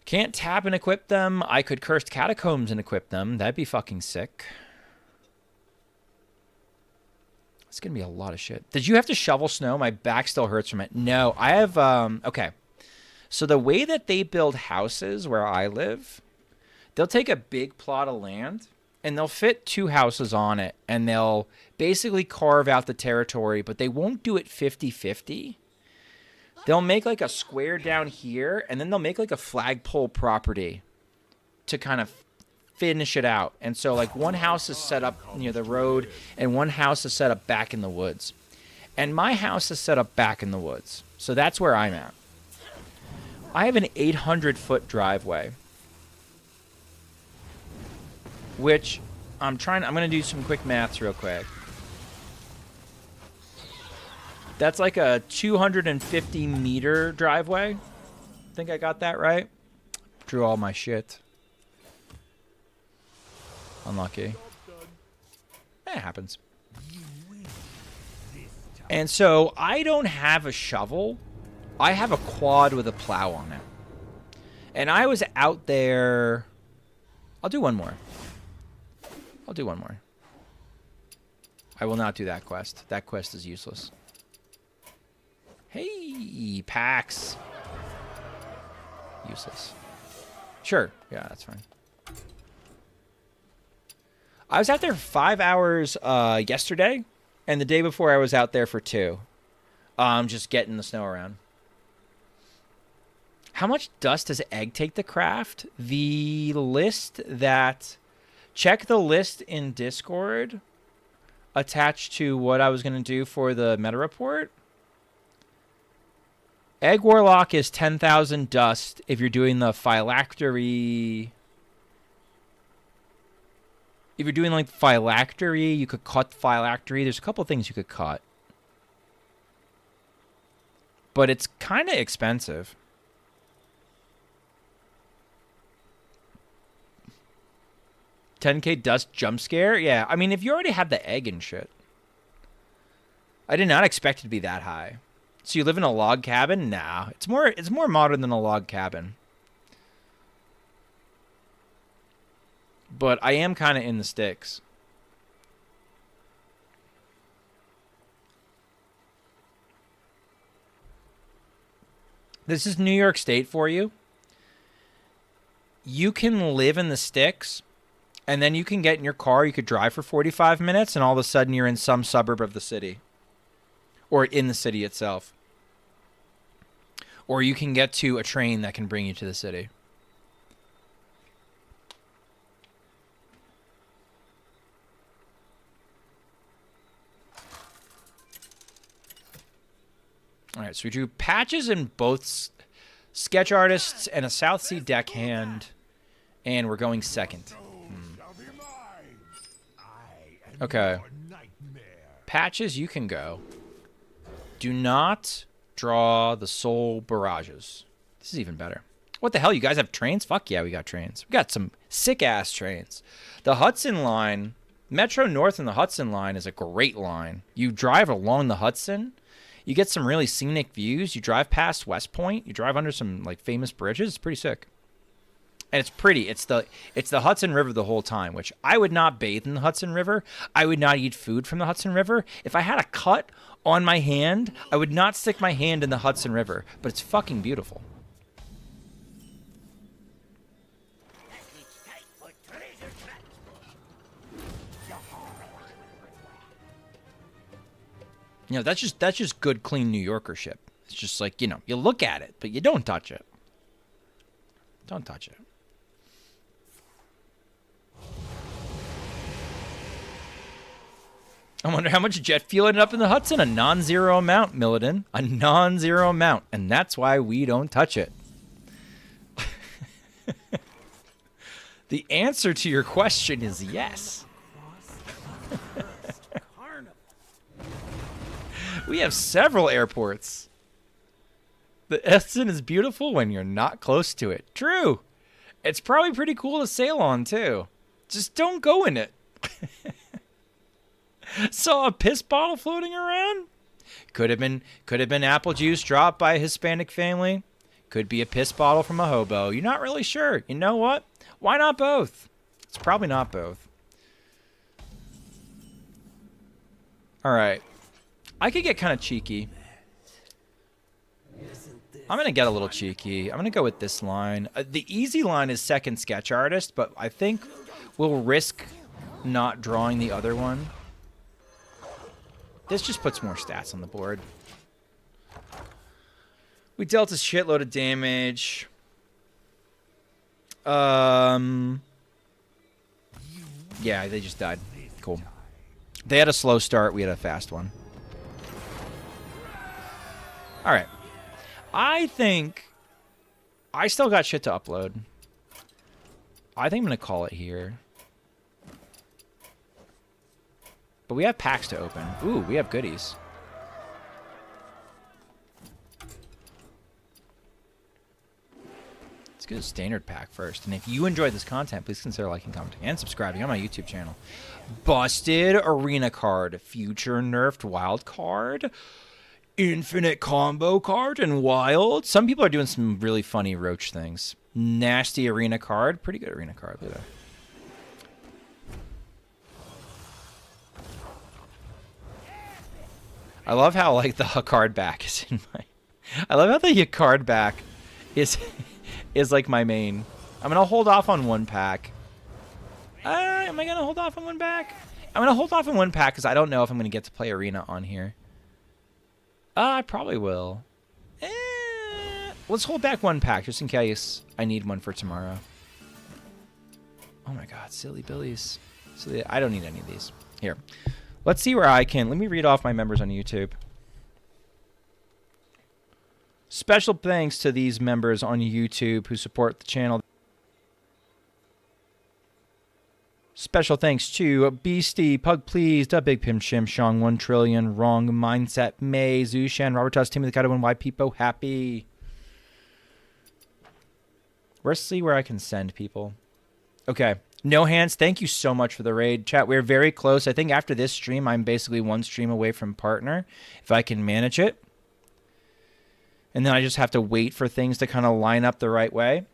Can't tap and equip them. I could Cursed Catacombs and equip them. That'd be fucking sick. It's going to be a lot of shit. Did you have to shovel snow? My back still hurts from it. No, I have... okay. So the way that they build houses where I live, they'll take a big plot of land, and they'll fit 2 houses on it, and they'll basically carve out the territory, but they won't do it 50-50. They'll make like a square down here, and then they'll make like a flagpole property to kind of finish it out. And so like one house is set up near the road, and one house is set up back in the woods. And my house is set up back in the woods. So that's where I'm at. I have an 800-foot driveway, which I'm going to do some quick maths real quick. That's like a 250-meter driveway. I think I got that right. Drew all my shit. Unlucky. It happens. And so I don't have a shovel. I have a quad with a plow on it. And I was out there... I'll do one more. I will not do that quest. That quest is useless. Hey, Pax. Useless. Sure. Yeah, that's fine. I was out there for 5 hours yesterday, and the day before I was out there for 2. Just getting the snow around. How much dust does Egg take to craft? The list that... Check the list in Discord attached to what I was going to do for the meta report. Egg Warlock is 10,000 dust if you're doing the phylactery. If you're doing like phylactery, you could cut phylactery. There's a couple things you could cut. But it's kind of expensive. $10K dust jump scare? Yeah, I mean, if you already have the egg and shit. I did not expect it to be that high. So you live in a log cabin? Nah. It's more modern than a log cabin. But I am kind of in the sticks. This is New York State for you. You can live in the sticks, and then you can get in your car, you could drive for 45 minutes, and all of a sudden you're in some suburb of the city. Or in the city itself. Or you can get to a train that can bring you to the city. All right, so we drew patches in both sketch artists and a South Sea deckhand, and we're going second. Okay. Patches, you can go. Do not draw the soul barrages. This is even better. What the hell? You guys have trains? Fuck yeah, we got trains. We got some sick-ass trains. The Hudson line, Metro North and the Hudson line is a great line. You drive along the Hudson, you get some really scenic views. You drive past West Point, you drive under some like famous bridges. It's pretty sick. And it's pretty. It's the Hudson River the whole time, which I would not bathe in the Hudson River. I would not eat food from the Hudson River. If I had a cut on my hand, I would not stick my hand in the Hudson River. But it's fucking beautiful. You know, that's just good, clean New Yorkership. It's just like, you know, you look at it, but you don't touch it. Don't touch it. I wonder how much jet fuel ended up in the Hudson. A non-zero amount, Milladin. A non-zero amount. And that's why we don't touch it. The answer to your question is yes. We have several airports. The Hudson is beautiful when you're not close to it. True. It's probably pretty cool to sail on, too. Just don't go in it. Saw a piss bottle floating around? Could have been apple juice dropped by a Hispanic family. Could be a piss bottle from a hobo. You're not really sure. You know what? Why not both? It's probably not both. All right. I could get kind of cheeky. I'm going to get a little cheeky. I'm going to go with this line. The easy line is second sketch artist, but I think we'll risk not drawing the other one. This just puts more stats on the board. We dealt a shitload of damage. Yeah, they just died. Cool. They had a slow start. We had a fast one. All right. I think I still got shit to upload. I think I'm going to call it here. But we have packs to open. Ooh, we have goodies. Let's get a standard pack first. And if you enjoyed this content, please consider liking, commenting, and subscribing on my YouTube channel. Busted Arena card. Future nerfed wild card. Infinite combo card and wild. Some people are doing some really funny roach things. Nasty arena card. Pretty good arena card. Look at that. I love how like the card back is in my. I love how the card back is like my main. I'm gonna hold off on one pack. Am I gonna hold off on one pack? I'm gonna hold off on one pack because I don't know if I'm gonna get to play arena on here. I probably will. Let's hold back one pack just in case I need one for tomorrow. Oh my god, silly billies. Silly, I don't need any of these. Here. Let's see where I can. Let me read off my members on YouTube. Special thanks to these members on YouTube who support the channel. Special thanks to Beastie, Pug Please, Da Big Pim Chim, Shong 1 Trillion, Wrong Mindset, May, Zushan, Robert Tuss, Timothy Kaido, and Why Peepo Happy. Let's see where I can send people. Okay. No Hands, thank you so much for the raid. Chat, we're very close. I think after this stream, I'm basically one stream away from partner, if I can manage it. And then I just have to wait for things to kind of line up the right way.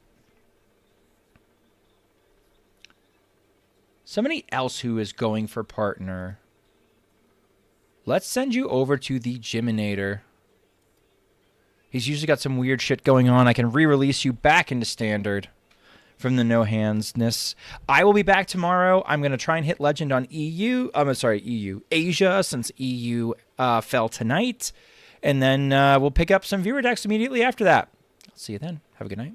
Somebody else who is going for partner. Let's send you over to the Gyminator. He's usually got some weird shit going on. I can re-release you back into standard from the no handsness. I will be back tomorrow. I'm going to try and hit legend on EU. I'm sorry, EU. Asia, since EU fell tonight. And then we'll pick up some viewer decks immediately after that. I'll see you then. Have a good night.